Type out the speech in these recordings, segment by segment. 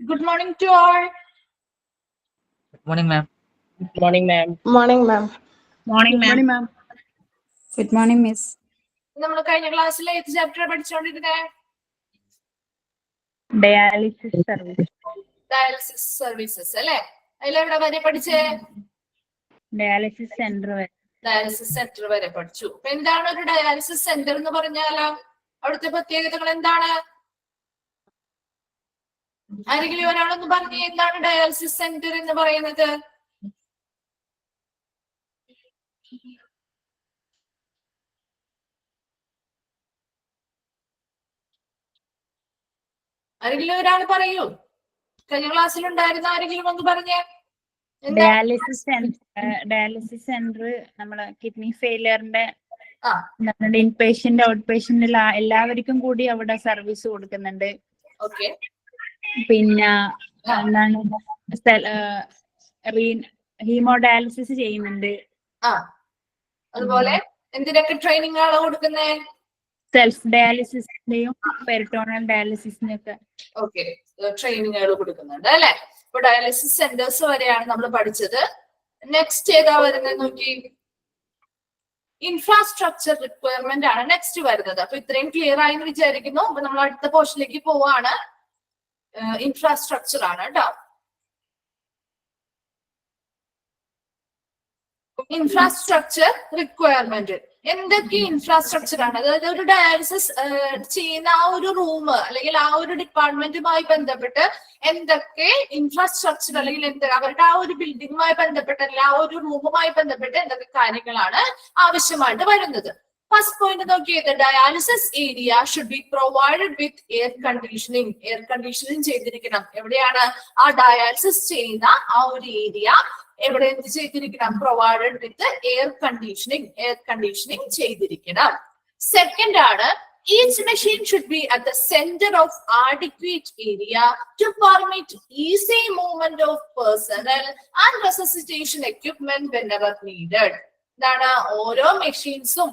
Good morning to all. Good morning, ma'am. Good morning, ma'am. Morning, ma'am. Morning, ma'am. Morning, ma'am. Good morning, miss. നമ്മൾ കഴിഞ്ഞ ക്ലാസ്സിൽ ഏത് chapter പഠിച്ചുകൊണ്ടിരുന്നേ? Dialysis service. Dialysis services അല്ലെ? അതിലെവിടെ വരെ പഠിച്ചേ? Dialysis center. ഡയാലിസിസ് സെന്റർ വരെ പഠിച്ചു. അപ്പൊ എന്താണ് ഒരു ഡയാലിസിസ് സെന്റർ എന്ന് പറഞ്ഞാല്? അവിടുത്തെ പ്രത്യേകതകൾ എന്താണ്? ആരെങ്കിലും ഒരാളൊന്ന് പറഞ്ഞേ, എന്താണ് ഡയാലിസിസ് സെന്റർ എന്ന് പറയുന്നത്? ആരെങ്കിലും ഒരാൾ പറയൂ. കഴിഞ്ഞ ക്ലാസ്സിൽ ഉണ്ടായിരുന്ന ആരെങ്കിലും ഒന്ന് പറഞ്ഞേ. ഡയാലിസിസ് സെന്റർ നമ്മളെ കിഡ്നി ഫെയിലിയറിന്റെ ആ ഇൻപേഷ്യന്റ് ഔട്ട് പേഷ്യന്റ് എല്ലാവർക്കും കൂടി അവിടെ സർവീസ് കൊടുക്കുന്നുണ്ട്. ഓക്കെ. പിന്നെ എന്താണ് ഹീമോഡയാലിസിസ് ചെയ്യുന്നുണ്ട്. ആ അതുപോലെ എന്തിനൊക്കെ ട്രെയിനിങ് ആണ് കൊടുക്കുന്നേ? സെൽഫ് ഡയാലിസിന്റെയും പെരിറ്റോണൽ ഡയാലിസിന്റെയും ഒക്കെ ഓക്കെ, ട്രെയിനിങ്ങുകൾ കൊടുക്കുന്നുണ്ട് അല്ലെ? ഇപ്പൊ ഡയാലിസിസ് സെന്റേഴ്സ് വരെയാണ് നമ്മൾ പഠിച്ചത്. നെക്സ്റ്റ് ഏതാ വരുന്നത് നോക്കി. ഇൻഫ്രാസ്ട്രക്ചർ റിക്വയർമെന്റ് ആണ് നെക്സ്റ്റ് വരുന്നത്. അപ്പൊ ഇത്രയും ക്ലിയർ ആയി എന്ന് വിചാരിക്കുന്നു. അപ്പൊ നമ്മൾ അടുത്ത പോർഷനിലേക്ക് പോവാണ്. ഇൻഫ്രാസ്ട്രക്ചർ ആണ് കേട്ടോ. ഇൻഫ്രാസ്ട്രക്ചർ റിക്വയർമെന്റ് എന്തൊക്കെ ഇൻഫ്രാസ്ട്രക്ചർ ആണ്? അതായത് ഒരു ഡയാലിസിസ് ചെയ്യുന്ന ആ ഒരു റൂം അല്ലെങ്കിൽ ആ ഒരു ഡിപ്പാർട്ട്മെന്റുമായി ബന്ധപ്പെട്ട് എന്തൊക്കെ ഇൻഫ്രാസ്ട്രക്ചർ അല്ലെങ്കിൽ അവരുടെ ആ ഒരു ബിൽഡിങ്ങുമായി ബന്ധപ്പെട്ട് അല്ലെങ്കിൽ ആ ഒരു റൂമുമായി ബന്ധപ്പെട്ട് എന്തൊക്കെ കാര്യങ്ങളാണ് ആവശ്യമായിട്ട് വരുന്നത്. ഫസ്റ്റ് പോയിന്റ് നോക്കിയത്, dialysis area should be provided with air conditioning. Air conditioning ചെയ്തിരിക്കണം. എവിടെയാണ് ആ ഡയാലിസിസ് ചെയ്യുന്ന ആ ഒരു ഏരിയ എവിടെ എന്ത് ചെയ്തിരിക്കണം? Provided with air conditioning. Air conditioning ചെയ്തിരിക്കണം. സെക്കൻഡ് ആണ്, each machine should be at the center of adequate area to permit easy movement of personnel and resuscitation equipment whenever needed. എന്താണ്? ഓരോ മെഷീൻസും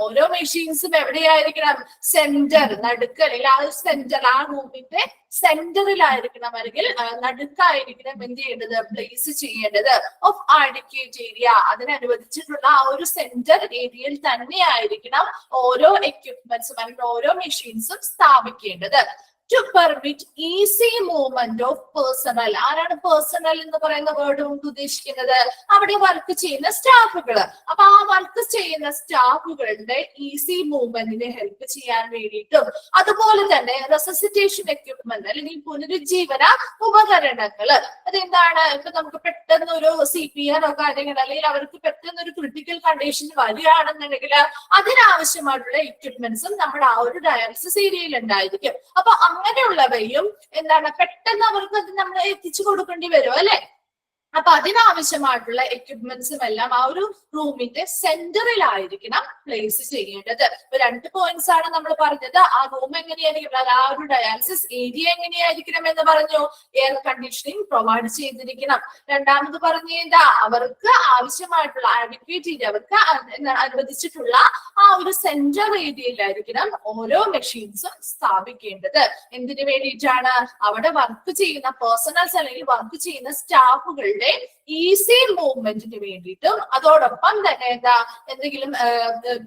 ഓരോ മെഷീൻസും എവിടെയായിരിക്കണം? സെന്റർ, നടുക്ക് അല്ലെങ്കിൽ ആ സെന്റർ, ആ റൂമിന്റെ സെന്ററിലായിരിക്കണം അല്ലെങ്കിൽ നടുക്കായിരിക്കണം എന്ത് ചെയ്യേണ്ടത്? പ്ലേസ് ചെയ്യേണ്ടത്. ഓഫ് ആഡിക്വേറ്റ് ഏരിയ, അതിനനുവദിച്ചിട്ടുള്ള ആ ഒരു സെന്റർ ഏരിയയിൽ തന്നെ ആയിരിക്കണം ഓരോ എക്യുപ്മെന്റ്സും അല്ലെങ്കിൽ ഓരോ മെഷീൻസും സ്ഥാപിക്കേണ്ടത്. To permit easy movement of personnel. ആരാണ് പേഴ്സണൽ എന്ന് പറയുന്ന വേർഡ് കൊണ്ട് ഉദ്ദേശിക്കുന്നത്? അവിടെ വർക്ക് ചെയ്യുന്ന സ്റ്റാഫുകള്. അപ്പൊ ആ വർക്ക് ചെയ്യുന്ന സ്റ്റാഫുകളുടെ ഈസി മൂവ്മെന്റിനെ ഹെൽപ്പ് ചെയ്യാൻ വേണ്ടിയിട്ടും അതുപോലെ തന്നെ റെസസിറ്റേഷൻ എക്യുപ്മെന്റ് അല്ലെങ്കിൽ പുനരുജ്ജീവന ഉപകരണങ്ങള്. അതെന്താണ്? ഇപ്പൊ നമുക്ക് പെട്ടെന്ന് ഒരു CPR കാര്യങ്ങൾ അല്ലെങ്കിൽ അവർക്ക് പെട്ടെന്ന് ഒരു ക്രിട്ടിക്കൽ കണ്ടീഷൻ വരികയാണെന്നുണ്ടെങ്കിൽ അതിനാവശ്യമായിട്ടുള്ള എക്യുപ്മെന്റ്സും നമ്മുടെ ആ ഒരു ഡയാലിസിസ് ഏരിയയിൽ ഉണ്ടായിരിക്കും. അപ്പൊ അങ്ങനെയുള്ളവയും എന്താണ് പെട്ടെന്ന് അവർക്ക് അത് നമ്മൾ എത്തിച്ചു കൊടുക്കേണ്ടി വരും അല്ലെ? അപ്പൊ അതിനാവശ്യമായിട്ടുള്ള എക്യുപ്മെന്റ്സും എല്ലാം ആ ഒരു റൂമിന്റെ സെന്ററിലായിരിക്കണം പ്ലേസ് ചെയ്യേണ്ടത്. ഇപ്പൊ 2 പോയിന്റ്സ് ആണ് നമ്മൾ പറഞ്ഞത്. ആ റൂം എങ്ങനെയായിരിക്കും, ആ ഒരു ഡയാലിസിസ് ഏരിയ എങ്ങനെയായിരിക്കണം എന്ന് പറഞ്ഞു. എയർ കണ്ടീഷനിങ് പ്രൊവൈഡ് ചെയ്തിരിക്കണം. രണ്ടാമത് പറഞ്ഞാ അവർക്ക് ആവശ്യമായിട്ടുള്ള ആഡിക്വേറ്റ് ഏരിയ, അവർക്ക് അനുവദിച്ചിട്ടുള്ള ആ ഒരു സെന്റർ ഏരിയയിലായിരിക്കണം ഓരോ മെഷീൻസും സ്ഥാപിക്കേണ്ടത്. എന്തിനു വേണ്ടിയിട്ടാണ്? അവിടെ വർക്ക് ചെയ്യുന്ന പേഴ്സണൽസ് അല്ലെങ്കിൽ വർക്ക് ചെയ്യുന്ന സ്റ്റാഫുകളുടെ ഈസി മൂവ്മെന്റിന് വേണ്ടിയിട്ടും അതോടൊപ്പം തന്നെ എന്തെങ്കിലും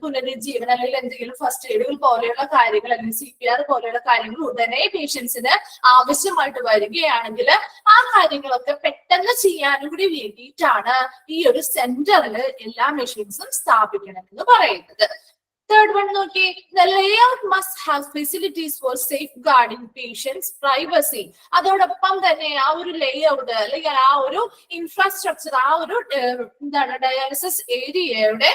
പുനരുജ്ജീവനം അല്ലെങ്കിൽ എന്തെങ്കിലും ഫസ്റ്റ് എയ്ഡുകൾ പോലെയുള്ള കാര്യങ്ങൾ അല്ലെങ്കിൽ CPR പോലെയുള്ള കാര്യങ്ങൾ ഉടനെ പേഷ്യൻസിന് ആവശ്യമായിട്ട് വരികയാണെങ്കിൽ ആ കാര്യങ്ങളൊക്കെ പെട്ടെന്ന് ചെയ്യാനും കൂടി വേണ്ടിയിട്ടാണ് ഈ ഒരു സെന്ററിൽ എല്ലാ മെഷീൻസും സ്ഥാപിക്കണം എന്ന് പറയുന്നത്. Third one നോക്കി, the layout must have facilities for safeguarding patients' privacy. അതോടൊപ്പം തന്നെ ആ ഒരു ലേഔട്ട് അല്ലെങ്കിൽ ആ ഒരു ഇൻഫ്രാസ്ട്രക്ചർ, ആ ഒരു എന്താണ് ഡയാലിസിസ് ഏരിയയുടെ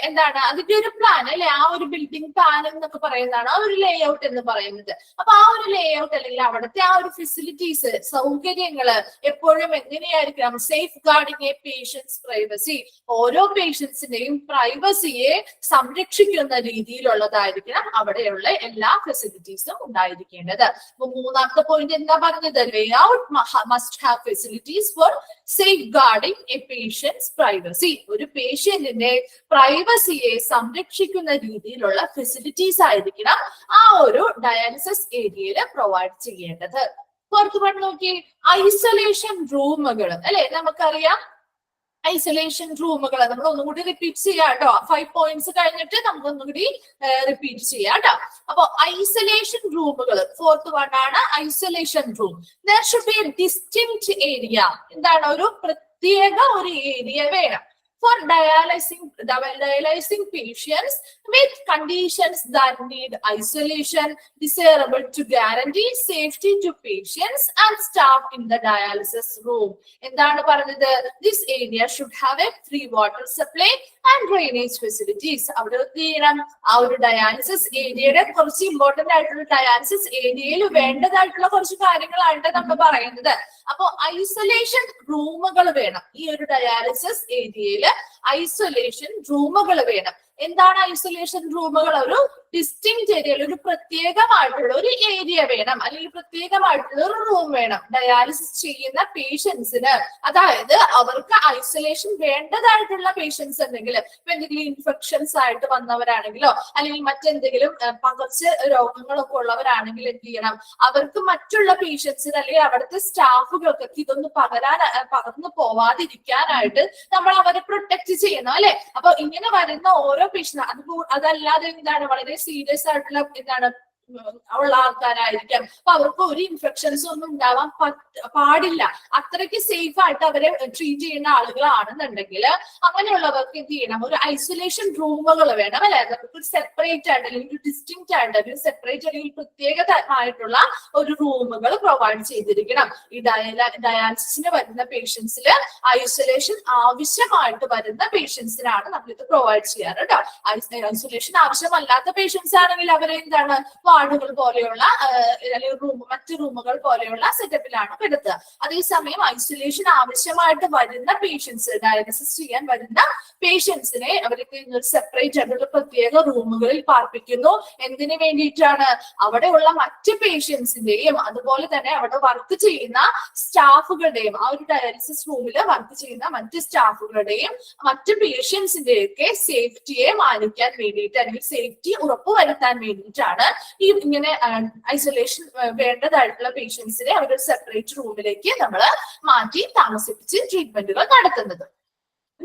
എന്താണ് അതിന്റെ ഒരു പ്ലാൻ അല്ലെ, ആ ഒരു ബിൽഡിംഗ് പ്ലാൻ എന്നൊക്കെ പറയുന്നതാണ് ആ ഒരു ലേഔട്ട് എന്ന് പറയുന്നത്. അപ്പൊ ആ ഒരു ലേഔട്ട് അല്ലെങ്കിൽ അവിടുത്തെ ആ ഒരു ഫെസിലിറ്റീസ്, സൗകര്യങ്ങള് എപ്പോഴും എങ്ങനെയായിരിക്കണം? Safeguarding a patient's privacy. ഓരോ പേഷ്യൻസിന്റെയും പ്രൈവസിയെ സംരക്ഷിക്കുന്ന പറ്റുന്ന രീതിയിലുള്ളതായിരിക്കണം അവിടെയുള്ള എല്ലാ ഫെസിലിറ്റീസും ഉണ്ടായിരിക്കേണ്ടത്. അപ്പൊ മൂന്നാമത്തെ പോയിന്റ് എന്താ പറഞ്ഞത്? Layout must have facilities for safeguarding a patient's privacy. ഒരു പേഷ്യന്റിന്റെ പ്രൈവസിയെ സംരക്ഷിക്കുന്ന രീതിയിലുള്ള ഫെസിലിറ്റീസ് ആയിരിക്കണം ആ ഒരു ഡയാലിസിസ് ഏരിയയിൽ പ്രൊവൈഡ് ചെയ്യേണ്ടത്. പുറത്തു പറഞ്ഞു നോക്കി, ഐസൊലേഷൻ റൂമുകൾ അല്ലെ, നമുക്കറിയാം ഐസൊലേഷൻ റൂമുകൾ. നമ്മൾ ഒന്നുകൂടി റിപ്പീറ്റ് ചെയ്യാം കേട്ടോ. 5 പോയിന്റ്സ് കഴിഞ്ഞിട്ട് നമുക്ക് ഒന്നുകൂടി റിപ്പീറ്റ് ചെയ്യാം കേട്ടോ. അപ്പൊ ഐസൊലേഷൻ റൂമുകൾ, ഫോർത്ത് വൺ ആണ് isolation room. There should be A distinct area. എന്താണ്? ഒരു പ്രത്യേക ഒരു ഏരിയ വേണം for dialyzing patients with conditions that need isolation, desirable to guarantee safety to patients and staff in the dialysis room. എന്താണ് പറഞ്ഞത്? This area should have a free water supply and drainage facilities. അവിടെ ചെയ്യണം ആ ഒരു dialysis ഏരിയയുടെ കുറച്ച് important ആയിട്ടുള്ള dialysis ഏരിയയിൽ വേണ്ടതായിട്ടുള്ള കുറച്ച് കാര്യങ്ങളാണ് നമ്മൾ പറയുന്നത്. അപ്പൊ ഐസൊലേഷൻ റൂമുകൾ വേണം ഈ ഒരു ഡയാലിസിസ് ഏരിയയിൽ. ഐസൊലേഷൻ റൂമുകൾ വേണം. എന്താണ് ഐസൊലേഷൻ റൂമുകൾ? ഒരു ഡിസ്റ്റിങ്ക്റ്റ് ഏരിയയിൽ ഒരു പ്രത്യേകമായിട്ടുള്ള ഒരു ഏരിയ വേണം, അല്ലെങ്കിൽ പ്രത്യേകമായിട്ടുള്ള ഒരു റൂം വേണം ഡയാലിസിസ് ചെയ്യുന്ന പേഷ്യൻസിന്. അതായത് അവർക്ക് ഐസൊലേഷൻ വേണ്ടതായിട്ടുള്ള പേഷ്യൻസ് എന്തെങ്കിലും ഇപ്പൊ എന്തെങ്കിലും ഇൻഫെക്ഷൻസ് ആയിട്ട് വന്നവരാണെങ്കിലോ അല്ലെങ്കിൽ മറ്റെന്തെങ്കിലും പകർച്ച രോഗങ്ങളൊക്കെ ഉള്ളവരാണെങ്കിൽ എന്ത് ചെയ്യണം? അവർക്ക് മറ്റുള്ള പേഷ്യൻസിന് അല്ലെങ്കിൽ അവിടുത്തെ സ്റ്റാഫുകൾക്കൊക്കെ ഇതൊന്ന് പകർന്നു പോവാതിരിക്കാനായിട്ട് നമ്മൾ അവരെ പ്രൊട്ടക്ട് ചെയ്യണം അല്ലെ. അപ്പൊ ഇങ്ങനെ വരുന്ന ഓരോ പേഷ്യന്റ് അതല്ലാതെ എന്താണ് വളരെ സീരിയസ് ആയിട്ടുള്ള എന്താണ് ഉള്ള ആൾക്കാരായിരിക്കാം. അപ്പൊ അവർക്ക് ഒരു ഇൻഫെക്ഷൻസ് ഒന്നും ഉണ്ടാവാൻ പാടില്ല. അത്രയ്ക്ക് സേഫ് ആയിട്ട് അവരെ ട്രീറ്റ് ചെയ്യുന്ന ആളുകളാണെന്നുണ്ടെങ്കിൽ അങ്ങനെയുള്ളവർക്ക് എന്ത് ചെയ്യണം? ഒരു ഐസൊലേഷൻ റൂമുകൾ വേണം അല്ലെ. നമുക്ക് സെപ്പറേറ്റ് ആയിട്ട് അല്ലെങ്കിൽ ഡിസ്റ്റിങ്ക്റ്റ് ആയിട്ട് ഒരു സെപ്പറേറ്റ് അല്ലെങ്കിൽ പ്രത്യേകമായിട്ടുള്ള ഒരു റൂമുകൾ പ്രൊവൈഡ് ചെയ്തിരിക്കണം. ഈ ഡയാലിസിസിന് വരുന്ന പേഷ്യൻസിൽ ഐസൊലേഷൻ ആവശ്യമായിട്ട് വരുന്ന പേഷ്യൻസിനാണ് നമ്മളിത് പ്രൊവൈഡ് ചെയ്യാറ് കേട്ടോ. ഐസൊലേഷൻ ആവശ്യമല്ലാത്ത പേഷ്യൻസ് ആണെങ്കിൽ അവരെ എന്താണ് വാർഡുകൾ പോലെയുള്ള അല്ലെങ്കിൽ മറ്റു റൂമുകൾ പോലെയുള്ള സെറ്റപ്പിലാണ് പെടുത്തുക. അതേസമയം ഐസൊലേഷൻ ആവശ്യമായിട്ട് വരുന്ന പേഷ്യൻസ്, ഡയാലിസിസ് ചെയ്യാൻ വരുന്ന പേഷ്യൻസിനെ അവർക്ക് സെപ്പറേറ്റ് ആയിട്ടുള്ള പ്രത്യേക റൂമുകളിൽ പാർപ്പിക്കുന്നു. എന്തിനു വേണ്ടിയിട്ടാണ്? അവിടെയുള്ള മറ്റ് പേഷ്യൻസിന്റെയും അതുപോലെ തന്നെ അവിടെ വർക്ക് ചെയ്യുന്ന സ്റ്റാഫുകളുടെയും ആ ഒരു ഡയാലിസിസ് റൂമിൽ വർക്ക് ചെയ്യുന്ന മറ്റ് സ്റ്റാഫുകളുടെയും മറ്റ് പേഷ്യൻസിന്റെയും ഒക്കെ സേഫ്റ്റിയെ മാനിക്കാൻ വേണ്ടിയിട്ട് അല്ലെങ്കിൽ സേഫ്റ്റി ഉറപ്പുവരുത്താൻ വേണ്ടിയിട്ടാണ് ഈ ഇങ്ങനെ ഐസൊലേഷൻ വേണ്ടതായിട്ടുള്ള പേഷ്യൻസിനെ അവരുടെ സെപ്പറേറ്റ് റൂമിലേക്ക് നമ്മൾ മാറ്റി താമസിപ്പിച്ച് ട്രീറ്റ്മെന്റുകൾ നടത്തുന്നത്.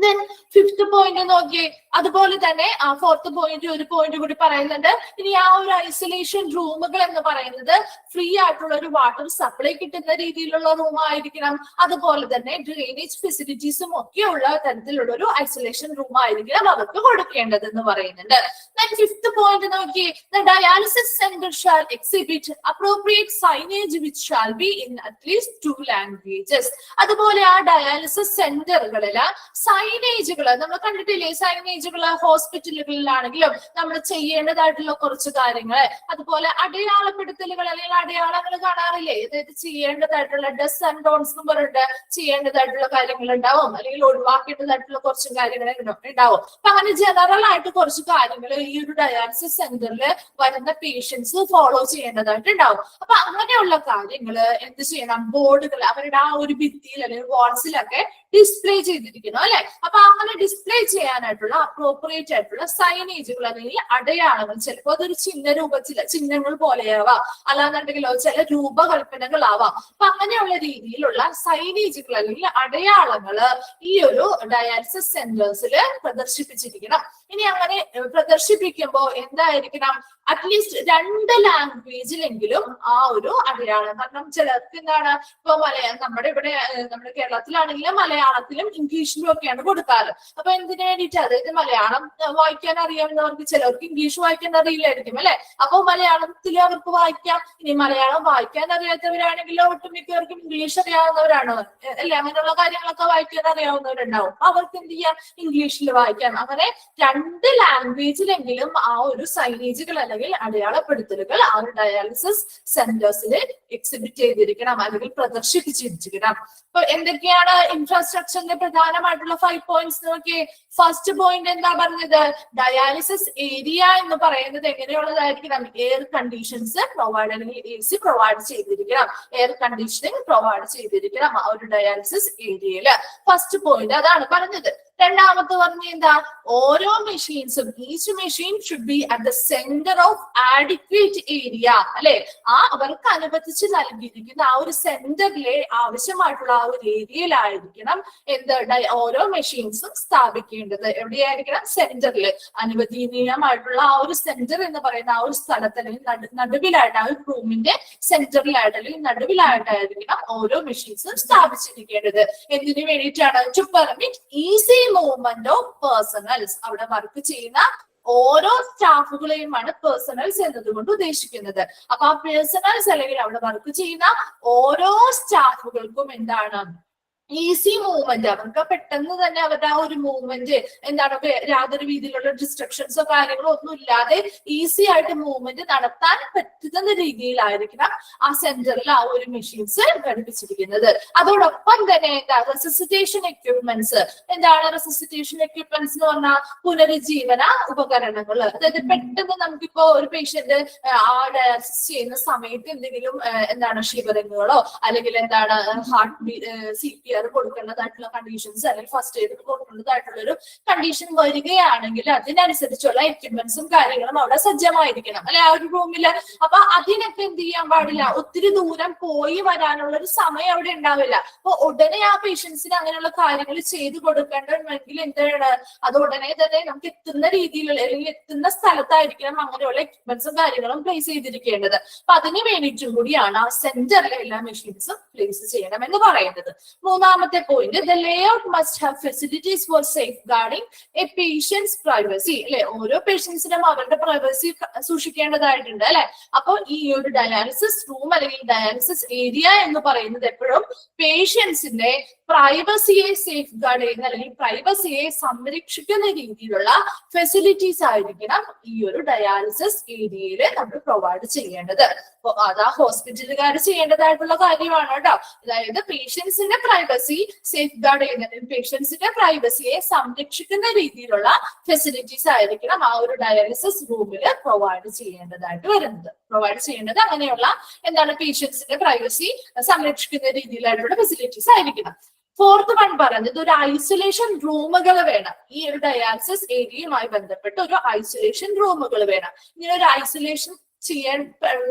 ദെൻ ഫിഫ്ത്ത് പോയിന്റ് നോക്കിയേ. അതുപോലെ തന്നെ ഫോർത്ത് പോയിന്റ് ഒരു പോയിന്റ് കൂടി പറയുന്നുണ്ട്. ഇനി ആ ഒരു ഐസൊലേഷൻ റൂമുകൾ എന്ന് പറയുന്നത് ഫ്രീ ആയിട്ടുള്ള ഒരു വാട്ടർ സപ്ലൈ കിട്ടുന്ന രീതിയിലുള്ള റൂം ആയിരിക്കണം. അതുപോലെ തന്നെ ഡ്രെയിനേജ് ഫെസിലിറ്റീസും ഒക്കെ ഉള്ള തരത്തിലുള്ള ഒരു ഐസൊലേഷൻ റൂം ആയിരിക്കണം അവർക്ക് കൊടുക്കേണ്ടത് എന്ന് പറയുന്നുണ്ട്. ദെൻ ഫിഫ്ത്ത് പോയിന്റ് നോക്കിയേ. The dialysis centre shall exhibit appropriate signage which shall be in at least 2 languages. അതുപോലെ ആ ഡയാലിസിസ് സെന്ററുകളിൽ സൈനേജുകൾ നമ്മൾ കണ്ടിട്ടില്ലേ? സൈനേജുകൾ ഹോസ്പിറ്റലുകളിലാണെങ്കിലും നമ്മൾ ചെയ്യേണ്ടതായിട്ടുള്ള കുറച്ച് കാര്യങ്ങൾ, അതുപോലെ അടയാളപ്പെടുത്തലുകൾ അല്ലെങ്കിൽ അടയാളങ്ങൾ കാണാറില്ലേ? അതായത് ചെയ്യേണ്ടതായിട്ടുള്ള ഡസ് ആൻഡ് ഡോൺസ് എന്ന് പറഞ്ഞിട്ട് ചെയ്യേണ്ടതായിട്ടുള്ള കാര്യങ്ങൾ ഉണ്ടാവും, അല്ലെങ്കിൽ ഒഴിവാക്കേണ്ടതായിട്ടുള്ള കുറച്ച് കാര്യങ്ങൾ ഉണ്ടാവും. അപ്പൊ അങ്ങനെ ജനറൽ ആയിട്ട് കുറച്ച് കാര്യങ്ങൾ ഈ ഒരു ഡയാലിസിസ് സെന്ററിൽ വരുന്ന പേഷ്യൻസ് ഫോളോ ചെയ്യേണ്ടതായിട്ട് ഉണ്ടാവും. അപ്പൊ അങ്ങനെയുള്ള കാര്യങ്ങൾ എന്ത് ചെയ്യണം? ബോർഡുകൾ അവരുടെ ആ ഒരു ഭിത്തിയിൽ അല്ലെങ്കിൽ വാൾസിലൊക്കെ ഡിസ്പ്ലേ ചെയ്തിരിക്കുന്നു അല്ലെ. അപ്പൊ അങ്ങനെ ഡിസ്പ്ലേ ചെയ്യാനായിട്ടുള്ള അപ്രോപ്രിയേറ്റ് ആയിട്ടുള്ള സൈനേജുകൾ അല്ലെങ്കിൽ അടയാളങ്ങൾ, ചിലപ്പോൾ അതൊരു ചിഹ്നങ്ങൾ പോലെയാവാം, അല്ലാന്നുണ്ടെങ്കിലോ ചില രൂപകൽപ്പനകളാവാം. അപ്പൊ അങ്ങനെയുള്ള രീതിയിലുള്ള സൈനേജുകൾ അല്ലെങ്കിൽ അടയാളങ്ങള് ഈ ഒരു ഡയാലിസിസ് സെന്റേഴ്സിൽ പ്രദർശിപ്പിച്ചിരിക്കണം. ഇനി അങ്ങനെ പ്രദർശിപ്പിക്കുമ്പോൾ എന്തായിരിക്കണം? അറ്റ്ലീസ്റ്റ് 2 ലാംഗ്വേജിലെങ്കിലും ആ ഒരു അടയാളം. കാരണം ചിലർക്ക് എന്താണ് ഇപ്പൊ നമ്മുടെ കേരളത്തിലാണെങ്കിലും മലയാളത്തിലും ഇംഗ്ലീഷിലും ഒക്കെയാണ് കൊടുക്കാറ്. അപ്പൊ എന്തിനു വേണ്ടിയിട്ട്? അതായത് മലയാളം വായിക്കാൻ അറിയാവുന്നവർക്ക് ചിലർക്ക് ഇംഗ്ലീഷ് വായിക്കാൻ അറിയില്ലായിരിക്കും അല്ലെ. അപ്പൊ മലയാളത്തിൽ അവർക്ക് വായിക്കാം. ഇനി മലയാളം വായിക്കാൻ അറിയാത്തവരാണെങ്കിൽ ഒട്ടുമിക്കവർക്കും ഇംഗ്ലീഷ് അറിയാവുന്നവരാണ് അല്ലെ. അങ്ങനെയുള്ള കാര്യങ്ങളൊക്കെ വായിക്കാൻ അറിയാവുന്നവരുണ്ടാവും. അവർക്ക് എന്ത് ചെയ്യാം? ഇംഗ്ലീഷിൽ വായിക്കാം. അങ്ങനെ 2 ലാംഗ്വേജിലെങ്കിലും ആ ഒരു സൈനേജുകൾ അല്ലെങ്കിൽ അല്ലെങ്കിൽ അടയാളപ്പെടുത്തലുകൾ ആ ഒരു ഡയാലിസിസ് സെന്റേഴ്സിൽ എക്സിബിറ്റ് ചെയ്തിരിക്കണം അല്ലെങ്കിൽ പ്രദർശിപ്പിച്ചിരിക്കണം. അപ്പൊ എന്തൊക്കെയാണ് ഇൻഫ്രാസ്ട്രക്ചറിന്റെ പ്രധാനമായിട്ടുള്ള 5 പോയിന്റ്സ് നോക്കി. ഫസ്റ്റ് പോയിന്റ് എന്താ പറഞ്ഞത്? ഡയാലിസിസ് ഏരിയ എന്ന് പറയുന്നത് എങ്ങനെയുള്ളതായിരിക്കണം? എയർ കണ്ടീഷൻസ് പ്രൊവൈഡ് അല്ലെങ്കിൽ AC പ്രൊവൈഡ് ചെയ്തിരിക്കണം, എയർ കണ്ടീഷനിങ് പ്രൊവൈഡ് ചെയ്തിരിക്കണം ആ ഒരു ഡയാലിസിസ് ഏരിയയില്. ഫസ്റ്റ് പോയിന്റ് അതാണ് പറഞ്ഞത്. രണ്ടാമത്തെ പറഞ്ഞ എന്താ? ഓരോ മെഷീൻസും each machine should be at the centre of adequate area അല്ലെ. അവർക്ക് അനുവദിച്ച് നൽകിയിരിക്കുന്ന ആ ഒരു സെന്ററിലെ ആവശ്യമായിട്ടുള്ള ആ ഒരു ഏരിയയിലായിരിക്കണം ഓരോ മെഷീൻസും സ്ഥാപിക്കേണ്ടത്. എവിടെയായിരിക്കണം? സെന്ററിൽ. അനുവദനീയമായിട്ടുള്ള ആ ഒരു സെന്റർ എന്ന് പറയുന്ന ആ ഒരു സ്ഥലത്ത് അല്ലെങ്കിൽ നടുവിലായിട്ട് ആ ഒരു റൂമിന്റെ സെന്ററിലായിട്ട് അല്ലെങ്കിൽ നടുവിലായിട്ടായിരിക്കണം ഓരോ മെഷീൻസും സ്ഥാപിച്ചിരിക്കേണ്ടത്. എന്തിനു വേണ്ടിയിട്ടാണ്? To permit easy movement of personnels. അവിടെ വർക്ക് ചെയ്യുന്ന ഓരോ സ്റ്റാഫുകളെയുമാണ് പേഴ്സണൽസ് എന്നതുകൊണ്ട് ഉദ്ദേശിക്കുന്നത്. അപ്പൊ ആ പേഴ്സണൽസ് അല്ലെങ്കിൽ അവിടെ വർക്ക് ചെയ്യുന്ന ഓരോ സ്റ്റാഫുകൾക്കും എന്താണ്? Easy movement. അവർക്ക് പെട്ടെന്ന് തന്നെ അവരുടെ ആ ഒരു മൂവ്മെന്റ് എന്താണ്? യാതൊരു രീതിയിലുള്ള ഡിസ്ട്രക്ഷൻസോ കാര്യങ്ങളോ ഒന്നും ഇല്ലാതെ ഈസി ആയിട്ട് മൂവ്മെന്റ് നടത്താൻ പറ്റുന്ന രീതിയിലായിരിക്കണം ആ സെന്ററിൽ ആ ഒരു മെഷീൻസ് ഘടിപ്പിച്ചിരിക്കുന്നത്. അതോടൊപ്പം തന്നെ എന്താ? Resuscitation equipments. എന്താണ് റെസിസിറ്റേഷൻ എക്യുപ്മെന്റ്സ് എന്ന് പറഞ്ഞാൽ? പുനരുജ്ജീവന ഉപകരണങ്ങൾ. അതായത് പെട്ടെന്ന് നമുക്കിപ്പോ ഒരു പേഷ്യന്റ് ഡയാലിസിസ് ചെയ്യുന്ന സമയത്ത് എന്തെങ്കിലും എന്താണ് ഷിവറിങ്ങുകളോ അല്ലെങ്കിൽ എന്താണ് ഹാർട്ട് CPR കൊടുക്കേണ്ടതായിട്ടുള്ള കണ്ടീഷൻസ് അല്ലെങ്കിൽ ഫസ്റ്റ് എയ്ഡ് കൊടുക്കേണ്ടതായിട്ടുള്ള ഒരു കണ്ടീഷൻ വരികയാണെങ്കിൽ അതിനനുസരിച്ചുള്ള എക്യുപ്മെന്റ്സും കാര്യങ്ങളും അവിടെ സജ്ജമായിരിക്കണം അല്ലെ ആ ഒരു റൂമില്. അപ്പൊ അതിനൊക്കെ എന്ത് ചെയ്യാൻ പാടില്ല? ഒത്തിരി ദൂരം പോയി വരാനുള്ള ഒരു സമയം അവിടെ ഉണ്ടാവില്ല. അപ്പൊ ഉടനെ ആ പേഷ്യൻസിന് അങ്ങനെയുള്ള കാര്യങ്ങൾ ചെയ്തു കൊടുക്കേണ്ടതെങ്കിൽ എന്താണ്? അത് ഉടനെ തന്നെ നമുക്ക് എത്തുന്ന രീതിയിലുള്ള അല്ലെങ്കിൽ എത്തുന്ന സ്ഥലത്തായിരിക്കണം അങ്ങനെയുള്ള എക്യുപ്മെന്റ്സും കാര്യങ്ങളും പ്ലേസ് ചെയ്തിരിക്കേണ്ടത്. അപ്പൊ അതിന് വേണ്ടിയിട്ടും കൂടിയാണ് ആ സെന്ററിലെ എല്ലാ മെഷീൻസും പ്ലേസ് ചെയ്യണം എന്ന് പറയുന്നത്. മൂന്നാമത്തെ point, the layout must have facilities for safeguarding a patient's privacy അല്ലെ. ഓരോ പേഷ്യൻസിനും അവരുടെ പ്രൈവസി സൂക്ഷിക്കേണ്ടതായിട്ടുണ്ട് അല്ലെ. അപ്പൊ ഈ ഒരു ഡയാലിസിസ് റൂം അല്ലെങ്കിൽ ഡയാലിസിസ് ഏരിയ എന്ന് പറയുന്നത് എപ്പോഴും പേഷ്യൻസിന്റെ പ്രൈവസിയെ സേഫ് ഗാർഡ് ചെയ്യുന്ന അല്ലെങ്കിൽ പ്രൈവസിയെ സംരക്ഷിക്കുന്ന രീതിയിലുള്ള ഫെസിലിറ്റീസ് ആയിരിക്കണം ഈ ഒരു ഡയാലിസിസ് ഏരിയയിൽ നമ്മൾ പ്രൊവൈഡ് ചെയ്യേണ്ടത്. അപ്പൊ അതാ ഹോസ്പിറ്റലുകാർ ചെയ്യേണ്ടതായിട്ടുള്ള കാര്യമാണ് കേട്ടോ. അതായത് പേഷ്യൻസിന്റെ പ്രൈവസി സേഫ് ഗാർഡ് ചെയ്യുന്ന പേഷ്യൻസിന്റെ പ്രൈവസിയെ സംരക്ഷിക്കുന്ന രീതിയിലുള്ള ഫെസിലിറ്റീസ് ആയിരിക്കണം ആ ഒരു ഡയാലിസിസ് റൂമിൽ പ്രൊവൈഡ് ചെയ്യേണ്ടത്. അങ്ങനെയുള്ള എന്താണ്? പേഷ്യൻസിന്റെ പ്രൈവസി സംരക്ഷിക്കുന്ന രീതിയിലായിട്ടുള്ള ഫെസിലിറ്റീസ് ആയിരിക്കണം. ഫോർത്ത് വൺ പറഞ്ഞത് ഒരു ഐസൊലേഷൻ റൂമുകൾ വേണം. ഈ ഒരു ഡയാലിസിസ് ഏരിയയുമായി ബന്ധപ്പെട്ട് ഒരു ഐസൊലേഷൻ റൂമുകൾ വേണം. ഇങ്ങനെ ഒരു ഐസൊലേഷൻ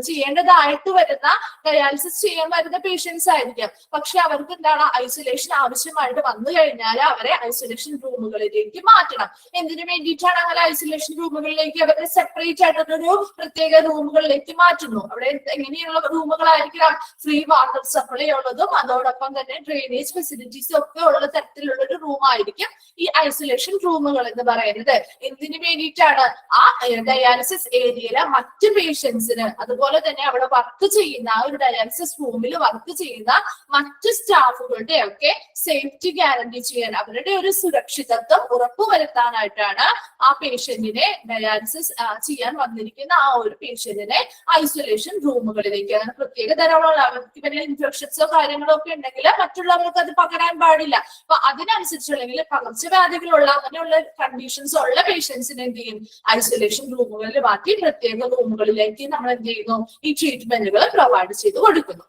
ചെയ്യേണ്ടതായിട്ട് വരുന്ന ഡയാലിസിസ് ചെയ്യാൻ വരുന്ന പേഷ്യൻസ് ആയിരിക്കാം. പക്ഷെ അവർക്ക് എന്താണ്? ഐസൊലേഷൻ ആവശ്യമായിട്ട് വന്നു കഴിഞ്ഞാൽ അവരെ ഐസൊലേഷൻ റൂമുകളിലേക്ക് മാറ്റണം. എന്തിനു വേണ്ടിയിട്ടാണ് അങ്ങനെ ഐസൊലേഷൻ റൂമുകളിലേക്ക് അവരെ സെപ്പറേറ്റ് ആയിട്ടൊരു പ്രത്യേക റൂമുകളിലേക്ക് മാറ്റുന്നു? അവിടെ എങ്ങനെയുള്ള റൂമുകളായിരിക്കണം? ഫ്രീ വാട്ടർ സപ്ലൈ ഉള്ളതും അതോടൊപ്പം തന്നെ ഡ്രെയിനേജ് ഫെസിലിറ്റീസും ഒക്കെ ഉള്ള തരത്തിലുള്ള ഒരു റൂം ആയിരിക്കും ഈ ഐസൊലേഷൻ റൂമുകൾ എന്ന് പറയുന്നത്. എന്തിനു വേണ്ടിയിട്ടാണ്? ആ ഡയാലിസിസ് ഏരിയയിലെ മറ്റ് പേഷ്യൻസിന് അതുപോലെ തന്നെ അവിടെ വർക്ക് ചെയ്യുന്ന ആ ഒരു ഡയാലിസിസ് റൂമിൽ വർക്ക് ചെയ്യുന്ന മറ്റ് സ്റ്റാഫുകളുടെ ഒക്കെ സേഫ്റ്റി ഗ്യാരണ്ടി ചെയ്യാൻ, അവരുടെ ഒരു സുരക്ഷിതത്വം ഉറപ്പുവരുത്താനായിട്ടാണ് ആ പേഷ്യന്റിനെ ഡയാലിസിസ് ചെയ്യാൻ വന്നിരിക്കുന്ന ആ ഒരു പേഷ്യന്റിനെ ഐസൊലേഷൻ റൂമുകളിലേക്ക്, അങ്ങനെ പ്രത്യേക തരമുള്ള അവർക്ക് ഇവരെ ഇൻഫെക്ഷൻസോ കാര്യങ്ങളോ ഒക്കെ ഉണ്ടെങ്കിൽ മറ്റുള്ളവർക്ക് അത് പകരാൻ പാടില്ല. അപ്പൊ അതിനനുസരിച്ചുള്ള അല്ലെങ്കിൽ പകർച്ചവ്യാധികളുള്ള അങ്ങനെയുള്ള കണ്ടീഷൻസ് ഉള്ള പേഷ്യൻസിനെ എന്ത് ചെയ്യും? ഐസൊലേഷൻ റൂമുകളിൽ മാറ്റി പ്രത്യേക റൂമുകളിലേക്ക് നമ്മൾ എന്ത് ചെയ്യുന്നു? ഈ ട്രീറ്റ്മെന്റുകൾ പ്രൊവൈഡ് ചെയ്ത് കൊടുക്കുന്നു.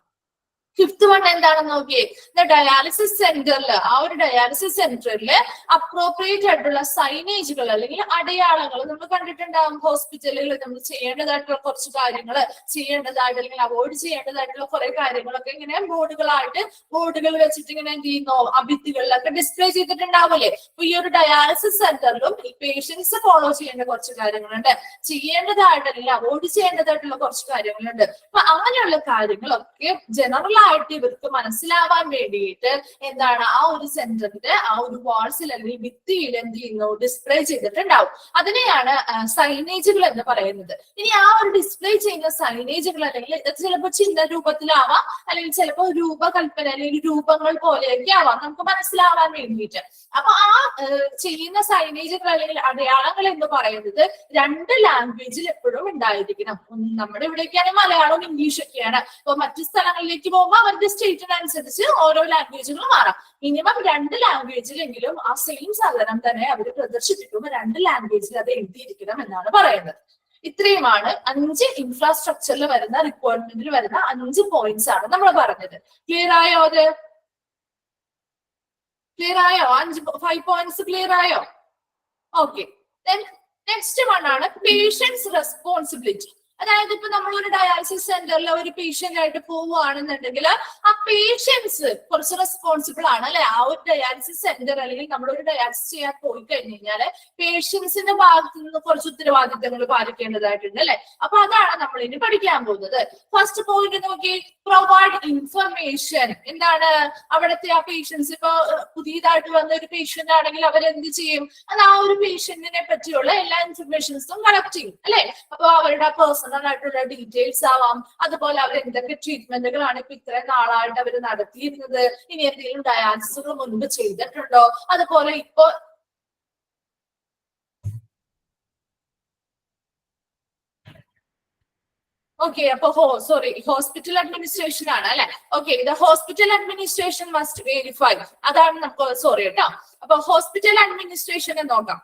ഫിഫ്ത് വൺ എന്താണെന്ന് നോക്കിയേ. ഡയാലിസിസ് സെന്ററിൽ ആ ഒരു ഡയാലിസിസ് സെന്ററിൽ അപ്രോപ്രിയേറ്റ് ആയിട്ടുള്ള സൈനേജുകൾ അല്ലെങ്കിൽ അടയാളങ്ങൾ നമ്മൾ കണ്ടിട്ടുണ്ടാകും. ഹോസ്പിറ്റലിൽ നമ്മൾ ചെയ്യേണ്ടതായിട്ടുള്ള കുറച്ച് കാര്യങ്ങൾ ചെയ്യേണ്ടതായിട്ട് അല്ലെങ്കിൽ അവോയ്ഡ് ചെയ്യേണ്ടതായിട്ടുള്ള കുറെ കാര്യങ്ങളൊക്കെ ഇങ്ങനെ ബോർഡുകൾ വെച്ചിട്ട് ഇങ്ങനെ എന്ത് ചെയ്യുന്നു? ഭിത്തികളിലൊക്കെ ഡിസ്പ്ലേ ചെയ്തിട്ടുണ്ടാവില്ലേ? അപ്പൊ ഈ ഒരു ഡയാലിസിസ് സെന്ററിലും ഈ പേഷ്യൻസ് ഫോളോ ചെയ്യേണ്ട കുറച്ച് കാര്യങ്ങളുണ്ട്, ചെയ്യേണ്ടതായിട്ട് അല്ലെങ്കിൽ അവോയ്ഡ് ചെയ്യേണ്ടതായിട്ടുള്ള കുറച്ച് കാര്യങ്ങളുണ്ട്. അപ്പൊ അങ്ങനെയുള്ള കാര്യങ്ങളൊക്കെ ജനറൽ ആയിട്ട് ഇവർക്ക് മനസ്സിലാവാൻ വേണ്ടിയിട്ട് എന്താണ് ആ ഒരു സെന്ററിന്റെ ആ ഒരു വാൾസിൽ അല്ലെങ്കിൽ ഭിത്തിയിൽ എന്ത് ചെയ്യുന്നു, ഡിസ്പ്ലേ ചെയ്തിട്ടുണ്ടാവും. അതിനെയാണ് സൈനേജുകൾ എന്ന് പറയുന്നത്. ഇനി ആ ഒരു ഡിസ്പ്ലേ ചെയ്യുന്ന സൈനേജുകൾ അല്ലെങ്കിൽ ചിലപ്പോൾ ചിഹ്ന രൂപത്തിലാവാം, അല്ലെങ്കിൽ ചിലപ്പോൾ രൂപകൽപ്പന അല്ലെങ്കിൽ രൂപങ്ങൾ പോലെയൊക്കെ ആവാം നമുക്ക് മനസ്സിലാവാൻ വേണ്ടിയിട്ട്. അപ്പൊ ആ ചെയ്യുന്ന സൈനേജുകൾ അല്ലെങ്കിൽ അടയാളങ്ങൾ എന്ന് പറയുന്നത് 2 ലാംഗ്വേജിൽ എപ്പോഴും ഉണ്ടായിരിക്കണം. നമ്മുടെ ഇവിടേക്കാണ് മലയാളവും ഇംഗ്ലീഷ് ഒക്കെയാണ്. അപ്പൊ മറ്റു സ്ഥലങ്ങളിലേക്ക് പോകുമ്പോൾ അവരുടെ സ്റ്റേറ്റിനനുസരിച്ച് ഓരോ ലാംഗ്വേജുകൾ മാറാം. മിനിമം 2 ലാംഗ്വേജിലെങ്കിലും ആ സെയിം സാധനം തന്നെ അവർ പ്രദർശിപ്പിക്കുമ്പോൾ 2 ലാംഗ്വേജിൽ അത് എഴുതിയിരിക്കണം എന്നാണ് പറയുന്നത്. ഇത്രയുമാണ് 5 ഇൻഫ്രാസ്ട്രക്ചറിൽ വരുന്ന റിക്വയർമെന്റിൽ വരുന്ന 5 പോയിന്റ്സ് ആണ് നമ്മൾ പറഞ്ഞത്. ക്ലിയർ ആയോ? അത് ക്ലിയർ ആയോ? 5 പോയിന്റ്സ് ക്ലിയർ ആയോ? ഓക്കെ. നെക്സ്റ്റ് വൺ ആണ് പേഷ്യൻസ് റെസ്പോൺസിബിലിറ്റി. അതായത് ഇപ്പൊ നമ്മൾ ഒരു ഡയാലിസിസ് സെന്ററിൽ ഒരു പേഷ്യന്റ് ആയിട്ട് പോവുകയാണെന്നുണ്ടെങ്കിൽ ആ പേഷ്യൻസ് കുറച്ച് റെസ്പോൺസിബിൾ ആണ് അല്ലെ. ആ ഒരു ഡയാലിസിസ് സെന്റർ അല്ലെങ്കിൽ നമ്മളൊരു ഡയാലിസിസ് ചെയ്യാൻ പോയി കഴിഞ്ഞു കഴിഞ്ഞാല് പേഷ്യൻസിന്റെ ഭാഗത്ത് നിന്ന് കുറച്ച് ഉത്തരവാദിത്തങ്ങൾ പാലിക്കേണ്ടതായിട്ടുണ്ട് അല്ലെ. അപ്പൊ അതാണ് നമ്മൾ ഇനി പഠിക്കാൻ പോകുന്നത്. ഫസ്റ്റ് പോയിന്റ് നോക്കി, പ്രൊവൈഡ് ഇൻഫർമേഷൻ. എന്താണ് അവിടുത്തെ ആ പേഷ്യൻസ്, ഇപ്പൊ പുതിയതായിട്ട് വന്ന ഒരു പേഷ്യന്റ് ആണെങ്കിൽ അവരെന്ത് ചെയ്യും, അത് ആ ഒരു പേഷ്യന്റിനെ പറ്റിയുള്ള എല്ലാ ഇൻഫർമേഷൻസും കളക്ട് ചെയ്യും അല്ലെ. അപ്പൊ അവരുടെ പേഴ്സണൽ ആയിട്ടുള്ള ഡീറ്റെയിൽസ് ആവാം, അതുപോലെ അവർ എന്തൊക്കെ ട്രീറ്റ്മെന്റുകളാണ് ഇപ്പൊ ഇത്രയും നാളായിട്ട് അവർ നടത്തിയിരുന്നത്, ഇനി എന്തെങ്കിലും ഡയാലിസിസുകൾ മുൻപ് ചെയ്തിട്ടുണ്ടോ, അതുപോലെ ഇപ്പൊ ഓക്കെ. അപ്പൊ ഹോസ്പിറ്റൽ അഡ്മിനിസ്ട്രേഷൻ ആണ് അല്ലെ. Okay, the hospital administration must verify. അതാണ് നമുക്ക് സോറി കേട്ടോ. അപ്പൊ ഹോസ്പിറ്റൽ അഡ്മിനിസ്ട്രേഷൻ നോക്കാം.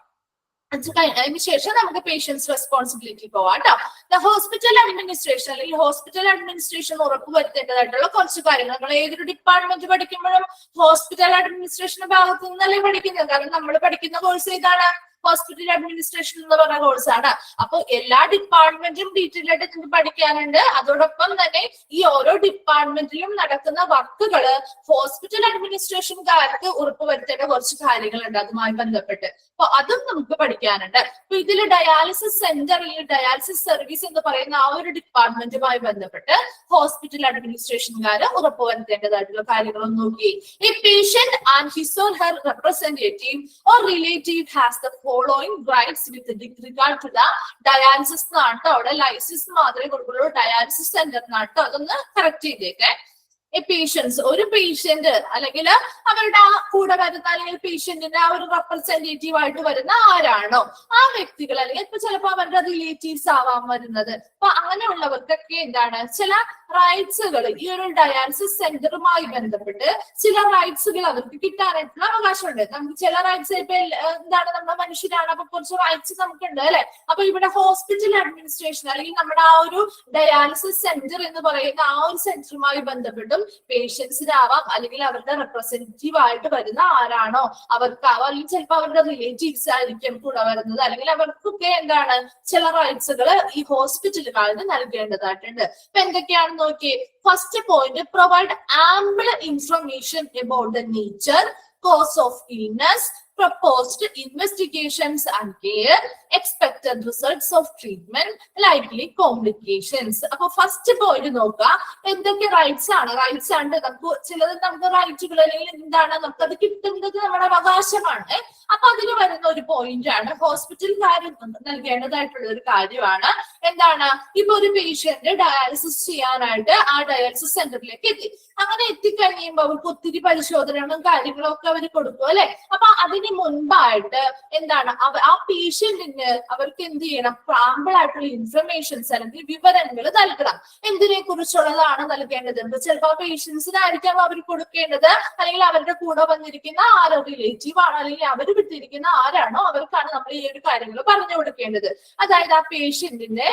അതിനുശേഷം നമുക്ക് പേഷ്യൻസ് റെസ്പോൺസിബിലിറ്റി പോവാം കേട്ടോ. ദ ഹോസ്പിറ്റൽ അഡ്മിനിസ്ട്രേഷൻ അല്ലെങ്കിൽ ഹോസ്പിറ്റൽ അഡ്മിനിസ്ട്രേഷൻ ഉറപ്പുവരുത്തേണ്ടതായിട്ടുള്ള കുറച്ച് കാര്യങ്ങൾ. നമ്മൾ ഏതൊരു ഡിപ്പാർട്ട്മെന്റ് പഠിക്കുമ്പോഴും ഹോസ്പിറ്റൽ അഡ്മിനിസ്ട്രേഷന്റെ ഭാഗത്തു നിന്നല്ലേ പഠിക്കുന്നത്. കാരണം നമ്മൾ പഠിക്കുന്ന കോഴ്സ് ഏതാണ്? ഹോസ്പിറ്റൽ അഡ്മിനിസ്ട്രേഷൻ എന്ന് പറഞ്ഞ കോഴ്സാണ്. അപ്പൊ എല്ലാ ഡിപ്പാർട്ട്മെന്റും ഡീറ്റെയിൽ ആയിട്ട് നിങ്ങൾക്ക് പഠിക്കാനുണ്ട്. അതോടൊപ്പം തന്നെ ഈ ഓരോ ഡിപ്പാർട്ട്മെന്റിലും നടക്കുന്ന വർക്കുകള് ഹോസ്പിറ്റൽ അഡ്മിനിസ്ട്രേഷൻകാർക്ക് ഉറപ്പുവരുത്തേണ്ട കുറച്ച് കാര്യങ്ങളുണ്ട് അതുമായി ബന്ധപ്പെട്ട്. അപ്പൊ അതും നമുക്ക് പഠിക്കാനുണ്ട്. അപ്പൊ ഇതിൽ ഡയാലിസിസ് സെന്റർ അല്ലെങ്കിൽ ഡയാലിസിസ് സർവീസ് എന്ന് പറയുന്ന ആ ഒരു ഡിപ്പാർട്ട്മെന്റുമായി ബന്ധപ്പെട്ട് ഹോസ്പിറ്റൽ അഡ്മിനിസ്ട്രേഷൻകാര് ഉറപ്പുവരുത്തേണ്ടതായിട്ടുള്ള കാര്യങ്ങളൊന്നും നോക്കി. A patient and his or her representative or relative has the following rights with regard to the dialysis എന്നാണ്. അവിടെ ലൈസിസ് മാത്രമേ കൊടുക്കുള്ളൂ, ഡയാലിസിസ് സെന്റർ എന്നാണ്. അതൊന്ന് കറക്റ്റ് ചെയ്തേക്കെ. പേഷ്യൻസ്, ഒരു പേഷ്യന്റ് അല്ലെങ്കിൽ അവരുടെ ആ കൂടെ വരുന്ന അല്ലെങ്കിൽ പേഷ്യന്റിന്റെ ആ ഒരു റെപ്രസെന്റേറ്റീവ് ആയിട്ട് വരുന്ന ആരാണോ ആ വ്യക്തികൾ, അല്ലെങ്കിൽ ഇപ്പൊ ചിലപ്പോൾ അവരുടെ റിലേറ്റീവ്സ് ആവാൻ വരുന്നത്. അപ്പൊ അങ്ങനെയുള്ളവർക്കൊക്കെ എന്താണ് ചില റൈറ്റ്സുകൾ ഈ ഒരു ഡയാലിസിസ് സെന്ററുമായി ബന്ധപ്പെട്ട് ചില റൈറ്റ്സുകൾ അവർക്ക് കിട്ടാനായിട്ടുള്ള അവകാശമുണ്ട്. നമുക്ക് ചില റൈറ്റ്സ് ഇപ്പൊ എന്താണ് നമ്മുടെ മനുഷ്യരാണ്, അപ്പൊ കുറച്ച് റൈറ്റ്സ് നമുക്കുണ്ട് അല്ലെ. അപ്പൊ ഇവിടെ ഹോസ്പിറ്റൽ അഡ്മിനിസ്ട്രേഷൻ അല്ലെങ്കിൽ നമ്മുടെ ആ ഒരു ഡയാലിസിസ് സെന്റർ എന്ന് പറയുന്ന ആ ഒരു സെന്ററുമായി ബന്ധപ്പെട്ടും പേഷ്യൻസിനാവാം അല്ലെങ്കിൽ അവരുടെ റെപ്രസെന്റേറ്റീവ് ആയിട്ട് വരുന്ന ആരാണോ അവർക്കാവാം, അല്ലെങ്കിൽ ചിലപ്പോൾ അവരുടെ റിലേറ്റീവ്സ് ആയിരിക്കും കൂടെ വരുന്നത്, അല്ലെങ്കിൽ അവർക്കൊക്കെ എന്താണ് ചില റൈറ്റ്സുകൾ ഈ ഹോസ്പിറ്റലുകാർക്ക് നൽകേണ്ടതായിട്ടുണ്ട്. അപ്പൊ എന്തൊക്കെയാണെന്ന് നോക്കി. First point, provide ample information about the nature, cause of illness, proposed investigations and care, expected results of treatment, likely complications. അപ്പൊ ഫസ്റ്റ് പോയിന്റ് നോക്കുക, എന്തൊക്കെ റൈറ്റ്സ് ആണ്. റൈറ്റ്സ് ആണ് നമുക്ക് ചിലത് നമുക്ക് റൈറ്റുകൾ അല്ലെങ്കിൽ എന്താണ് നമുക്കത് കിട്ടുന്നത് നമ്മുടെ അവകാശമാണ്. അപ്പൊ അതിന് വരുന്ന ഒരു പോയിന്റ് ആണ് ഹോസ്പിറ്റൽക്കാർ നൽകേണ്ടതായിട്ടുള്ള ഒരു കാര്യമാണ്. എന്താണ്, ഇപ്പൊ ഒരു പേഷ്യന്റ് ഡയാലിസിസ് ചെയ്യാനായിട്ട് ആ ഡയാലിസിസ് സെന്ററിലേക്ക് എത്തി. അങ്ങനെ എത്തിക്കഴിയുമ്പോൾ അവർക്ക് ഒത്തിരി പരിശോധനകളും കാര്യങ്ങളും ഒക്കെ അവർ കൊടുക്കും അല്ലെ. അപ്പൊ അതിന് മുൻപായിട്ട് എന്താണ് ആ പേഷ്യന്റിന് അവർക്ക് എന്ത് ചെയ്യണം, ആമ്പിൾ ആയിട്ടുള്ള ഇൻഫർമേഷൻസ് അല്ലെങ്കിൽ വിവരങ്ങൾ നൽകണം. എന്തിനെ കുറിച്ചുള്ളതാണ് നൽകേണ്ടത്? ചിലപ്പോൾ പേഷ്യൻസിനായിരിക്കാം അവർ കൊടുക്കേണ്ടത്, അല്ലെങ്കിൽ അവരുടെ കൂടെ വന്നിരിക്കുന്ന ആരോ റിലേറ്റീവ് ആണ് അല്ലെങ്കിൽ അവർ വിട്ടിരിക്കുന്ന ആരാണോ അവർക്കാണ് നമ്മൾ ഈ ഒരു കാര്യങ്ങൾ പറഞ്ഞു കൊടുക്കേണ്ടത്. അതായത് ആ പേഷ്യന്റിന്റെ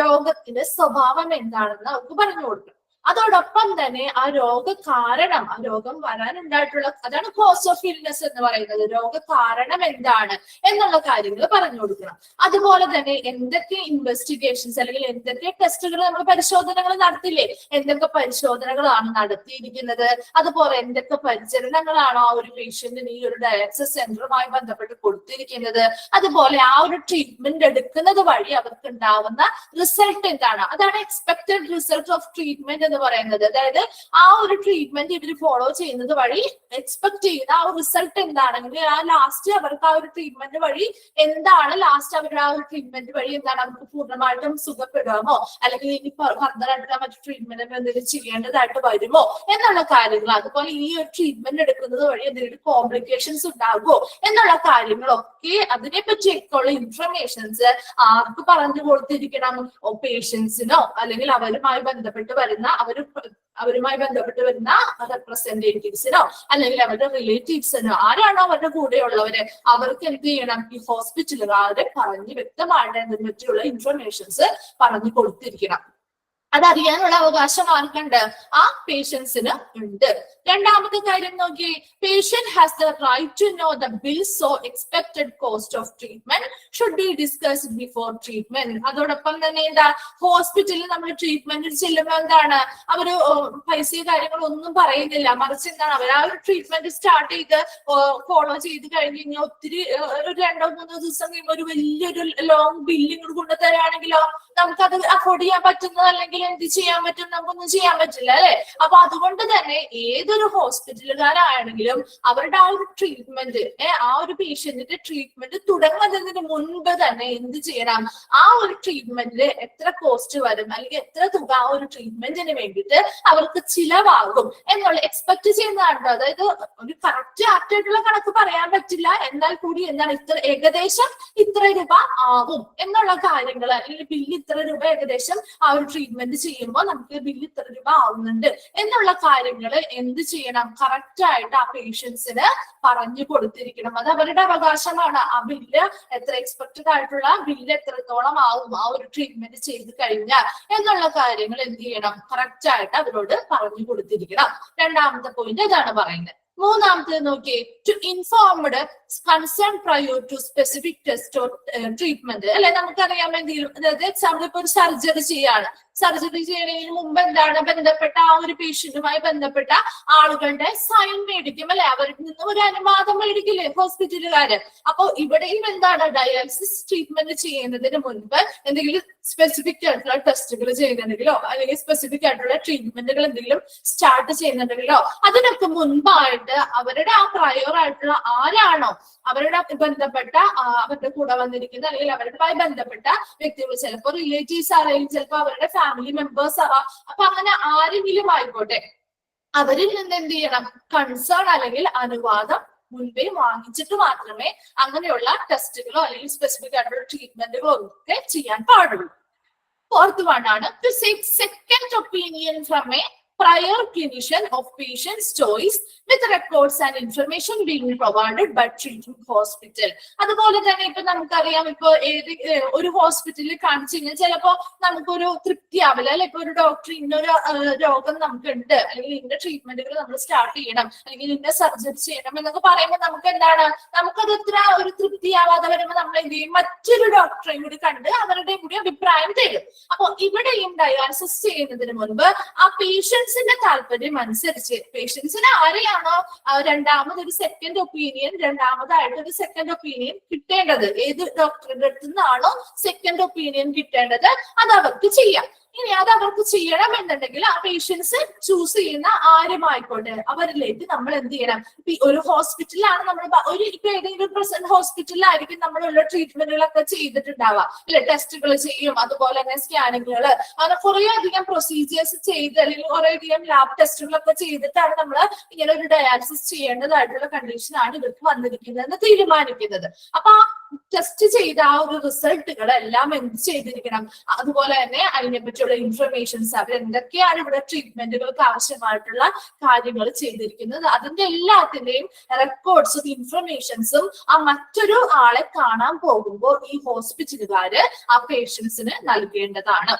രോഗത്തിന്റെ സ്വഭാവം എന്താണെന്ന് അവർക്ക് പറഞ്ഞു കൊടുക്കണം. അതോടൊപ്പം തന്നെ ആ രോഗകാരണം, ആ രോഗം വരാനുണ്ടായിട്ടുള്ള അതാണ് കോസ് ഓഫ് ഇൽനെസ് എന്ന് പറയുന്നത്. രോഗകാരണം എന്താണ് എന്നുള്ള കാര്യങ്ങൾ പറഞ്ഞു കൊടുക്കണം. അതുപോലെ തന്നെ എന്തൊക്കെ ഇൻവെസ്റ്റിഗേഷൻസ് അല്ലെങ്കിൽ എന്തൊക്കെ ടെസ്റ്റുകൾ നമ്മൾ പരിശോധനകൾ നടത്തില്ലേ, എന്തൊക്കെ പരിശോധനകളാണ് നടത്തിയിരിക്കുന്നത്, അതുപോലെ എന്തൊക്കെ പരിചരണങ്ങളാണോ ആ ഒരു പേഷ്യന്റിന് ഈ ഒരു ഡയാലിസിസ് സെന്ററുമായി ബന്ധപ്പെട്ട് കൊടുത്തിരിക്കുന്നത്, അതുപോലെ ആ ഒരു ട്രീറ്റ്മെന്റ് എടുക്കുന്നത് വഴി അവർക്ക് ഉണ്ടാവുന്ന റിസൾട്ട് എന്താണ്, അതാണ് എക്സ്പെക്ടഡ് റിസൾട്ട് ഓഫ് ട്രീറ്റ്മെന്റ് എന്ന് പറയുന്നത്. അതായത് ആ ഒരു ട്രീറ്റ്മെന്റ് ഇവർ ഫോളോ ചെയ്യുന്നത് വഴി എക്സ്പെക്ട് ചെയ്യുന്ന ആ ഒരു റിസൾട്ട് എന്താണെങ്കിൽ ആ ലാസ്റ്റ് അവർക്ക് ആ ഒരു ട്രീറ്റ്മെന്റ് വഴി എന്താണ് ലാസ്റ്റ് അവരുടെ ആ ഒരു ട്രീറ്റ്മെന്റ് വഴി എന്താണ് അവർക്ക് പൂർണ്ണമായിട്ടും സുഖപ്പെടുമോ അല്ലെങ്കിൽ ഇനി ഫർദറായിട്ട് മറ്റു ട്രീറ്റ്മെന്റ് എന്തെങ്കിലും ചെയ്യേണ്ടതായിട്ട് വരുമോ എന്നുള്ള കാര്യങ്ങൾ, അതുപോലെ ഈ ഒരു ട്രീറ്റ്മെന്റ് എടുക്കുന്നത് വഴി എന്തെങ്കിലും കോംപ്ലിക്കേഷൻസ് ഉണ്ടാകുമോ എന്നുള്ള കാര്യങ്ങളൊക്കെ അതിനെ പറ്റിയൊക്കെ ഉള്ള ഇൻഫർമേഷൻസ് ആർക്ക് പറഞ്ഞു കൊടുത്തിരിക്കണം? പേഷ്യൻസിനോ അല്ലെങ്കിൽ അവരുമായി ബന്ധപ്പെട്ട് വരുന്ന റെപ്രസെന്റേറ്റീവ്സിനോ അല്ലെങ്കിൽ അവരുടെ റിലേറ്റീവ്സിനോ ആരാണോ അവരുടെ കൂടെയുള്ളവര് അവർക്ക് എന്ത് ചെയ്യണം? ഈ ഹോസ്പിറ്റലുകാരെ പറഞ്ഞ് വ്യക്തമായിട്ട് അതിനെ പറ്റിയുള്ള ഇൻഫർമേഷൻസ് പറഞ്ഞു കൊടുത്തിരിക്കണം. അതറിയാനുള്ള അവകാശം ആർക്കുണ്ട്? ആ പേഷ്യൻസിന് ഉണ്ട്. രണ്ടാമത്തെ കാര്യം നോക്കി, patient has the right to know the bills or expected cost of treatment should be discussed before treatment. അതോടൊപ്പം തന്നെ എന്താ, ഹോസ്പിറ്റലിൽ നമ്മൾ ട്രീറ്റ്മെന്റ് ചെല്ലുമ്പോൾ എന്താണ് അവര് പൈസ കാര്യങ്ങളൊന്നും പറയുന്നില്ല, മറിച്ച് എന്താണ് അവർ ആ ഒരു ട്രീറ്റ്മെന്റ് സ്റ്റാർട്ട് ചെയ്ത് ഫോളോ ചെയ്ത് കഴിഞ്ഞ് കഴിഞ്ഞാൽ ഒത്തിരി ഒരു 2-3 ദിവസം കഴിയുമ്പോൾ ഒരു വലിയൊരു ലോങ് ബില്ലിങ് കൊണ്ടുതരാണെങ്കിലോ നമുക്കത് അഫോർഡ് ചെയ്യാൻ പറ്റുന്നത് അല്ലെങ്കിൽ എന്ത് ചെയ്യാൻ പറ്റും? നമുക്കൊന്നും ചെയ്യാൻ പറ്റില്ല അല്ലെ? അപ്പൊ അതുകൊണ്ട് തന്നെ ഏതൊരു ഹോസ്പിറ്റലുകാരാണെങ്കിലും അവരുടെ ആ ഒരു ട്രീറ്റ്മെന്റ് ആ ഒരു പേഷ്യന്റിന്റെ ട്രീറ്റ്മെന്റ് തുടങ്ങുന്നതിന് മുൻപ് തന്നെ എന്ത് ചെയ്യണം? ആ ഒരു ട്രീറ്റ്മെന്റിന് എത്ര കോസ്റ്റ് വരും അല്ലെങ്കിൽ എത്ര തുക ആ ഒരു ട്രീറ്റ്മെന്റിന് വേണ്ടിയിട്ട് അവർക്ക് ചിലവാകും എന്നുള്ള എക്സ്പെക്ട് ചെയ്യുന്നതാണോ. അതായത് ഒരു കറക്റ്റ് ആയിട്ടുള്ള കണക്ക് പറയാൻ പറ്റില്ല, എന്നാൽ കൂടി എന്താണ് ഏകദേശം ഇത്ര രൂപ ആവും എന്നുള്ള കാര്യങ്ങൾ, അല്ലെങ്കിൽ ബില്ല് ഇത്ര രൂപ ഏകദേശം ആ ഒരു ട്രീറ്റ്മെന്റ് ചെയ്യുമ്പോൾ നമുക്ക് ബില്ല് ഇത്ര രൂപ ആവുന്നുണ്ട് എന്നുള്ള കാര്യങ്ങൾ എന്ത് ചെയ്യണം? കറക്റ്റ് ആയിട്ട് ആ പേഷ്യൻസിന് പറഞ്ഞു കൊടുത്തിരിക്കണം. അത് അവരുടെ അവകാശമാണ്. ആ ബില്ല് എത്ര എക്സ്പെക്ടഡ് ആയിട്ടുള്ള ബില്ല് എത്രത്തോളം ആവും ആ ഒരു ട്രീറ്റ്മെന്റ് ചെയ്ത് കഴിഞ്ഞാൽ എന്നുള്ള കാര്യങ്ങൾ എന്ത് ചെയ്യണം? കറക്റ്റ് ആയിട്ട് അവരോട് പറഞ്ഞു കൊടുത്തിരിക്കണം. രണ്ടാമത്തെ പോയിന്റ് ഇതാണ് പറയുന്നത്. മൂന്നാമത്തേത് നോക്കി, to informed concern prior to specific test or treatment അല്ലെ. നമുക്കറിയാം എന്തെങ്കിലും, അതായത് എക്സാമ്പിൾ ഇപ്പൊ ഒരു സർജറി ചെയ്യാണ്, സർജറി ചെയ്യുന്നതിന് മുമ്പ് എന്താണ് ബന്ധപ്പെട്ട ആ ഒരു പേഷ്യന്റുമായി ബന്ധപ്പെട്ട ആളുകളുടെ സൈൻ മേടിക്കും അല്ലെ, അവരിൽ നിന്ന് ഒരു അനുവാദം മേടിക്കില്ലേ ഹോസ്പിറ്റലുകാര്. അപ്പൊ ഇവിടെയും എന്താണ് ഡയാലിസിസ് ട്രീറ്റ്മെന്റ് ചെയ്യുന്നതിന് മുൻപ് എന്തെങ്കിലും സ്പെസിഫിക് ആയിട്ടുള്ള ടെസ്റ്റുകൾ ചെയ്യുന്നുണ്ടെങ്കിലോ അല്ലെങ്കിൽ സ്പെസിഫിക് ആയിട്ടുള്ള ട്രീറ്റ്മെന്റുകൾ എന്തെങ്കിലും സ്റ്റാർട്ട് ചെയ്യുന്നുണ്ടെങ്കിലോ അതിനൊക്കെ മുൻപായിട്ട് അവരുടെ ആ പ്രയോർ ആയിട്ടുള്ള ആരാണോ അവരുടെ ബന്ധപ്പെട്ട അവരുടെ കൂടെ വന്നിരിക്കുന്ന അല്ലെങ്കിൽ അവരുമായി ബന്ധപ്പെട്ട വ്യക്തികൾ, ചിലപ്പോൾ റിലേറ്റീവ്സ് ആരെങ്കിലും, ചിലപ്പോൾ അവരുടെ ഫാമിലി മെമ്പേഴ്സ് ആവാം, അപ്പൊ അങ്ങനെ ആരെങ്കിലും ആയിക്കോട്ടെ അവരിൽ നിന്ന് എന്ത് ചെയ്യണം? കൺസേൺ അല്ലെങ്കിൽ അനുവാദം മുൻപേ വാങ്ങിച്ചിട്ട് മാത്രമേ അങ്ങനെയുള്ള ടെസ്റ്റുകളോ അല്ലെങ്കിൽ സ്പെസിഫിക് ആയിട്ടുള്ള ട്രീറ്റ്മെന്റുകളോ ഒക്കെ ചെയ്യാൻ പാടുള്ളൂ. ഫോർത്ത് വൺ ആണ് to seek second opinion from a prior clinician of patient's choice with records and information being provided by treating hospital. അതുപോലെ തന്നെ ഇപ്പൊ നമുക്കറിയാം, ഇപ്പൊ ഒരു ഹോസ്പിറ്റലിൽ കാണിച്ചു കഴിഞ്ഞാൽ ചിലപ്പോ നമുക്കൊരു തൃപ്തി ആവില്ല അല്ലെ. ഇപ്പൊ ഒരു ഡോക്ടർ ഇന്നൊരു രോഗം നമുക്കുണ്ട് അല്ലെങ്കിൽ ഇന്ന ട്രീറ്റ്മെന്റുകൾ നമ്മൾ സ്റ്റാർട്ട് ചെയ്യണം അല്ലെങ്കിൽ ഇന്ന സർജറി ചെയ്യണം എന്നൊക്കെ പറയുമ്പോൾ നമുക്ക് എന്താണ്, നമുക്കത് ഇത്ര ഒരു തൃപ്തിയാവാതെ വരുമ്പോൾ നമ്മൾ എന്ത് ചെയ്യും? മറ്റൊരു ഡോക്ടറെയും കൂടി കണ്ട് അവരുടെയും കൂടി അഭിപ്രായം തരും. അപ്പൊ ഇവിടെയും ഡയാലിസിസ് ചെയ്യുന്നതിന് മുൻപ് ആ പേഷ്യൻസിന്റെ താല്പര്യം അനുസരിച്ച് പേഷ്യൻസിന് ആരെയാണോ രണ്ടാമതൊരു സെക്കൻഡ് ഒപ്പീനിയൻ കിട്ടേണ്ടത്, ഏത് ഡോക്ടറുടെ അടുത്ത് നിന്നാണോ സെക്കൻഡ് ഒപ്പീനിയൻ കിട്ടേണ്ടത് അത് അവർക്ക് ചെയ്യാം. ഇനി അത് അവർക്ക് ചെയ്യണം എന്നുണ്ടെങ്കിൽ ആ പേഷ്യൻസ് ചൂസ് ചെയ്യുന്ന ആരുമായിക്കോട്ടെ അവരിലേക്ക് നമ്മൾ എന്ത് ചെയ്യണം? ഒരു ഹോസ്പിറ്റലിലാണ് നമ്മൾ ഇപ്പൊ ഏതെങ്കിലും പ്രസന്റ് ഹോസ്പിറ്റലിലായിരിക്കും നമ്മളുള്ള ട്രീറ്റ്മെന്റുകളൊക്കെ ചെയ്തിട്ടുണ്ടാവുക അല്ലെ, ടെസ്റ്റുകൾ ചെയ്യും, അതുപോലെ തന്നെ സ്കാനിങ്ങുകൾ, അങ്ങനെ കുറെ അധികം പ്രൊസീജിയേഴ്സ് ചെയ്ത് അല്ലെങ്കിൽ കുറെ അധികം ലാബ് ടെസ്റ്റുകളൊക്കെ ചെയ്തിട്ടാണ് നമ്മൾ ഇങ്ങനെ ഒരു ഡയാലിസിസ് ചെയ്യേണ്ടതായിട്ടുള്ള കണ്ടീഷനാണ് ഇവർക്ക് വന്നിരിക്കുന്നതെന്ന് തീരുമാനിക്കുന്നത്. അപ്പൊ ആ ടെസ്റ്റ് ചെയ്ത ആ ഒരു റിസൾട്ടുകളെല്ലാം എന്ത് ചെയ്തിരിക്കണം? അതുപോലെ തന്നെ അതിനെപ്പറ്റിയുള്ള ഇൻഫർമേഷൻസ്, അവർ എന്തൊക്കെയാണ് ഇവിടെ ട്രീറ്റ്മെന്റുകൾക്ക് ആവശ്യമായിട്ടുള്ള കാര്യങ്ങൾ ചെയ്തിരിക്കുന്നത്, അതിന്റെ എല്ലാത്തിന്റെയും റെക്കോർഡ്സും ഇൻഫർമേഷൻസും ആ മറ്റൊരു ആളെ കാണാൻ പോകുമ്പോൾ ഈ ഹോസ്പിറ്റലുകാര് ആ പേഷ്യൻസിന് നൽകേണ്ടതാണ്.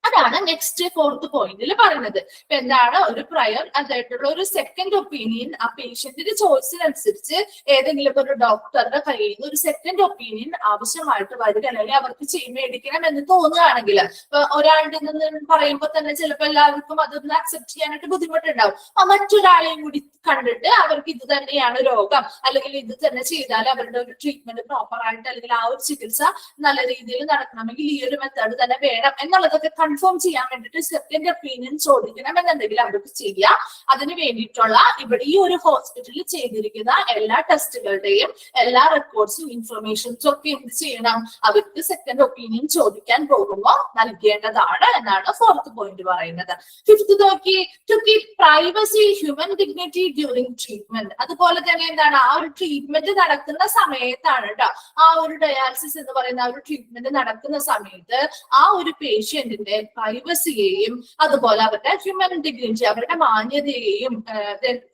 അതാണ് നെക്സ്റ്റ് ഫോർത്ത് പോയിന്റിൽ പറയുന്നത്. ഇപ്പൊ എന്താണ് ഒരു പ്രയർ അതായിട്ടുള്ള ഒരു സെക്കൻഡ് ഒപ്പീനിയൻ ആ പേഷ്യന്റിന്റെ ചോയ്സിനനുസരിച്ച് ഏതെങ്കിലും ഒരു ഡോക്ടറുടെ കയ്യിൽ നിന്ന് ഒരു സെക്കൻഡ് ഒപ്പീനിയൻ ആവശ്യമായിട്ട് വരിക അല്ലെങ്കിൽ അവർക്ക് മേടിക്കണം എന്ന് തോന്നുകയാണെങ്കിൽ, ഇപ്പൊ ഒരാളുടെ നിന്ന് പറയുമ്പോൾ തന്നെ ചിലപ്പോൾ എല്ലാവർക്കും അതൊന്ന് അക്സെപ്റ്റ് ചെയ്യാനായിട്ട് ബുദ്ധിമുട്ടുണ്ടാവും. മറ്റൊരാളെയും കൂടി കണ്ടിട്ട് അവർക്ക് ഇത് തന്നെയാണ് രോഗം അല്ലെങ്കിൽ ഇത് തന്നെ ചെയ്താൽ അവരുടെ ഒരു ട്രീറ്റ്മെന്റ് പ്രോപ്പർ ആയിട്ട് അല്ലെങ്കിൽ ആ ഒരു ചികിത്സ നല്ല രീതിയിൽ നടക്കണമെങ്കിൽ ഈ ഒരു മെത്തേഡ് തന്നെ വേണം എന്നുള്ളതൊക്കെ കൺഫേം ചെയ്യാൻ വേണ്ടിയിട്ട് സെക്കൻഡ് ഒപ്പീനിയൻ ചോദിക്കണം എന്നുണ്ടെങ്കിൽ അവർക്ക് ചെയ്യാം. അതിന് വേണ്ടിയിട്ടുള്ള ഇവിടെ ഈ ഒരു ഹോസ്പിറ്റലിൽ ചെയ്തിരിക്കുന്ന എല്ലാ ടെസ്റ്റുകളുടെയും എല്ലാ റെക്കോർഡ്സും ഇൻഫർമേഷൻസും ഒക്കെ എന്ത് ചെയ്യണം, അവർക്ക് സെക്കൻഡ് ഒപ്പീനിയൻ ചോദിക്കാൻ പോകുമ്പോൾ നൽകേണ്ടതാണ് എന്നാണ് ഫോർത്ത് പോയിന്റ് പറയുന്നത്. ഫിഫ്ത് നോക്കി, to keep privacy, human dignity during treatment. അതുപോലെ തന്നെ എന്താണ്, ആ ഒരു ട്രീറ്റ്മെന്റ് നടക്കുന്ന സമയത്താണ് കേട്ടോ, ആ ഒരു ഡയാലിസിസ് എന്ന് പറയുന്ന ആ ഒരു ട്രീറ്റ്മെന്റ് നടക്കുന്ന സമയത്ത് ആ ഒരു പേഷ്യന്റിന്റെ പ്രൈവസിയെയും അതുപോലെ അവരുടെ ഹ്യൂമൻ ഡിഗ്നിറ്റി, അവരുടെ മാന്യതയെയും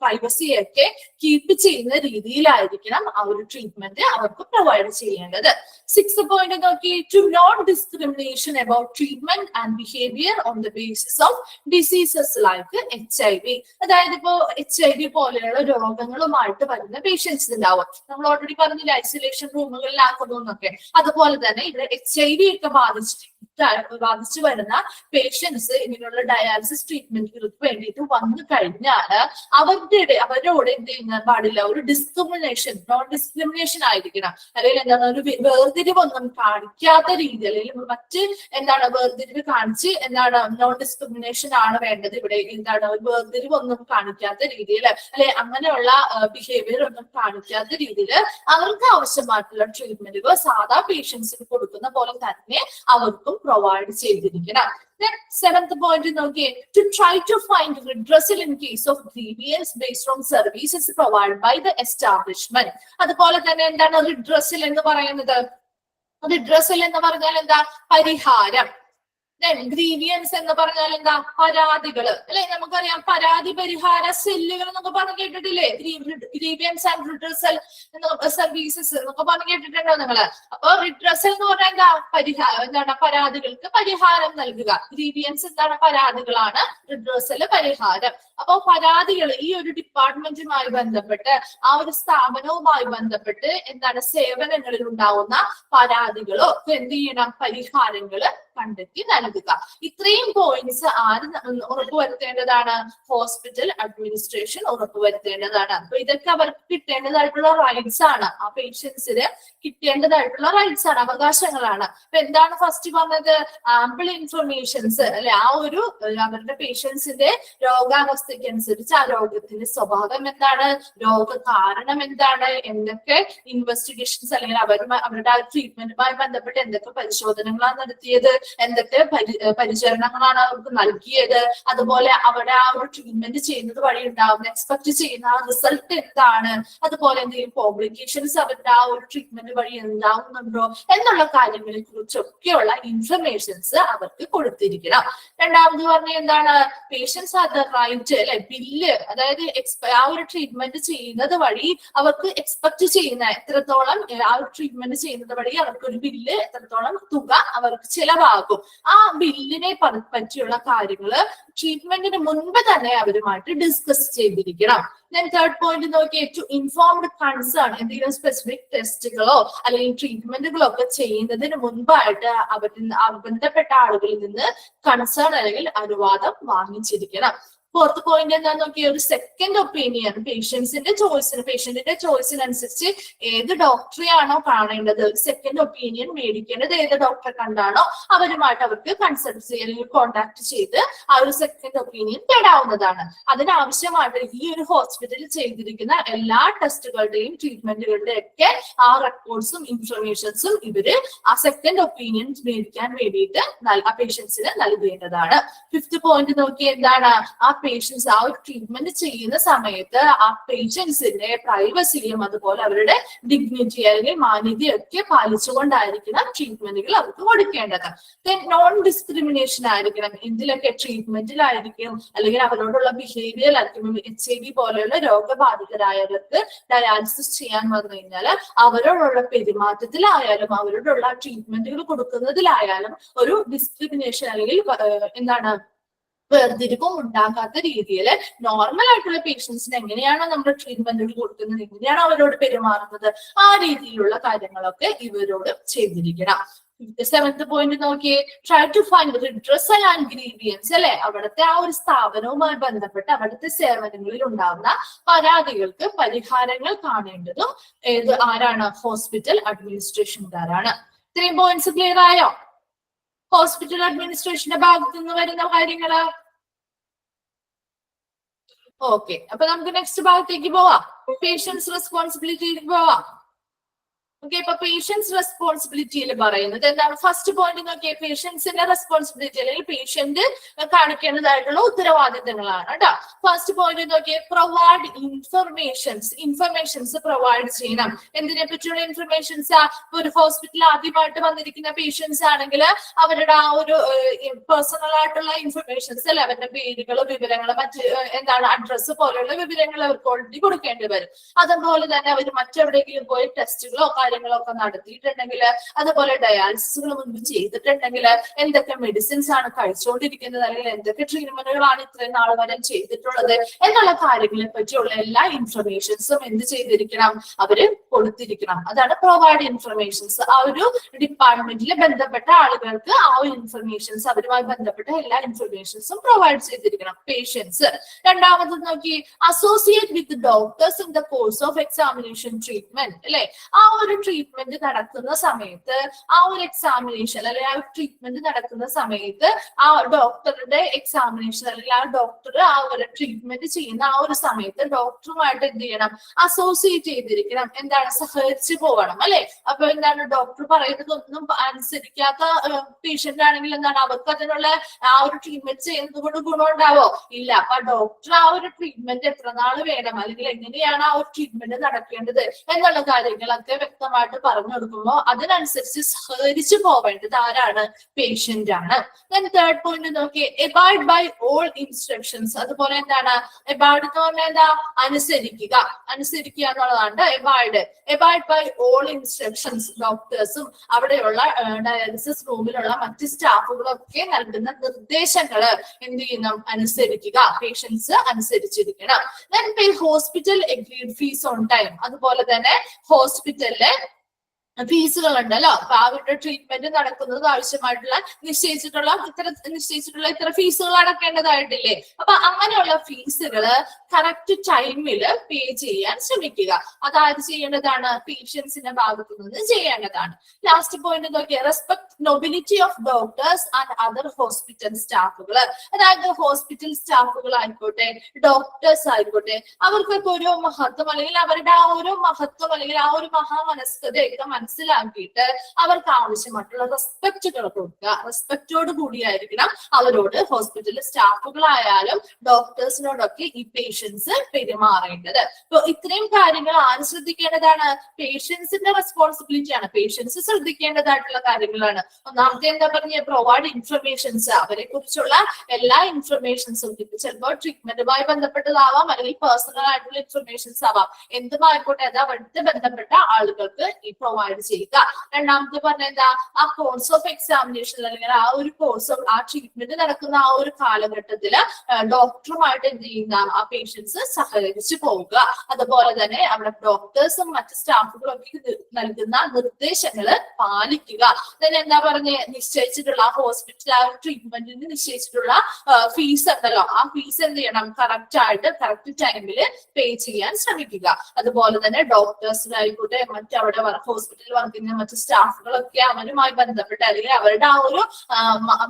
പ്രൈവസിയൊക്കെ കീപ്പ് ചെയ്യുന്ന രീതിയിലായിരിക്കണം ആ ഒരു ട്രീറ്റ്മെന്റ് അവർക്ക് പ്രൊവൈഡ് ചെയ്യേണ്ടത്. സിക്സ് പോയിന്റ് നോക്കി, to not discrimination about treatment and behaviour on the basis of diseases like HIV. അതായത് ഇപ്പോ HIV പോലെയുള്ള രോഗങ്ങളുമായിട്ട് വരുന്ന പേഷ്യൻസ് ഉണ്ടാവും. നമ്മൾ ഓൾറെഡി പറഞ്ഞില്ല ഐസൊലേഷൻ റൂമുകളിലാക്കുന്നു എന്നൊക്കെ. അതുപോലെ തന്നെ ഇവിടെ HIV ഒക്കെ ബാധിച്ചു വരുന്ന പേഷ്യൻസ് ഇങ്ങനെയുള്ള ഡയാലിസിസ് ട്രീറ്റ്മെന്റുകൾക്ക് വേണ്ടിയിട്ട് വന്നു കഴിഞ്ഞാൽ അവരോട് എന്ത് ചെയ്യാൻ പാടില്ല, ഒരു ഡിസ്ക്രിമിനേഷൻ, നോൺ ഡിസ്ക്രിമിനേഷൻ ആയിരിക്കണം. അല്ലെങ്കിൽ എന്താണ്, ഒരു വേർതിരിവൊന്നും കാണിക്കാത്ത രീതി, അല്ലെങ്കിൽ മറ്റ് എന്താണ് വേർതിരിവ് കാണിച്ച് എന്താണ് നോൺ ഡിസ്ക്രിമിനേഷൻ ആണ് വേണ്ടത്. ഇവിടെ എന്താണ് ഒരു വേർതിരിവൊന്നും കാണിക്കാത്ത രീതിയിൽ, അല്ലെ അങ്ങനെയുള്ള ബിഹേവിയർ ഒന്നും കാണിക്കാത്ത രീതിയിൽ അവർക്ക് ആവശ്യമായിട്ടുള്ള ട്രീറ്റ്മെന്റുകൾ സാധാ പേഷ്യൻസിന് കൊടുക്കുന്ന പോലെ തന്നെ അവർക്കും പ്രൊവൈഡ് ചെയ്തിരിക്കണം. സെവൻത് പോയിന്റ് നോക്കിയേ, to try to find redressal in case of grievance based on services provide by the establishment. അതുപോലെ തന്നെ എന്താണ് റിഡ്രസൽ എന്ന് പറയുന്നത്? റിഡ്രസൽ എന്ന് പറഞ്ഞാൽ എന്താ, പരിഹാരം. ഗ്രീവിയൻസ് എന്ന് പറഞ്ഞാൽ എന്താ, പരാതികള്, അല്ലെ? നമുക്കറിയാം പരാതി പരിഹാര സെല്ലുകൾ എന്നൊക്കെ പറഞ്ഞ് കേട്ടിട്ടില്ലേ? ഗ്രീവിയൻസ് ആൻഡ് റിഡ്രസൽ സർവീസസ് എന്നൊക്കെ പറഞ്ഞ് കേട്ടിട്ടുണ്ടോ നിങ്ങള്? അപ്പൊ റിഡ്രസൽ എന്ന് പറഞ്ഞാൽ എന്താ, എന്താണ്, പരാതികൾക്ക് പരിഹാരം നൽകുക. ഗ്രീവിയൻസ് എന്താണ്, പരാതികളാണ്. റിഡ്രസൽ പരിഹാരം. അപ്പൊ പരാതികൾ ഈ ഒരു ഡിപ്പാർട്ട്മെന്റുമായി ബന്ധപ്പെട്ട്, ആ ഒരു സ്ഥാപനവുമായി ബന്ധപ്പെട്ട് എന്താണ് സേവനങ്ങളിൽ ഉണ്ടാവുന്ന പരാതികളോ എന്ത് ചെയ്യണം, പരിഹാരങ്ങള് കണ്ടെത്തി നൽകുക. ഇത്രയും പോയിന്റ്സ് ആര് ഉറപ്പുവരുത്തേണ്ടതാണ്? Hospital administration ഉറപ്പുവരുത്തേണ്ടതാണ്. അപ്പൊ ഇതൊക്കെ അവർക്ക് കിട്ടേണ്ടതായിട്ടുള്ള റൈറ്റ്സ് ആണ്, ആ പേഷ്യൻസിന് കിട്ടേണ്ടതായിട്ടുള്ള റൈറ്റ്സ് ആണ്, അവകാശങ്ങളാണ്. അപ്പൊ എന്താണ് ഫസ്റ്റ് പറഞ്ഞത്? ആംപിൾ ഇൻഫർമേഷൻസ്, അല്ലെ? ആ ഒരു അവരുടെ പേഷ്യൻസിന്റെ രോഗാവസ്ഥയ്ക്ക് അനുസരിച്ച് ആ രോഗത്തിന്റെ സ്വഭാവം എന്താണ്, രോഗ കാരണം എന്താണ്, എന്തൊക്കെ ഇൻവെസ്റ്റിഗേഷൻസ് അല്ലെങ്കിൽ അവരുടെ ആ ട്രീറ്റ്മെന്റുമായി ബന്ധപ്പെട്ട് എന്തൊക്കെ പരിശോധനകളാണ് നടത്തിയത്, എന്തൊക്കെ പരിചരണങ്ങളാണ് അവർക്ക് നൽകിയത്, അതുപോലെ അവിടെ ആ ഒരു ട്രീറ്റ്മെന്റ് ചെയ്യുന്നത് വഴി ഉണ്ടാവുന്ന എക്സ്പെക്ട് ചെയ്യുന്ന ആ റിസൾട്ട് എന്താണ്, അതുപോലെ എന്തെങ്കിലും കോംപ്ലിക്കേഷൻസ് അവരുടെ ആ ഒരു ട്രീറ്റ്മെന്റ് വഴി ഉണ്ടാവുന്നുണ്ടോ എന്നുള്ള കാര്യങ്ങളെ കുറിച്ചൊക്കെയുള്ള ഇൻഫർമേഷൻസ് അവർക്ക് കൊടുത്തിരിക്കണം. രണ്ടാമത് പറഞ്ഞ എന്താണ്, പേഷ്യൻസ് ആർ ദ റൈറ്റ്, അല്ലെ? ബില്ല്, അതായത് ആ ഒരു ട്രീറ്റ്മെന്റ് ചെയ്യുന്നത് വഴി അവർക്ക് എക്സ്പെക്ട് ചെയ്യുന്ന എത്രത്തോളം ആ ഒരു ട്രീറ്റ്മെന്റ് ചെയ്യുന്നത് വഴി അവർക്ക് ഒരു ബില്ല് എത്രത്തോളം തുക അവർക്ക് ചിലവാകും, ആ ബില്ലിനെ പറ്റിയുള്ള കാര്യങ്ങള് ട്രീറ്റ്മെന്റിന് മുൻപ് തന്നെ അവരുമായിട്ട് ഡിസ്കസ് ചെയ്തിരിക്കണം. തേർഡ് പോയിന്റ് നോക്കിയേ, ടു ഇൻഫോംഡ് കൺസേൺ, എന്തെങ്കിലും സ്പെസിഫിക് ടെസ്റ്റുകളോ അല്ലെങ്കിൽ ട്രീറ്റ്മെന്റുകളോ ഒക്കെ ചെയ്യുന്നതിന് മുൻപായിട്ട് ബന്ധപ്പെട്ട ആളുകളിൽ നിന്ന് കൺസേൺ അല്ലെങ്കിൽ അനുവാദം വാങ്ങിച്ചിരിക്കണം. ഫോർത്ത് പോയിന്റ് എന്താന്ന് നോക്കിയാൽ, ഒരു സെക്കൻഡ് ഒപ്പീനിയൻ പേഷ്യന്റിന്റെ ചോയ്സിനനുസരിച്ച് ഏത് ഡോക്ടറെയാണോ കാണേണ്ടത്, ഒരു സെക്കൻഡ് ഒപ്പീനിയൻ മേടിക്കേണ്ടത് ഏത് ഡോക്ടറെ കണ്ടാണോ അവരുമായിട്ട് അവർക്ക് കൺസൾട്ട് ചെയ്യുക അല്ലെങ്കിൽ കോൺടാക്ട് ചെയ്ത് ആ ഒരു സെക്കൻഡ് ഒപ്പീനിയൻ തേടാവുന്നതാണ്. അതിനാവശ്യമായിട്ട് ഈ ഒരു ഹോസ്പിറ്റലിൽ ചെയ്തിരിക്കുന്ന എല്ലാ ടെസ്റ്റുകളുടെയും ട്രീറ്റ്മെന്റുകളുടെ ഒക്കെ ആ റെക്കോർഡ്സും ഇൻഫർമേഷൻസും ഇവര് ആ സെക്കൻഡ് ഒപ്പീനിയൻ മേടിക്കാൻ വേണ്ടിയിട്ട് ആ പേഷ്യൻസിന് നൽകേണ്ടതാണ്. ഫിഫ്ത് പോയിന്റ് നോക്കി എന്താണ്, ആ പേഷ്യൻസ് ആ ഒരു ട്രീറ്റ്മെന്റ് ചെയ്യുന്ന സമയത്ത് ആ പേഷ്യൻസിന്റെ പ്രൈവസിയും അതുപോലെ അവരുടെ ഡിഗ്നിറ്റി അല്ലെങ്കിൽ മാന്യതയൊക്കെ പാലിച്ചുകൊണ്ടായിരിക്കണം ട്രീറ്റ്മെന്റുകൾ അവർക്ക് കൊടുക്കേണ്ടത്. നോൺ ഡിസ്ക്രിമിനേഷൻ ആയിരിക്കണം, എന്തിലൊക്കെ ട്രീറ്റ്മെന്റിലായിരിക്കും അല്ലെങ്കിൽ അവരോടുള്ള ബിഹേവിയർ ആയിരിക്കും. HIV പോലെയുള്ള രോഗബാധിതരായവർക്ക് ഡയാലിസിസ് ചെയ്യാൻ വന്നു കഴിഞ്ഞാൽ അവരോടുള്ള പെരുമാറ്റത്തിലായാലും അവരോടുള്ള ട്രീറ്റ്മെന്റുകൾ കൊടുക്കുന്നതിലായാലും ഒരു ഡിസ്ക്രിമിനേഷൻ അല്ലെങ്കിൽ എന്താണ് വേർതിരിവും ഉണ്ടാകാത്ത രീതിയിൽ നോർമൽ ആയിട്ടുള്ള പേഷ്യൻസിന് എങ്ങനെയാണോ നമ്മൾ ട്രീറ്റ്മെന്റുകൾ കൊടുക്കുന്നത്, എങ്ങനെയാണോ അവരോട് പെരുമാറുന്നത്, ആ രീതിയിലുള്ള കാര്യങ്ങളൊക്കെ ഇവരോട് ചെയ്തിരിക്കണം. സെവൻത് പോയിന്റ് നോക്കിയേ, try to find redressal and grievance, അല്ലെ? അവിടുത്തെ ആ ഒരു സ്ഥാപനവുമായി ബന്ധപ്പെട്ട് അവിടുത്തെ സേവനങ്ങളിൽ ഉണ്ടാകുന്ന പരാതികൾക്ക് പരിഹാരങ്ങൾ കാണേണ്ടതും ആരാണ്? ഹോസ്പിറ്റൽ അഡ്മിനിസ്ട്രേഷൻകാരാണ്. ഇത്രയും പോയിന്റ്സ് ക്ലിയർ ആയോ? ഹോസ്പിറ്റൽ അഡ്മിനിസ്ട്രേഷന്റെ ഭാഗത്തു നിന്ന് വരുന്ന കാര്യങ്ങള്. ഓക്കെ, അപ്പൊ നമുക്ക് നെക്സ്റ്റ് ഭാഗത്തേക്ക് പോവാം. പേഷ്യൻസ് റെസ്പോൺസിബിലിറ്റിയിലേക്ക് പോവാം. ഓക്കെ, ഇപ്പൊ പേഷ്യൻസ് റെസ്പോൺസിബിലിറ്റിയിൽ പറയുന്നത് എന്താണ്? ഫസ്റ്റ് പോയിന്റ് നോക്കിയാൽ പേഷ്യൻസിന്റെ റെസ്പോൺസിബിലിറ്റി അല്ലെങ്കിൽ പേഷ്യന്റ് കാണിക്കേണ്ടതായിട്ടുള്ള ഉത്തരവാദിത്തങ്ങളാണ് കേട്ടോ. ഫസ്റ്റ് പോയിന്റ് നോക്കിയാൽ പ്രൊവൈഡ് ഇൻഫർമേഷൻസ് പ്രൊവൈഡ് ചെയ്യണം. എന്തിനെ പറ്റിയുള്ള ഇൻഫർമേഷൻസ്? ഒരു ഹോസ്പിറ്റലിൽ ആദ്യമായിട്ട് വന്നിരിക്കുന്ന പേഷ്യൻസ് ആണെങ്കിൽ അവരുടെ ആ ഒരു പേഴ്സണൽ ആയിട്ടുള്ള ഇൻഫർമേഷൻസ് അല്ലെ, അവരുടെ പേരുകൾ, വിവരങ്ങൾ, മറ്റ് എന്താണ് അഡ്രസ്സ് പോലെയുള്ള വിവരങ്ങൾ അവർക്ക് ഓൾറെഡി കൊടുക്കേണ്ടി വരും. അതുപോലെ തന്നെ അവർ മറ്റെവിടെയെങ്കിലും പോയി ടെസ്റ്റുകളോ കാര്യങ്ങളൊക്കെ നടത്തിയിട്ടുണ്ടെങ്കിൽ, അതുപോലെ ഡയാലിസിസുകൾ മുൻപ് ചെയ്തിട്ടുണ്ടെങ്കിൽ, എന്തൊക്കെ മെഡിസിൻസ് ആണ് കഴിച്ചുകൊണ്ടിരിക്കുന്നത്, അല്ലെങ്കിൽ എന്തൊക്കെ ട്രീറ്റ്മെന്റുകളാണ് ഇത്രയും നാൾ വരെ ചെയ്തിട്ടുള്ളത് എന്നുള്ള കാര്യങ്ങളെ പറ്റിയുള്ള എല്ലാ ഇൻഫർമേഷൻസും എന്ത് ചെയ്തിരിക്കണം? അവര് കൊടുത്തിരിക്കണം. അതാണ് പ്രൊവൈഡ് ഇൻഫർമേഷൻസ്. ആ ഒരു ഡിപ്പാർട്ട്മെന്റിൽ ബന്ധപ്പെട്ട ആളുകൾക്ക് ആ ഒരു ഇൻഫർമേഷൻസ്, അവരുമായി ബന്ധപ്പെട്ട എല്ലാ ഇൻഫർമേഷൻസും പ്രൊവൈഡ് ചെയ്തിരിക്കണം പേഷ്യൻസ്. രണ്ടാമത് നോക്കി associate with doctors in the course of examination treatment അല്ലെ. ആ ഒരു ട്രീറ്റ്മെന്റ് നടക്കുന്ന സമയത്ത്, ആ ഒരു എക്സാമിനേഷൻ അല്ലെങ്കിൽ ആ ഒരു ട്രീറ്റ്മെന്റ് നടക്കുന്ന സമയത്ത് ആ ഡോക്ടറുടെ എക്സാമിനേഷൻ അല്ലെങ്കിൽ ആ ഡോക്ടർ ആ ഒരു ട്രീറ്റ്മെന്റ് ചെയ്യുന്ന ആ ഒരു സമയത്ത് ഡോക്ടറുമായിട്ട് എന്ത് ചെയ്യണം? അസോസിയേറ്റ് ചെയ്തിരിക്കണം. എന്താണ്? സഹകരിച്ചു പോകണം അല്ലെ. അപ്പൊ എന്താണ്? ഡോക്ടർ പറയുന്നതൊന്നും അനുസരിക്കാത്ത പേഷ്യന്റ് ആണെങ്കിൽ എന്താണ്? അവർക്ക് അതിനുള്ള ആ ഒരു ട്രീറ്റ്മെന്റ് ചെയ്യുന്നത് കൊണ്ട് ഗുണം ഉണ്ടാവോ? ഇല്ല. അപ്പൊ ഡോക്ടർ ആ ഒരു ട്രീറ്റ്മെന്റ് എത്ര നാൾ വേണം, അല്ലെങ്കിൽ എങ്ങനെയാണ് ആ ഒരു ട്രീറ്റ്മെന്റ് നടക്കേണ്ടത് എന്നുള്ള കാര്യങ്ങളൊക്കെ വ്യക്തമായിട്ട് പറഞ്ഞു കൊടുക്കുമ്പോൾ അതിനനുസരിച്ച് സഹകരിച്ചു പോവേണ്ടത് ആരാണ്? പേഷ്യന്റ് ആണ്. ദെൻ തേർഡ് പോയിന്റ് നോക്കി എബൈഡ് ബൈ ഓൾ ഇൻസ്ട്രക്ഷൻസ്. അതുപോലെ എന്താണ്? എബൈഡ് എന്ന് പറഞ്ഞാൽ എന്താ? അനുസരിക്കുക എന്നുള്ളതാണ് എബൈഡ് ബൈ ഓൾ ഇൻസ്ട്രക്ഷൻസ്. ഡോക്ടേഴ്സും അവിടെയുള്ള ഡയാലിസിസ് റൂമിലുള്ള മറ്റ് സ്റ്റാഫുകളൊക്കെ നൽകുന്ന നിർദ്ദേശങ്ങള് എന്ത് ചെയ്യണം? അനുസരിക്കുക. പേഷ്യൻസ് അനുസരിച്ചിരിക്കണം. Then pay hospital agreed fees on time. അതുപോലെ തന്നെ ഹോസ്പിറ്റലിലെ ഫീസുകൾ ഉണ്ടല്ലോ, അപ്പൊ അവരുടെ ട്രീറ്റ്മെന്റ് നടക്കുന്നത് ആവശ്യമായിട്ടുള്ള നിശ്ചയിച്ചിട്ടുള്ള ഇത്ര ഫീസുകൾ അടക്കേണ്ടതായിട്ടില്ലേ. അപ്പൊ അങ്ങനെയുള്ള ഫീസുകള് കറക്റ്റ് ടൈമില് പേ ചെയ്യാൻ ശ്രമിക്കുക. അതായത് ചെയ്യേണ്ടതാണ്? പേഷ്യൻസിന്റെ ഭാഗത്തു നിന്ന് ചെയ്യേണ്ടതാണ്. ലാസ്റ്റ് പോയിന്റ് നോക്കിയാൽ respect nobility of doctors and other hospital സ്റ്റാഫുകള്. അതായത് ഹോസ്പിറ്റൽ സ്റ്റാഫുകൾ ആയിക്കോട്ടെ, ഡോക്ടേഴ്സ് ആയിക്കോട്ടെ, അവർക്കൊക്കെ ഒരു മഹത്വം അല്ലെങ്കിൽ അവരുടെ ആ ഒരു മഹത്വം അല്ലെങ്കിൽ ആ ഒരു മഹാമനസ്കതയൊക്കെ മനസ്സിലാക്കിയിട്ട് അവർക്ക് ആവശ്യമായിട്ടുള്ള റെസ്പെക്റ്റുകൾ കൊടുക്കുക. റെസ്പെക്റ്റോട് കൂടിയായിരിക്കണം അവരോട് ഹോസ്പിറ്റലിലെ സ്റ്റാഫുകളായാലും ഡോക്ടേഴ്സിനോടൊക്കെ ഈ പേഷ്യൻസ് പെരുമാറേണ്ടത്. അപ്പൊ ഇത്രയും കാര്യങ്ങൾ ആര് ശ്രദ്ധിക്കേണ്ടതാണ്? പേഷ്യൻസിന്റെ റെസ്പോൺസിബിലിറ്റി ആണ്. പേഷ്യൻസ് ശ്രദ്ധിക്കേണ്ടതായിട്ടുള്ള കാര്യങ്ങളാണ്. ഒന്നാമത്തെ എന്താ പറഞ്ഞ? Provide informations. അവരെ കുറിച്ചുള്ള എല്ലാ ഇൻഫർമേഷൻസും, ചിലപ്പോൾ ട്രീറ്റ്മെന്റുമായി ബന്ധപ്പെട്ടതാവാം, അല്ലെങ്കിൽ പേഴ്സണൽ ആയിട്ടുള്ള ഇൻഫർമേഷൻസ് ആവാം, എന്തുമായിക്കോട്ടെ അത് അവിടുത്തെ ബന്ധപ്പെട്ട ആളുകൾക്ക് ഈ പ്രൊവൈഡ് ചെയ്യുക. രണ്ടാമത്തെ പറഞ്ഞ എന്താ? ആ കോഴ്സ് ഓഫ് എക്സാമിനേഷൻ അല്ലെങ്കിൽ ആ ഒരു കോഴ്സ് ഓഫ് ആ ട്രീറ്റ്മെന്റ് നടക്കുന്ന ആ ഒരു കാലഘട്ടത്തില് ഡോക്ടറുമായിട്ട് എന്ത് ചെയ്യുന്ന ആ പേഷ്യൻസ് സഹകരിച്ചു പോവുക. അതുപോലെ തന്നെ അവിടെ ഡോക്ടേഴ്സും മറ്റ് സ്റ്റാഫുകളും ഒക്കെ നൽകുന്ന നിർദ്ദേശങ്ങള് പാലിക്കുക. then എന്താ പറഞ്ഞ? നിശ്ചയിച്ചിട്ടുള്ള ഹോസ്പിറ്റൽ ആ ട്രീറ്റ്മെന്റിന് നിശ്ചയിച്ചിട്ടുള്ള ഫീസ് ഉണ്ടല്ലോ, ആ ഫീസ് എന്ത് ചെയ്യണം? കറക്റ്റ് ആയിട്ട് കറക്റ്റ് ടൈമില് പേ ചെയ്യാൻ ശ്രമിക്കുക. അതുപോലെ തന്നെ ഡോക്ടേഴ്സിനായിക്കോട്ടെ, മറ്റവിടെ ഹോസ്പിറ്റലിൽ വർക്ക് ചെയ്യുന്ന മറ്റു സ്റ്റാഫുകളൊക്കെ അവരുമായി ബന്ധപ്പെട്ട് അല്ലെങ്കിൽ അവരുടെ ആ ഒരു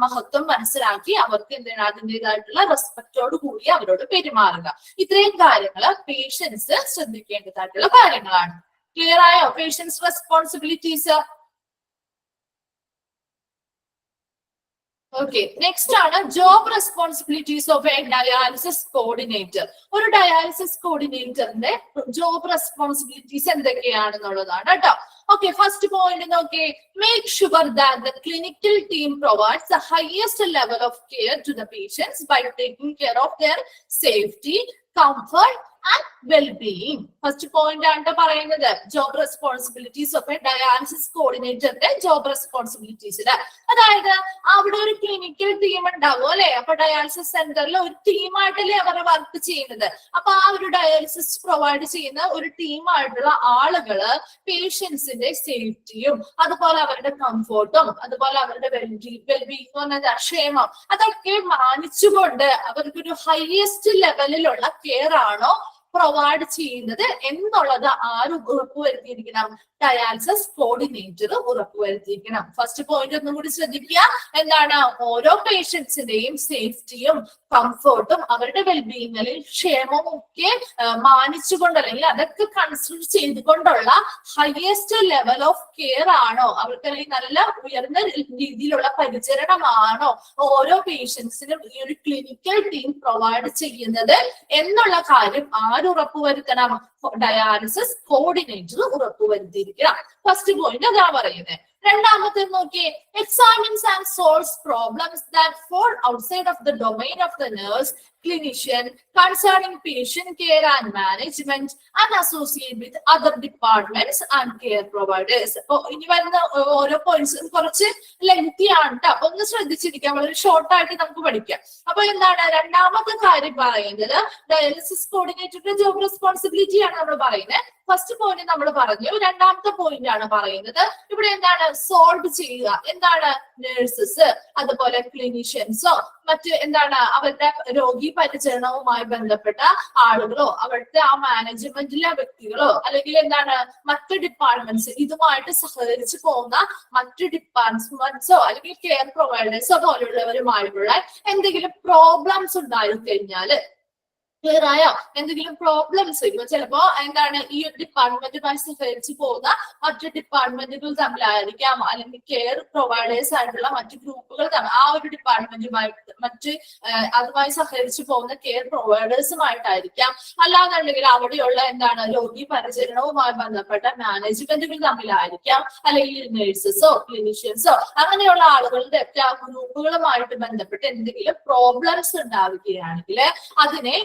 മഹത്വം മനസ്സിലാക്കി അവർക്ക് എന്താണ്? അതിൻ്റെതായിട്ടുള്ള റെസ്പെക്റ്റോട് കൂടി അവരോട് പെരുമാറുക. ഇത്രയും കാര്യങ്ങൾ പേഷ്യൻസ് ശ്രദ്ധിക്കേണ്ടതായിട്ടുള്ള കാര്യങ്ങളാണ്. ക്ലിയർ ആയോ? Patients responsibilities. ഓക്കെ, നെക്സ്റ്റ് ആണ് job responsibilities of a dialysis coordinator. ഒരു ഡയാലിസിസ് കോർഡിനേറ്ററിന്റെ ജോബ് റെസ്പോൺസിബിലിറ്റീസ് എന്തൊക്കെയാണെന്നുള്ളതാണ് കേട്ടോ. ഓക്കെ, ഫസ്റ്റ് പോയിന്റ് നോക്കി make sure that the clinical team provides the highest level of care to the patients by taking care of their safety, comfort and wellbeing. First point ആണ് പറയുന്നത് job responsibilities of a dialysis കോർഡിനേറ്ററിന്റെ job റെസ്പോൺസിബിലിറ്റീസില്. അതായത് അവിടെ ഒരു clinical team ഉണ്ടാവും അല്ലെ. അപ്പൊ ഡയാലിസിസ് സെന്ററിൽ ഒരു ടീമായിട്ടല്ലേ അവർ വർക്ക് ചെയ്യുന്നത്. അപ്പൊ ആ ഒരു ഡയാലിസിസ് പ്രൊവൈഡ് ചെയ്യുന്ന ഒരു ടീമായിട്ടുള്ള ആളുകള് പേഷ്യൻസിന്റെ സേഫ്റ്റിയും അതുപോലെ അവരുടെ കംഫോർട്ടും അതുപോലെ അവരുടെ വെൽബീയിങ് പറഞ്ഞത് ക്ഷേമം അതൊക്കെ മാനിച്ചുകൊണ്ട് അവർക്കൊരു ഹയസ്റ്റ് ലെവലിലുള്ള കെയർ ആണോ പ്രൊവൈഡ് ചെയ്യുന്നത് എന്നുള്ളത് ആര് ഉറപ്പുവരുത്തിയിരിക്കണം? ഡയാലിസിസ് കോർഡിനേറ്റർ ഉറപ്പുവരുത്തിയിരിക്കണം. ഫസ്റ്റ് പോയിന്റ് ഒന്നും കൂടി ശ്രദ്ധിക്കുക. എന്താണ്? ഓരോ പേഷ്യൻസിന്റെയും സേഫ്റ്റിയും കംഫർട്ടും അവരുടെ വെൽബീയിങ്ങിൽ ക്ഷേമവും ഒക്കെ മാനിച്ചുകൊണ്ട് അല്ലെങ്കിൽ അതൊക്കെ കൺസിഡർ ചെയ്തുകൊണ്ടുള്ള ഹയസ്റ്റ് ലെവൽ ഓഫ് കെയർ ആണോ, അവർക്ക് അല്ലെങ്കിൽ നല്ല ഉയർന്ന രീതിയിലുള്ള പരിചരണമാണോ ഓരോ പേഷ്യൻസിനും ഈ ഒരു ക്ലിനിക്കൽ ടീം പ്രൊവൈഡ് ചെയ്യുന്നത് എന്നുള്ള കാര്യം ആര് ഉറപ്പുവരുത്തണം? ഡയാലിസിസ് കോർഡിനേറ്റർ ഉറപ്പുവരുത്തിയിരിക്കണം. ഫസ്റ്റ് പോയിന്റ് അതാ പറയുന്നത്. രണ്ടാമത്തെ നോക്കിയേ, examines and solves problems that fall outside of the domain of the nurse clinician concerning patient care and management and associate with other departments and care providers. അപ്പൊ ഇനി വരുന്ന ഓരോ പോയിന്റ്സും കുറച്ച് ലെങ്തി ആണ് ട്ടോ. അപ്പൊ ഒന്ന് ശ്രദ്ധിച്ചിരിക്കാം, വളരെ ഷോർട്ട് ആയിട്ട് നമുക്ക് പഠിക്കാം. അപ്പൊ എന്താണ് രണ്ടാമത്തെ കാര്യം പറയുന്നത്? ഡയാലിസിസ് കോർഡിനേറ്ററുടെ ജോബ് റെസ്പോൺസിബിലിറ്റി ആണ് നമ്മൾ പറയുന്നത്. ഫസ്റ്റ് പോയിന്റ് നമ്മൾ പറഞ്ഞു. രണ്ടാമത്തെ പോയിന്റ് ആണ് പറയുന്നത് ഇവിടെ എന്താണ്? സോൾവ് ചെയ്യുക. എന്താണ്? നഴ്സസ്, അതുപോലെ ക്ലിനീഷ്യൻസോ മറ്റ് എന്താണ് അവരുടെ രോഗി പരിചരണവുമായി ബന്ധപ്പെട്ട ആളുകളോ അവരുടെ ആ മാനേജ്മെന്റിലെ വ്യക്തികളോ അല്ലെങ്കിൽ എന്താണ് മറ്റ് ഡിപ്പാർട്ട്മെന്റ്സ് ഇതുമായിട്ട് സഹകരിച്ചു പോകുന്ന മറ്റു ഡിപ്പാർട്ട്മെന്റ്സോ അല്ലെങ്കിൽ കെയർ പ്രൊവൈഡേഴ്സോ പോലുള്ളവരുമായിട്ടുള്ള എന്തെങ്കിലും പ്രോബ്ലംസ് ഉണ്ടായി കഴിഞ്ഞാല് ക്ലിയർ ആയോ? എന്തെങ്കിലും പ്രോബ്ലംസ് ഇപ്പൊ ചിലപ്പോ എന്താണ് ഈ ഒരു ഡിപ്പാർട്ട്മെന്റുമായി സഹകരിച്ച് പോകുന്ന മറ്റു ഡിപ്പാർട്ട്മെന്റുകൾ തമ്മിലായിരിക്കാം, അല്ലെങ്കിൽ കെയർ പ്രൊവൈഡേഴ്സ് ആയിട്ടുള്ള മറ്റു ഗ്രൂപ്പുകൾ തമ്മിൽ ആ ഒരു ഡിപ്പാർട്ട്മെന്റുമായിട്ട് അതുമായി സഹകരിച്ച് പോകുന്ന കെയർ പ്രൊവൈഡേഴ്സുമായിട്ടായിരിക്കാം. അല്ലാന്നുണ്ടെങ്കിൽ അവിടെയുള്ള എന്താണ് രോഗി പരിചരണവുമായി ബന്ധപ്പെട്ട മാനേജ്മെന്റുകൾ തമ്മിലായിരിക്കാം, അല്ലെങ്കിൽ നഴ്സസോ ക്ലിനിഷ്യൻസോ അങ്ങനെയുള്ള ആളുകളുടെ ഒക്കെ ആ ഗ്രൂപ്പുകളുമായിട്ട് ബന്ധപ്പെട്ട് എന്തെങ്കിലും പ്രോബ്ലംസ് ഉണ്ടാവുകയാണെങ്കിൽ അതിനെ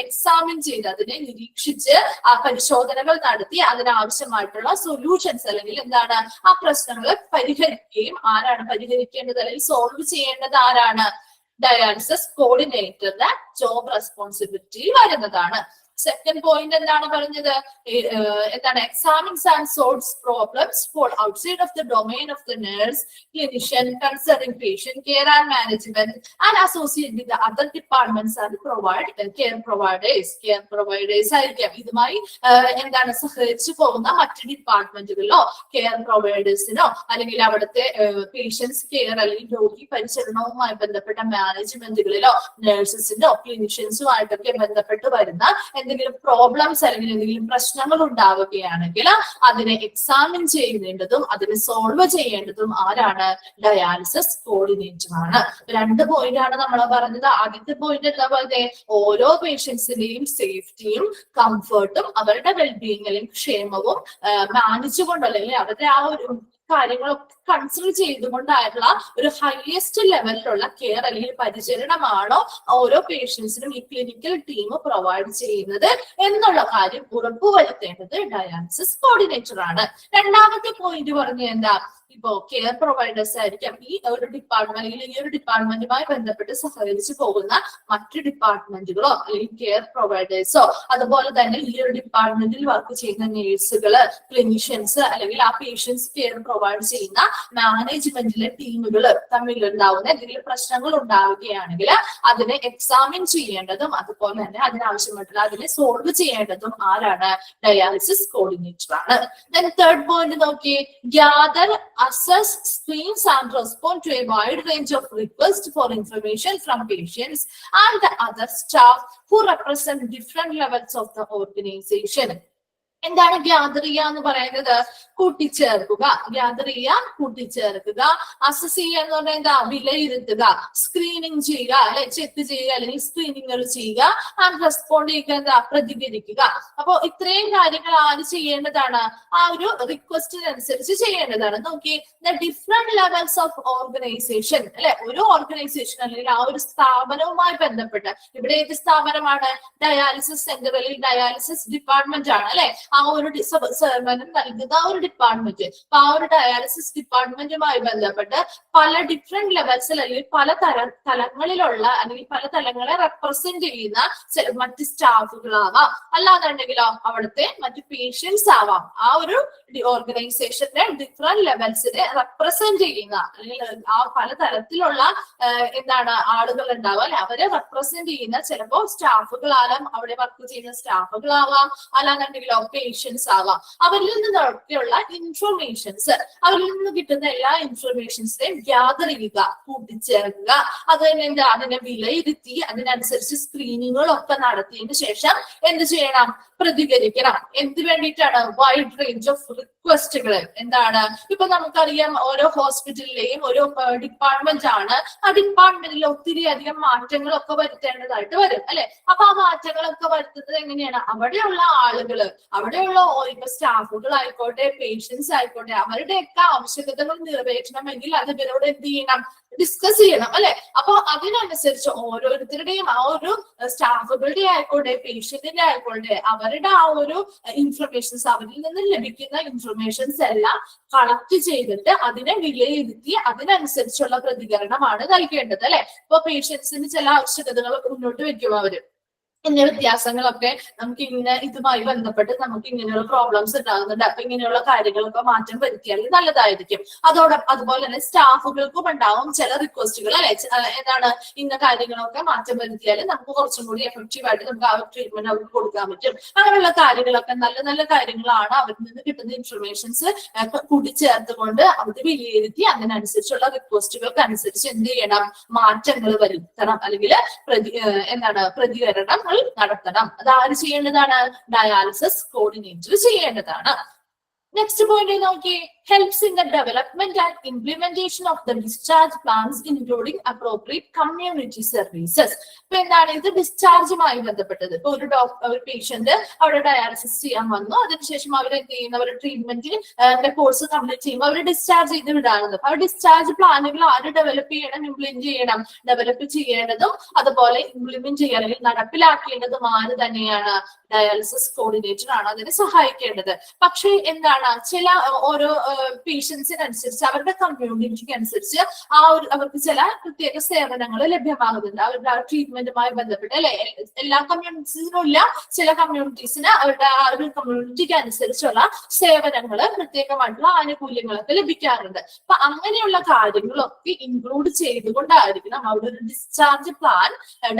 എക്സാമിൻ ചെയ്ത് അതിനെ നിരീക്ഷിച്ച് ആ പരിശോധനകൾ നടത്തി അതിനാവശ്യമായിട്ടുള്ള സൊല്യൂഷൻസ് അല്ലെങ്കിൽ എന്താണ് ആ പ്രശ്നങ്ങൾ പരിഹരിക്കുകയും ആരാണ് പരിഹരിക്കേണ്ടത് അല്ലെങ്കിൽ സോൾവ് ചെയ്യേണ്ടത് ആരാണ്? ഡയാലിസിസ് കോർഡിനേറ്ററുടെ ജോബ് റെസ്പോൺസിബിലിറ്റി വരുന്നതാണ്. സെക്കൻഡ് പോയിന്റ് എന്താണ് പറഞ്ഞത്? എന്താണ്? Examines and solves problems fall outside of the domain of the nurse clinician concerning patient care and management and associate with other departments and provide care providers ആയിരിക്കാം. ഇതുമായി എന്താണ് സഹകരിച്ചു പോകുന്ന മറ്റ് ഡിപ്പാർട്ട്മെന്റുകളിലോ കെയർ പ്രൊവൈഡേഴ്സിനോ അല്ലെങ്കിൽ അവിടുത്തെ പേഷ്യൻസ് കെയർ അല്ലെങ്കിൽ രോഗി പരിചരണവുമായി ബന്ധപ്പെട്ട മാനേജ്മെന്റുകളിലോ നഴ്സസിനോ ക്ലിനിഷ്യൻസും ആയിട്ടൊക്കെ ബന്ധപ്പെട്ട് വരുന്ന എന്തെങ്കിലും പ്രോബ്ലംസ് അല്ലെങ്കിൽ എന്തെങ്കിലും പ്രശ്നങ്ങൾ ഉണ്ടാവുകയാണെങ്കിൽ അതിനെ എക്സാമിൻ ചെയ്യേണ്ടതും അതിനെ സോൾവ് ചെയ്യേണ്ടതും ആരാണ്? ഡയാലിസിസ് കോർഡിനേറ്റർ ആണ്. രണ്ട് പോയിന്റ് ആണ് നമ്മൾ പറഞ്ഞത്. ആദ്യത്തെ പോയിന്റ് എന്താ പറയുന്നത്? ഓരോ പേഷ്യൻസിന്റെയും സേഫ്റ്റിയും കംഫർട്ടും അവരുടെ വെൽബീയിങ്ങിലും ക്ഷേമവും മാനിച്ചുകൊണ്ട് അല്ലെങ്കിൽ അവരുടെ ആ ഒരു കാര്യങ്ങളൊക്കെ കൺസിഡർ ചെയ്തുകൊണ്ടായിട്ടുള്ള ഒരു ഹയസ്റ്റ് ലെവലിലുള്ള കെയർ അല്ലെങ്കിൽ പരിചരണമാണോ ഓരോ പേഷ്യൻസിനും ഈ ക്ലിനിക്കൽ ടീം പ്രൊവൈഡ് ചെയ്യുന്നത് എന്നുള്ള കാര്യം ഉറപ്പുവരുത്തേണ്ടത് ഡയാലിസിസ് കോർഡിനേറ്റർ ആണ്. രണ്ടാമത്തെ പോയിന്റ് പറഞ്ഞ എന്താ? ഇപ്പോ കെയർ പ്രൊവൈഡേഴ്സ് ആയിരിക്കാം ഈ ഒരു ഡിപ്പാർട്ട്മെന്റ് അല്ലെങ്കിൽ ഈ ഒരു ഡിപ്പാർട്ട്മെന്റുമായി ബന്ധപ്പെട്ട് സഹകരിച്ചു പോകുന്ന മറ്റു ഡിപ്പാർട്ട്മെന്റുകളോ അല്ലെങ്കിൽ കെയർ പ്രൊവൈഡേഴ്സോ അതുപോലെ തന്നെ ഈ ഒരു ഡിപ്പാർട്ട്മെന്റിൽ വർക്ക് ചെയ്യുന്ന നേഴ്സുകള് ക്ലിനിഷ്യൻസ് അല്ലെങ്കിൽ ആ പേഷ്യൻസ് കെയർ പ്രൊവൈഡ് ചെയ്യുന്ന മാനേജ്മെന്റിലെ ടീമുകൾ തമ്മിൽ ഉണ്ടാവുന്ന എന്തെങ്കിലും പ്രശ്നങ്ങൾ ഉണ്ടാവുകയാണെങ്കിൽ അതിനെ എക്സാമിൻ ചെയ്യേണ്ടതും അതുപോലെ തന്നെ അതിനാവശ്യമായിട്ടുള്ള അതിനെ സോൾവ് ചെയ്യേണ്ടതും ആരാണ്? ഡയാലിസിസ് കോർഡിനേറ്റർ ആണ്. ദെൻ തേർഡ് പോയിന്റ് നോക്കി, gather assess, screens and respond to a wide range of requests for information from patients and the other staff who represent different levels of the organization. എന്താണ് gather ചെയ്യുക എന്ന് പറയുന്നത്? കൂട്ടിച്ചേർക്കുക. Gather ചെയ്യുക, കൂട്ടിച്ചേർക്കുക. Assess ചെയ്യുക എന്ന് പറഞ്ഞാൽ എന്താ? വിലയിരുത്തുക. സ്ക്രീനിങ് ചെയ്യുക അല്ലെ, ചെക്ക് ചെയ്യുക അല്ലെങ്കിൽ സ്ക്രീനിങ്ങുകൾ ചെയ്യുക. ആൻഡ് റെസ്പോണ്ട് ചെയ്യുക എന്താ? പ്രതികരിക്കുക. അപ്പൊ ഇത്രയും കാര്യങ്ങൾ ആര് ചെയ്യേണ്ടതാണ്? ആ ഒരു റിക്വസ്റ്റിനനുസരിച്ച് ചെയ്യേണ്ടതാണ്. നോക്കി, the different levels of organisation അല്ലെ, ഒരു ഓർഗനൈസേഷൻ അല്ലെങ്കിൽ ആ ഒരു സ്ഥാപനവുമായി ബന്ധപ്പെട്ട് ഇവിടെ ഏത് സ്ഥാപനമാണ്? ഡയാലിസിസ് സെന്റർ അല്ലെങ്കിൽ ഡയാലിസിസ് ഡിപ്പാർട്ട്മെന്റ് ആണ് അല്ലെ. ആ ഒരു സേവനം നൽകുന്ന ആ ഒരു ഡിപ്പാർട്ട്മെന്റ്. അപ്പൊ ആ ഒരു ഡയാലിസിസ് ഡിപ്പാർട്ട്മെന്റുമായി ബന്ധപ്പെട്ട് പല ഡിഫറെന്റ് ലെവൽസിൽ അല്ലെങ്കിൽ പല തലങ്ങളിലുള്ള അല്ലെങ്കിൽ പല തലങ്ങളെ റെപ്രസെന്റ് ചെയ്യുന്ന മറ്റ് സ്റ്റാഫുകളാവാം, അല്ലാന്നുണ്ടെങ്കിലോ അവിടുത്തെ മറ്റ് പേഷ്യൻസ് ആവാം. ആ ഒരു ഓർഗനൈസേഷന്റെ ഡിഫറെന്റ് ലെവൽസിനെ റെപ്രസെന്റ് ചെയ്യുന്ന അല്ലെങ്കിൽ ആ പല തരത്തിലുള്ള ആളുകൾ ഉണ്ടാവുക അല്ലെ, അവരെ റെപ്രസെന്റ് ചെയ്യുന്ന ചിലപ്പോ സ്റ്റാഫുകളാവാം, അവിടെ വർക്ക് ചെയ്യുന്ന സ്റ്റാഫുകളാവാം, അല്ലാന്നുണ്ടെങ്കിലോ പേഷ്യൻസ് ആവാം. അവരിൽ നിന്നൊക്കെയുള്ള ഇൻഫർമേഷൻസ്, അവരിൽ നിന്ന് കിട്ടുന്ന എല്ലാ ഇൻഫർമേഷൻസിനെയും ഗ്യാദർ ചെയ്യുക, കൂട്ടിച്ചേർക്കുക, അതിനെ വിലയിരുത്തി അതിനനുസരിച്ച് സ്ക്രീനിങ്ങുകളൊക്കെ നടത്തിയതിനു ശേഷം എന്ത് ചെയ്യണം? പ്രതികരിക്കണം. എന്ത് വേണ്ടിയിട്ടാണ്? വൈഡ് റേഞ്ച് ഓഫ് റിക്വസ്റ്റുകൾ. ഇപ്പൊ നമുക്കറിയാം ഓരോ ഹോസ്പിറ്റലിലെയും ഒരു ഡിപ്പാർട്ട്മെന്റ് ആണ്. ആ ഡിപ്പാർട്ട്മെന്റിൽ ഒത്തിരി അധികം മാറ്റങ്ങളൊക്കെ വരുത്തേണ്ടതായിട്ട് വരും അല്ലെ. അപ്പൊ ആ മാറ്റങ്ങളൊക്കെ വരുത്തുന്നത് എങ്ങനെയാണ്? അവിടെയുള്ള ആളുകള്, അവിടെയുള്ള ഇപ്പൊ സ്റ്റാഫുകൾ ആയിക്കോട്ടെ, പേഷ്യൻസ് ആയിക്കോട്ടെ, അവരുടെയൊക്കെ ആവശ്യകതകൾ നിറവേറ്റണമെങ്കിൽ അത് ഇവരോട് എന്ത് ചെയ്യണം? ഡിസ്കസ് ചെയ്യണം അല്ലെ. അപ്പൊ അതിനനുസരിച്ച് ഓരോരുത്തരുടെയും ആ ഒരു സ്റ്റാഫുകളുടെ ആയിക്കോട്ടെ, പേഷ്യന്റിന്റെ ആയിക്കോട്ടെ, അവരുടെ ആ ഒരു ഇൻഫർമേഷൻസ്, അവരിൽ നിന്ന് ലഭിക്കുന്ന ഇൻഫർമേഷൻസ് എല്ലാം കളക്ട് ചെയ്തിട്ട് അതിനെ വിലയിരുത്തി അതിനനുസരിച്ചുള്ള പ്രതികരണമാണ് നൽകേണ്ടത് അല്ലെ. ഇപ്പൊ പേഷ്യൻസിന് ചില ആവശ്യകതകൾ മുന്നോട്ട് വെക്കും അവര്, ഇന്ന വ്യത്യാസങ്ങളൊക്കെ നമുക്ക് ഇതുമായി ബന്ധപ്പെട്ട് നമുക്ക് ഇങ്ങനെയുള്ള പ്രോബ്ലംസ് ഉണ്ടാകുന്നുണ്ട്, അപ്പൊ ഇങ്ങനെയുള്ള കാര്യങ്ങളൊക്കെ മാറ്റം വരുത്തിയാൽ നല്ലതായിരിക്കും. അതുപോലെ തന്നെ സ്റ്റാഫുകൾക്കും ഉണ്ടാവും ചില റിക്വസ്റ്റുകൾ അല്ലെ. ഇന്ന കാര്യങ്ങളൊക്കെ മാറ്റം വരുത്തിയാൽ നമുക്ക് കുറച്ചും കൂടി എഫക്റ്റീവ് ആയിട്ട് നമുക്ക് ആ ട്രീറ്റ്മെന്റ് അവർക്ക് കൊടുക്കാൻ പറ്റും. അങ്ങനെയുള്ള കാര്യങ്ങളൊക്കെ നല്ല നല്ല കാര്യങ്ങളാണ്. അവരിൽ നിന്ന് കിട്ടുന്ന ഇൻഫർമേഷൻസ് കൂട്ടിച്ചേർത്തുകൊണ്ട് അത് വിലയിരുത്തി അതിനനുസരിച്ചുള്ള റിക്വസ്റ്റുകൾക്ക് അനുസരിച്ച് എന്ത് ചെയ്യണം? മാറ്റങ്ങൾ വരുത്തണം, അല്ലെങ്കിൽ പ്രതികരണം നടത്തണം. അത് ആര് ചെയ്യേണ്ടതാണ്? ഡയാലിസിസ് കോർഡിനേറ്റർ ചെയ്യേണ്ടതാണ്. നെക്സ്റ്റ് പോയിന്റ് നോക്കി, helps in the development and implementation of the discharge plans including appropriate community services. ഇപ്പൊ ഇത് ഡിസ്ചാർജുമായി ബന്ധപ്പെട്ടത്. ഇപ്പൊ ഒരു പേഷ്യന്റ് അവിടെ ഡയാലിസിസ് ചെയ്യാൻ വന്നു, അതിനുശേഷം അവർ എന്ത് ചെയ്യുന്ന ഒരു ട്രീറ്റ്മെന്റ് കോഴ്സ് കംപ്ലീറ്റ് ചെയ്യുമ്പോൾ അവർ ഡിസ്ചാർജ് ചെയ്ത് വിടാറുണ്ട്. അപ്പൊ ആ ഡിസ്ചാർജ് പ്ലാനുകൾ ആര് ഡെവലപ്പ് ചെയ്യണം? ഡെവലപ്പ് ചെയ്യേണ്ടതും അതുപോലെ ഇംപ്ലിമെന്റ് ചെയ്യാൻ അല്ലെങ്കിൽ നടപ്പിലാക്കേണ്ടതും ആര് തന്നെയാണ്? ഡയാലിസിസ് കോർഡിനേറ്റർ ആണ് അതിനെ സഹായിക്കേണ്ടത്. പക്ഷേ ചില ഓരോ പേഷ്യൻസിനനുസരിച്ച് അവരുടെ കമ്മ്യൂണിറ്റിക്ക് അനുസരിച്ച് അവർക്ക് ചില പ്രത്യേക സേവനങ്ങൾ ലഭ്യമാകുന്നുണ്ട് അവരുടെ ട്രീറ്റ്മെന്റുമായി ബന്ധപ്പെട്ട് അല്ലെ. എല്ലാ കമ്മ്യൂണിറ്റീസിനും ഇല്ല, ചില കമ്മ്യൂണിറ്റീസിന് അവരുടെ ആ ഒരു കമ്മ്യൂണിറ്റിക്ക് അനുസരിച്ചുള്ള സേവനങ്ങൾ, പ്രത്യേകമായിട്ടുള്ള ആനുകൂല്യങ്ങളൊക്കെ ലഭിക്കാറുണ്ട്. അപ്പൊ അങ്ങനെയുള്ള കാര്യങ്ങളൊക്കെ ഇൻക്ലൂഡ് ചെയ്തുകൊണ്ടായിരിക്കണം അവിടെ ഒരു ഡിസ്ചാർജ് പ്ലാൻ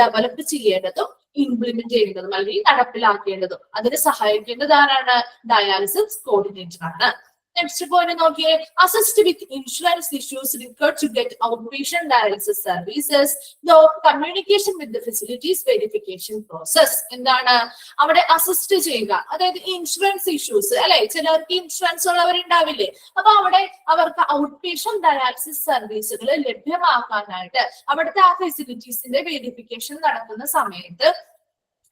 ഡെവലപ്പ് ചെയ്യേണ്ടതും ഇംപ്ലിമെന്റ് ചെയ്യേണ്ടതും അല്ലെങ്കിൽ നടപ്പിലാക്കേണ്ടതും. അതിന് സഹായിക്കേണ്ടത് ആരാണ്? ഡയാലിസിസ് കോർഡിനേറ്റർ ആണ്. നെക്സ്റ്റ് പോയിന്റ് നോക്കിയേ, assist with insurance issues required to get outpatient dialysis services, communication with the facilities verification process. അവിടെ അസിസ്റ്റ് ചെയ്യുക, അതായത് ഇൻഷുറൻസ് ഇഷ്യൂസ് അല്ലെ. ചിലർക്ക് ഇൻഷുറൻസ് ഉള്ളവരുണ്ടാവില്ലേ, അപ്പൊ അവിടെ അവർക്ക് ഔട്ട്പേഷ്യന്റ് ഡയാലിസിസ് സർവീസുകൾ ലഭ്യമാക്കാനായിട്ട് അവിടുത്തെ ആ ഫെസിലിറ്റീസിന്റെ വെരിഫിക്കേഷൻ നടത്തുന്ന സമയത്ത്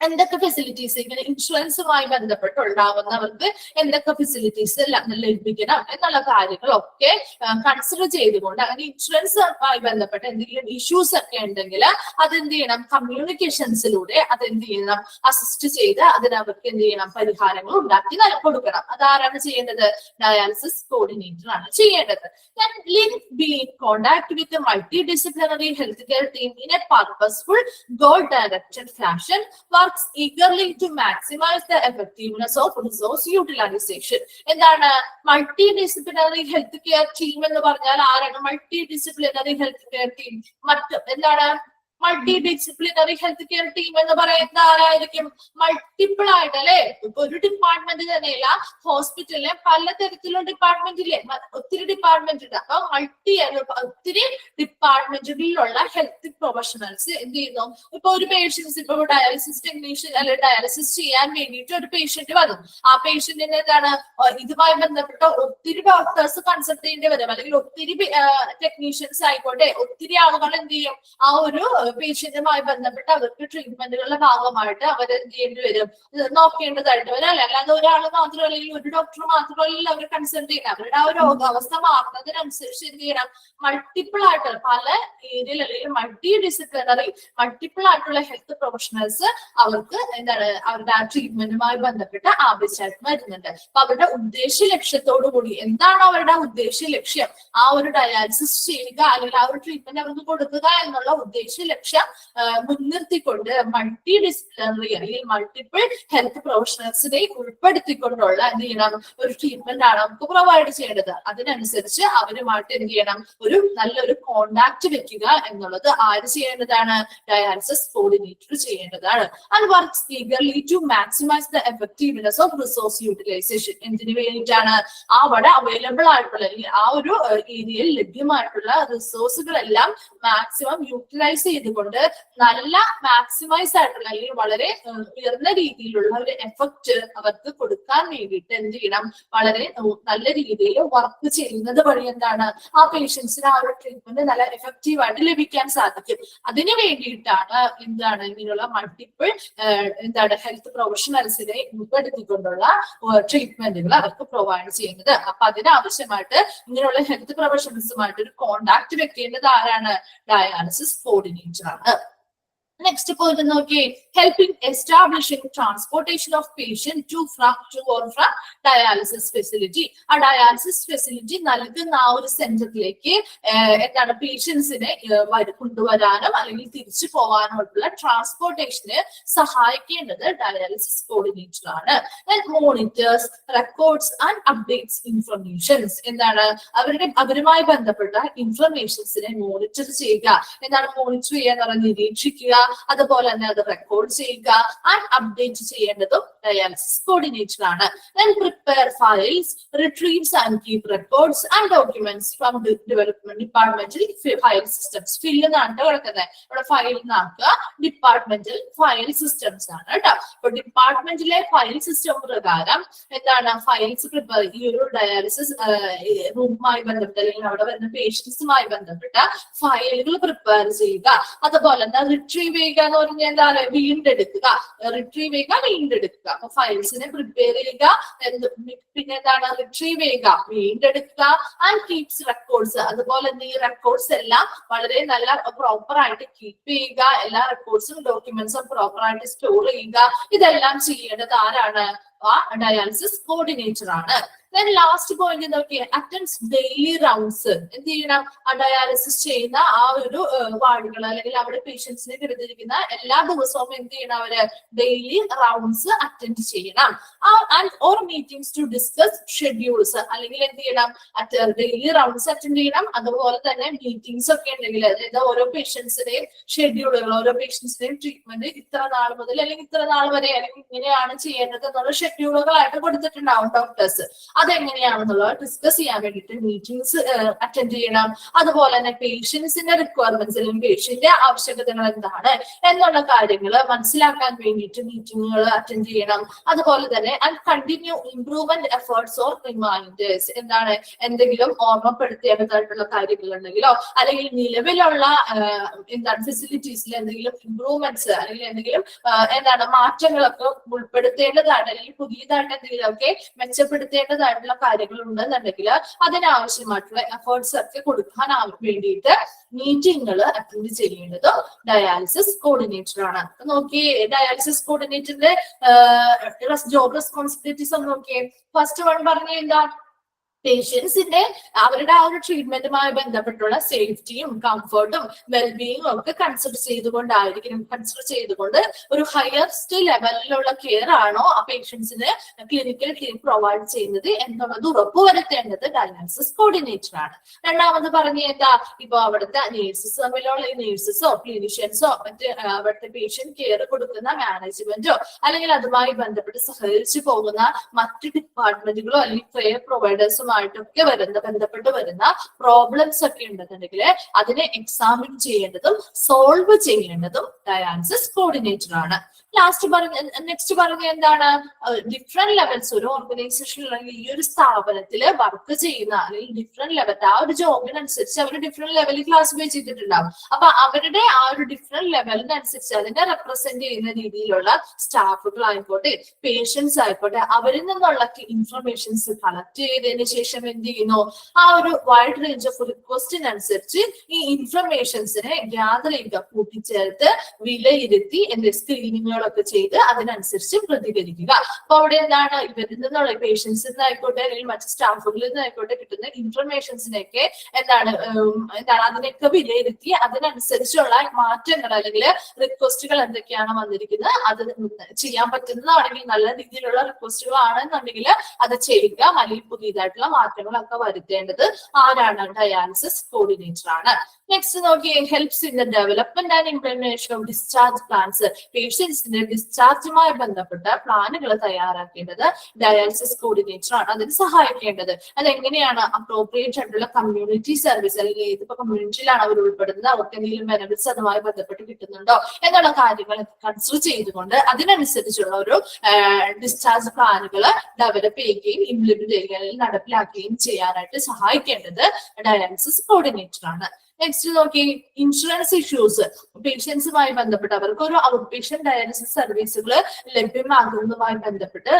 എന്തൊക്കെ ഫെസിലിറ്റീസ് ഇങ്ങനെ ഇൻഷുറൻസുമായി ബന്ധപ്പെട്ടുണ്ടാവുന്നവർക്ക് എന്തൊക്കെ ഫെസിലിറ്റീസ് ലഭിക്കണം എന്നുള്ള കാര്യങ്ങളൊക്കെ കൺസിഡർ ചെയ്തുകൊണ്ട് അങ്ങനെ ഇൻഷുറൻസുമായി ബന്ധപ്പെട്ട് എന്തെങ്കിലും ഇഷ്യൂസ് ഒക്കെ ഉണ്ടെങ്കിൽ അതെന്ത് ചെയ്യണം? കമ്മ്യൂണിക്കേഷൻസിലൂടെ അതെന്ത് ചെയ്യണം? അസിസ്റ്റ് ചെയ്ത് അതിനവർക്ക് എന്ത് ചെയ്യണം? പരിഹാരങ്ങൾ ഉണ്ടാക്കി കൊടുക്കണം. അതാരാണ് ചെയ്യേണ്ടത്? ഡയാലിസിസ് കോർഡിനേറ്റർ ആണ് ചെയ്യേണ്ടത്. Be in contact with the multidisciplinary healthcare team in a purposeful, goal-directed fashion. Works eagerly to maximize the effectiveness of resource utilization. Multidisciplinary healthcare team എന്ന് പറഞ്ഞാൽ ആരാണ്? multidisciplinary healthcare team. Multidisciplinary health care team എന്ന് പറയുന്ന ആരായിരിക്കും? Multiple ആയിട്ട് അല്ലെ. ഇപ്പൊ ഒരു ഡിപ്പാർട്ട്മെന്റ് തന്നെയല്ല, ഹോസ്പിറ്റലിലെ പലതരത്തിലുള്ള ഡിപ്പാർട്ട്മെന്റ് ഇല്ലേ, ഒത്തിരി ഡിപ്പാർട്ട്മെന്റ് ഉണ്ട്. അപ്പൊ ഒത്തിരി ഡിപ്പാർട്ട്മെന്റുകളിലുള്ള ഹെൽത്ത് പ്രൊഫഷണൽസ് എന്ത് ചെയ്യുന്നു? ഇപ്പൊ ഒരു പേഷ്യൻസ്, ഇപ്പൊ ഡയാലിസിസ് ടെക്നീഷ്യൻ അല്ലെ ഡയാലിസിസ് ചെയ്യാൻ വേണ്ടിയിട്ട് ഒരു പേഷ്യന്റ് വന്നു. ആ പേഷ്യന്റിന് ഇതുമായി ബന്ധപ്പെട്ട ഒത്തിരി ഡോക്ടേഴ്സ് കൺസൾട്ട് ചെയ്യേണ്ടി വരും, അല്ലെങ്കിൽ ഒത്തിരി ടെക്നീഷ്യൻസ് ആയിക്കോട്ടെ, ഒത്തിരി ആളുകൾ എന്ത് ചെയ്യും? ആ ഒരു പേഷ്യന്റുമായി ബന്ധപ്പെട്ട് അവർക്ക് ട്രീറ്റ്മെന്റുകളുടെ ഭാഗമായിട്ട് അവർ എന്ത് ചെയ്യേണ്ടി വരും, നോക്കേണ്ടതായിട്ട് വരും അല്ലെ. അല്ലാതെ ഒരാൾ മാത്രം അല്ലെങ്കിൽ ഒരു ഡോക്ടർ മാത്രമല്ല അവർ കൺസൾട്ട് ചെയ്യണം. അവരുടെ ആ ഒരു രോഗാവസ്ഥ മാറുന്നതിനനുസരിച്ച് എന്ത് ചെയ്യണം, മൾട്ടിപ്പിൾ ആയിട്ടുള്ള പല ഏരിയയിൽ അല്ലെങ്കിൽ മൾട്ടി ഡിസിപ്ലിനറി മൾട്ടിപ്പിൾ ആയിട്ടുള്ള ഹെൽത്ത് പ്രൊഫഷണൽസ് അവർക്ക് എന്താണ് അവരുടെ ആ ട്രീറ്റ്മെന്റുമായി ബന്ധപ്പെട്ട് ആവശ്യമായിട്ട് വരുന്നുണ്ട്. അപ്പൊ അവരുടെ ഉദ്ദേശ ലക്ഷ്യത്തോടു കൂടി എന്താണ് അവരുടെ ഉദ്ദേശ ലക്ഷ്യം, ആ ഒരു ഡയാലിസിസ് ചെയ്യുക അല്ലെങ്കിൽ ആ ഒരു ട്രീറ്റ്മെന്റ് അവർക്ക് കൊടുക്കുക എന്നുള്ള ഉദ്ദേശ ലക്ഷ്യം മുൻനിർത്തിക്കൊണ്ട് മൾട്ടി ഡിസിപ്ലിനറി അല്ലെങ്കിൽ മൾട്ടിപ്പിൾ ഹെൽത്ത് പ്രൊഫഷണൽസിനെ ഉൾപ്പെടുത്തിക്കൊണ്ടുള്ള എന്ത് ചെയ്യണം ഒരു ട്രീറ്റ്മെന്റ് ആണ് നമുക്ക് പ്രൊവൈഡ് ചെയ്യേണ്ടത്. അതിനനുസരിച്ച് അവരുമായിട്ട് എന്ത് ചെയ്യണം, ഒരു നല്ലൊരു കോണ്ടാക്ട് വെക്കുക എന്നുള്ളത് ആര് ചെയ്യേണ്ടതാണ്, ഡയാലിസിസ് കോർഡിനേറ്റർ ചെയ്യേണ്ടതാണ്. And works eagerly to maximise the effectiveness of resource utilisation. എന്തിനു വേണ്ടിയിട്ടാണ്, അവിടെ അവൈലബിൾ ആയിട്ടുള്ള അല്ലെങ്കിൽ ആ ഒരു ഏരിയയിൽ ലഭ്യമായിട്ടുള്ള റിസോഴ്സുകളെല്ലാം മാക്സിമം യൂട്ടിലൈസ് ചെയ്തുകൊണ്ട് നല്ല മാക്സിമൈസ് ആയിട്ടുള്ള അല്ലെങ്കിൽ വളരെ ഉയർന്ന രീതിയിലുള്ള ഒരു എഫക്റ്റ് അവർക്ക് കൊടുക്കാൻ വേണ്ടിയിട്ട് എന്ത് ചെയ്യണം, വളരെ നല്ല രീതിയിൽ വർക്ക് ചെയ്യുന്നത് വഴി എന്താണ് ആ പേഷ്യൻസിന് ആ ഒരു ട്രീറ്റ്മെന്റ് നല്ല എഫക്റ്റീവ് ആയിട്ട് ലഭിക്കാൻ സാധിക്കും. അതിനു വേണ്ടിയിട്ടാണ് എന്താണ് ഇങ്ങനെയുള്ള മൾട്ടിപ്പിൾ ഹെൽത്ത് പ്രൊഫഷണൽസിനെ ഉൾപ്പെടുത്തിക്കൊണ്ടുള്ള ട്രീറ്റ്മെന്റുകൾ അവർക്ക് പ്രൊവൈഡ് ചെയ്യുന്നത്. അപ്പൊ അതിനാവശ്യമായിട്ട് ഇങ്ങനെയുള്ള ഹെൽത്ത് പ്രൊഫഷണൽസുമായിട്ട് ഒരു കോണ്ടാക്ട് വെക്കേണ്ടത് ആരാണ്, ഡയാലിസിസ് കോർഡിനേറ്റർ ആണ്. നെക്സ്റ്റ് പോയിന്റ് നോക്കിയേ, helping establishing transportation of patient two or from dialysis facility. ആ ഡയാലിസിസ് ഫെസിലിറ്റി നൽകുന്ന ആ ഒരു സെന്ററിലേക്ക് എന്താണ് പേഷ്യൻസിനെ കൊണ്ടുവരാനും അല്ലെങ്കിൽ തിരിച്ചു പോകാനുമുള്ള ട്രാൻസ്പോർട്ടേഷന് സഹായിക്കേണ്ടത് ഡയാലിസിസ് കോർഡിനേറ്റർ ആണ്. Monitors records and updates informations. എന്താണ് അവരുമായി ബന്ധപ്പെട്ട ഇൻഫർമേഷൻസിനെ മോണിറ്റർ ചെയ്യുക. എന്താണ് മോണിറ്റർ ചെയ്യുക എന്ന് പറഞ്ഞാൽ നിരീക്ഷിക്കുക, അതുപോലെ തന്നെ അത് റെക്കോർഡ് ചെയ്യുക ആൻഡ് അപ്ഡേറ്റ് ചെയ്യേണ്ടതും ഡയാലിസിസ് കോർഡിനേറ്റർ ആണ്. Then prepare files, retrieves and keep records and documents from the development departmental file systems. Fill എന്നാണ് കിടക്കുന്നത്, ഇവിടെ ഫയൽ നാക്കുക ഡിപ്പാർട്ട്മെന്റൽ ഫയൽ സിസ്റ്റംസ് ആണ് കേട്ടോ. അപ്പൊ ഡിപ്പാർട്ട്മെന്റിലെ ഫയൽ സിസ്റ്റം പ്രകാരം എന്താണ് ഫയൽസ് പ്രിപ്പയർ, ഈ ഒരു ഡയാലിസിസ് റൂമുമായി ബന്ധപ്പെട്ട് അല്ലെങ്കിൽ അവിടെ വരുന്ന പേഷ്യൻസുമായി ബന്ധപ്പെട്ട ഫയലുകൾ പ്രിപ്പയർ ചെയ്യുക. അതുപോലെ തന്നെ റിട്രീവ് ചെയ്യുക എന്ന് പറഞ്ഞാൽ എന്താണ്, വീണ്ടെടുക്കുക. റിട്രീവ് ചെയ്യുക, വീണ്ടെടുക്കുക. അപ്പൊ ഫയൽസിനെ പ്രിപ്പയർ ചെയ്യുക, പിന്നെ എന്താണ് റിട്രീവ് ചെയ്യുക, വീണ്ടെടുക്കുക. And keeps records. അതുപോലെ തന്നെ ഈ റെക്കോർഡ്സ് എല്ലാം വളരെ നല്ല പ്രോപ്പർ ആയിട്ട് കീപ്പ് ചെയ്യുക. എല്ലാ റെക്കോർഡ്സും ഡോക്യുമെന്റ്സും പ്രോപ്പർ ആയിട്ട് സ്റ്റോർ ചെയ്യുക. ഇതെല്ലാം ചെയ്യേണ്ടത് ആരാണ്, ആ ഡയാലിസിസ് കോർഡിനേറ്റർ ആണ്. Then last point നോക്കിയേ, attends daily rounds. എന്ത് ചെയ്യണം, ആ ഡയാലിസിസ് ചെയ്യുന്ന ആ ഒരു വാർഡുകൾ അല്ലെങ്കിൽ അവിടെ പേഷ്യൻസിനെ കിടന്നിരിക്കുന്ന എല്ലാ ദിവസവും എന്ത് ചെയ്യണം, അവര് ഡെയിലി റൗണ്ട്സ് അറ്റൻഡ് ചെയ്യണം. Or meetings to discuss schedules, അല്ലെങ്കിൽ എന്ത് ചെയ്യണം, ഡെയിലി റൗണ്ട്സ് അറ്റൻഡ് ചെയ്യണം. അതുപോലെ തന്നെ മീറ്റിംഗ്സ് ഒക്കെ ഉണ്ടെങ്കിൽ അതായത് ഓരോ പേഷ്യൻസിന്റെയും ഷെഡ്യൂളുകൾ, ഓരോ പേഷ്യൻസിന്റെയും ട്രീറ്റ്മെന്റ് ഇത്ര നാൾ മുതൽ അല്ലെങ്കിൽ ഇത്ര നാൾ വരെ അല്ലെങ്കിൽ ഇങ്ങനെയാണ് ചെയ്യേണ്ടത് എന്നുള്ള ഷെഡ്യൂളുകളായിട്ട് കൊടുത്തിട്ടുണ്ടാവും ഡോക്ടേഴ്സ്. അതെങ്ങനെയാണെന്നുള്ളത് ഡിസ്കസ് ചെയ്യാൻ വേണ്ടിയിട്ട് മീറ്റിംഗ്സ് അറ്റൻഡ് ചെയ്യണം. അതുപോലെ തന്നെ പേഷ്യൻസിന്റെ റിക്വയർമെന്റ്സ് അല്ലെങ്കിൽ പേഷ്യന്റെ ആവശ്യകതകൾ എന്താണ് എന്നുള്ള കാര്യങ്ങൾ മനസ്സിലാക്കാൻ വേണ്ടിയിട്ട് മീറ്റിംഗുകൾ അറ്റൻഡ് ചെയ്യണം. അതുപോലെ തന്നെ and continue improvement efforts or reminders. എന്താണ്, എന്തെങ്കിലും ഓർമ്മപ്പെടുത്തേണ്ടതായിട്ടുള്ള കാര്യങ്ങൾ ഉണ്ടെങ്കിലോ അല്ലെങ്കിൽ നിലവിലുള്ള എന്താണ് ഫെസിലിറ്റീസിൽ എന്തെങ്കിലും ഇംപ്രൂവ്മെന്റ്സ് അല്ലെങ്കിൽ എന്തെങ്കിലും എന്താണ് മാറ്റങ്ങളൊക്കെ ഉൾപ്പെടുത്തേണ്ടതാണ് അല്ലെങ്കിൽ പുതിയതായിട്ട് എന്തെങ്കിലുമൊക്കെ മെച്ചപ്പെടുത്തേണ്ടതായിട്ടുള്ള കാര്യങ്ങൾ ഉണ്ടെന്നുണ്ടെങ്കിൽ അതിനാവശ്യമായിട്ടുള്ള എഫേർട്സ് ഒക്കെ കൊടുക്കാൻ വേണ്ടിയിട്ട് മീറ്റിങ്ങുകൾ അറ്റൻഡ് ചെയ്യേണ്ടത് ഡയാലിസിസ് കോർഡിനേറ്റർ ആണ്. നോക്കിയേ, ഡയാലിസിസ് കോർഡിനേറ്ററിന്റെ ജോബ് റെസ്പോൺസിബിലിറ്റീസ് ഒന്ന് നോക്കിയേ. ഫസ്റ്റ് വൺ പറഞ്ഞ എന്താ, പേഷ്യൻസിന്റെ അവരുടെ ആ ഒരു ട്രീറ്റ്മെന്റുമായി ബന്ധപ്പെട്ടുള്ള സേഫ്റ്റിയും കംഫർട്ടും വെൽബീയിങ്ങും ഒക്കെ കൺസിഡർ ചെയ്തുകൊണ്ട് ഒരു ഹയസ്റ്റ് ലെവലിലുള്ള കെയർ ആണോ ആ പേഷ്യൻസിന് ക്ലിനിക്കൽ ടീം പ്രൊവൈഡ് ചെയ്യുന്നത് എന്നുള്ളത് ഉറപ്പുവരുത്തേണ്ടത് ഡയാലിസിസ് കോർഡിനേറ്റർ ആണ്. രണ്ടാമത് പറഞ്ഞ എന്താ, ഇപ്പൊ അവിടുത്തെ നേഴ്സസ് തമ്മിലുള്ള നേഴ്സസോ ക്ലിനിഷ്യൻസോ മറ്റ് അവിടുത്തെ പേഷ്യന്റ് കെയർ കൊടുക്കുന്ന മാനേജ്മെന്റോ അല്ലെങ്കിൽ അതുമായി ബന്ധപ്പെട്ട് സഹകരിച്ചു പോകുന്ന മറ്റ് ഡിപ്പാർട്ട്മെന്റുകളോ അല്ലെങ്കിൽ കെയർ പ്രൊവൈഡേഴ്സും ഡയാലിസിസുമായിട്ടൊക്കെ ബന്ധപ്പെട്ട് വരുന്ന പ്രോബ്ലംസ് ഒക്കെ ഉണ്ടെന്നുണ്ടെങ്കിൽ അതിനെ എക്സാമിൻ ചെയ്യേണ്ടതും സോൾവ് ചെയ്യേണ്ടതും ഡയാലിസിസ് കോർഡിനേറ്റർ ആണ്. നെക്സ്റ്റ് പറഞ്ഞ എന്താണ്, ഡിഫറെന്റ് ലെവൽസ് ഒരു ഓർഗനൈസേഷനിൽ അല്ലെങ്കിൽ ഈ ഒരു സ്ഥാപനത്തിൽ വർക്ക് ചെയ്യുന്ന അല്ലെങ്കിൽ ഡിഫറെന്റ് ലെവൽ ആ ഒരു ജോബിനനുസരിച്ച് അവർ ഡിഫറെന്റ് ലെവലിൽ ക്ലാസിഫൈ ചെയ്തിട്ടുണ്ടാവും. അപ്പൊ അവരുടെ ആ ഒരു ഡിഫറെന്റ് ലെവലിനനുസരിച്ച് അതിനെ റെപ്രസെന്റ് ചെയ്യുന്ന രീതിയിലുള്ള സ്റ്റാഫുകളായിക്കോട്ടെ പേഷ്യൻസ് ആയിക്കോട്ടെ അവരിൽ നിന്നുള്ള ഇൻഫർമേഷൻസ് കളക്ട് ചെയ്തതിനു ശേഷം എന്ത് ചെയ്യുന്നു, ആ ഒരു വൈഡ് റേഞ്ച് ഓഫ് റിക്വസ്റ്റിനനുസരിച്ച് ഈ ഇൻഫർമേഷൻസിനെ ഗ്യാദർ ചെയ്യുക, കൂട്ടിച്ചേർത്ത് വിലയിരുത്തി സ്ക്രീനിങ്ങുകളൊക്കെ ചെയ്ത് അതിനനുസരിച്ച് പ്രതികരിക്കുക. അപ്പൊ അവിടെ എന്താണ് ഇവരിൽ നിന്നുള്ള പേഷ്യൻസിൽ നിന്നായിക്കോട്ടെ അല്ലെങ്കിൽ മറ്റു സ്റ്റാഫുകളിൽ നിന്നായിക്കോട്ടെ കിട്ടുന്ന ഇൻഫർമേഷൻസിനെയൊക്കെ എന്താണ് അതിനൊക്കെ വിലയിരുത്തി അതിനനുസരിച്ചുള്ള മാറ്റങ്ങൾ അല്ലെങ്കിൽ റിക്വസ്റ്റുകൾ എന്തൊക്കെയാണ് വന്നിരിക്കുന്നത് അത് ചെയ്യാൻ പറ്റുന്നതാണെങ്കിൽ നല്ല രീതിയിലുള്ള റിക്വസ്റ്റുകൾ ആണെന്നുണ്ടെങ്കിൽ അത് ചെയ്യുക, അല്ലെങ്കിൽ പുതിയതായിട്ടുള്ള മാറ്റങ്ങളൊക്കെ വരുത്തേണ്ടത് ആരാണ്, ഡയാലിസിസ് കോർഡിനേറ്റർ ആണ്. നെക്സ്റ്റ് നോക്കി, helps in the development and implementation of discharge plans. പേഷ്യൻസിന്റെ ഡിസ്ചാർജുമായി ബന്ധപ്പെട്ട പ്ലാനുകൾ തയ്യാറാക്കേണ്ടത് ഡയാലിസിസ് കോർഡിനേറ്റർ ആണ്. അതിന് സഹായിക്കേണ്ടത് അതെങ്ങനെയാണ്, അപ്രോപ്രിയേറ്റ് ആയിട്ടുള്ള കമ്മ്യൂണിറ്റി സർവീസ് അല്ലെങ്കിൽ ഏതിപ്പോ കമ്മ്യൂണിറ്റിയിലാണ് അവർ ഉൾപ്പെടുന്നത്, അവർക്ക് എന്തെങ്കിലും ബെനിഫിറ്റ്സ് അതുമായി ബന്ധപ്പെട്ട് കിട്ടുന്നുണ്ടോ എന്നുള്ള കാര്യങ്ങൾ കൺസിഡർ ചെയ്തുകൊണ്ട് അതിനനുസരിച്ചുള്ള ഒരു ഡിസ്ചാർജ് പ്ലാനുകൾ ഡെവലപ്പ് ചെയ്യുകയും ഇംപ്ലിമെന്റ് ചെയ്യുകയും അല്ലെങ്കിൽ നടപ്പിലാക്കുകയും ചെയ്യാനായിട്ട് സഹായിക്കേണ്ടത് ഡയാലിസിസ് കോർഡിനേറ്റർ ആണ്. നെക്സ്റ്റ് നോക്കി, ഇൻഷുറൻസ് ഇഷ്യൂസ്. പേഷ്യൻസുമായി ബന്ധപ്പെട്ട് അവർക്ക് ഒരു ഔട്ട് പേഷ്യന്റ് ഡയാലിസിസ് സർവീസുകൾ ലഭ്യമാകുന്നതുമായി ബന്ധപ്പെട്ട്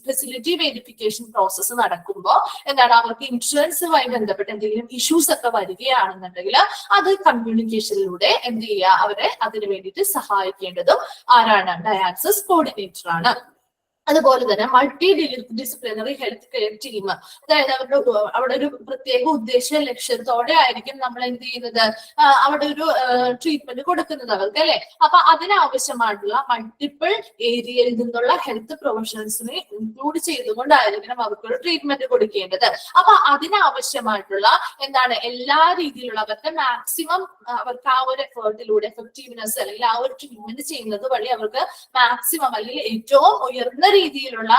ഫെസിലിറ്റി വെരിഫിക്കേഷൻ പ്രോസസ്സ് നടക്കുമ്പോൾ എന്താണ് അവർക്ക് ഇൻഷുറൻസുമായി ബന്ധപ്പെട്ട് എന്തെങ്കിലും ഇഷ്യൂസ് ഒക്കെ വരികയാണെന്നുണ്ടെങ്കിൽ അത് കമ്മ്യൂണിക്കേഷനിലൂടെ എന്ത് ചെയ്യുക, അവരെ അതിനു വേണ്ടിയിട്ട് സഹായിക്കേണ്ടതും ആരാണ്, ഡയാലിസിസ് കോർഡിനേറ്റർ ആണ്. അതുപോലെ തന്നെ multi disciplinary health care team, അതായത് അവിടെ ഒരു പ്രത്യേക ഉദ്ദേശ ലക്ഷ്യത്തോടെ ആയിരിക്കും നമ്മൾ എന്ത് ചെയ്യുന്നത്, അവിടെ ഒരു ട്രീറ്റ്മെന്റ് കൊടുക്കുന്നത് അവർക്ക് അല്ലെ. അപ്പൊ അതിനാവശ്യമായിട്ടുള്ള മൾട്ടിപ്പിൾ ഏരിയയിൽ നിന്നുള്ള ഹെൽത്ത് പ്രൊഫഷണൽസിനെ ഇൻക്ലൂഡ് ചെയ്തുകൊണ്ടായിരിക്കണം അവർക്കൊരു ട്രീറ്റ്മെന്റ് കൊടുക്കേണ്ടത്. അപ്പൊ അതിനാവശ്യമായിട്ടുള്ള എന്താണ് എല്ലാ രീതിയിലുള്ള അവർക്ക് മാക്സിമം അവർക്ക് ആ ഒരു എഫേർട്ടിലൂടെ എഫക്റ്റീവ്നെസ് അല്ലെങ്കിൽ ആ ഒരു ട്രീറ്റ്മെന്റ് ചെയ്യുന്നത് വഴി അവർക്ക് മാക്സിമം അല്ലെങ്കിൽ ഏറ്റവും ഉയർന്ന രീതിയിലുള്ള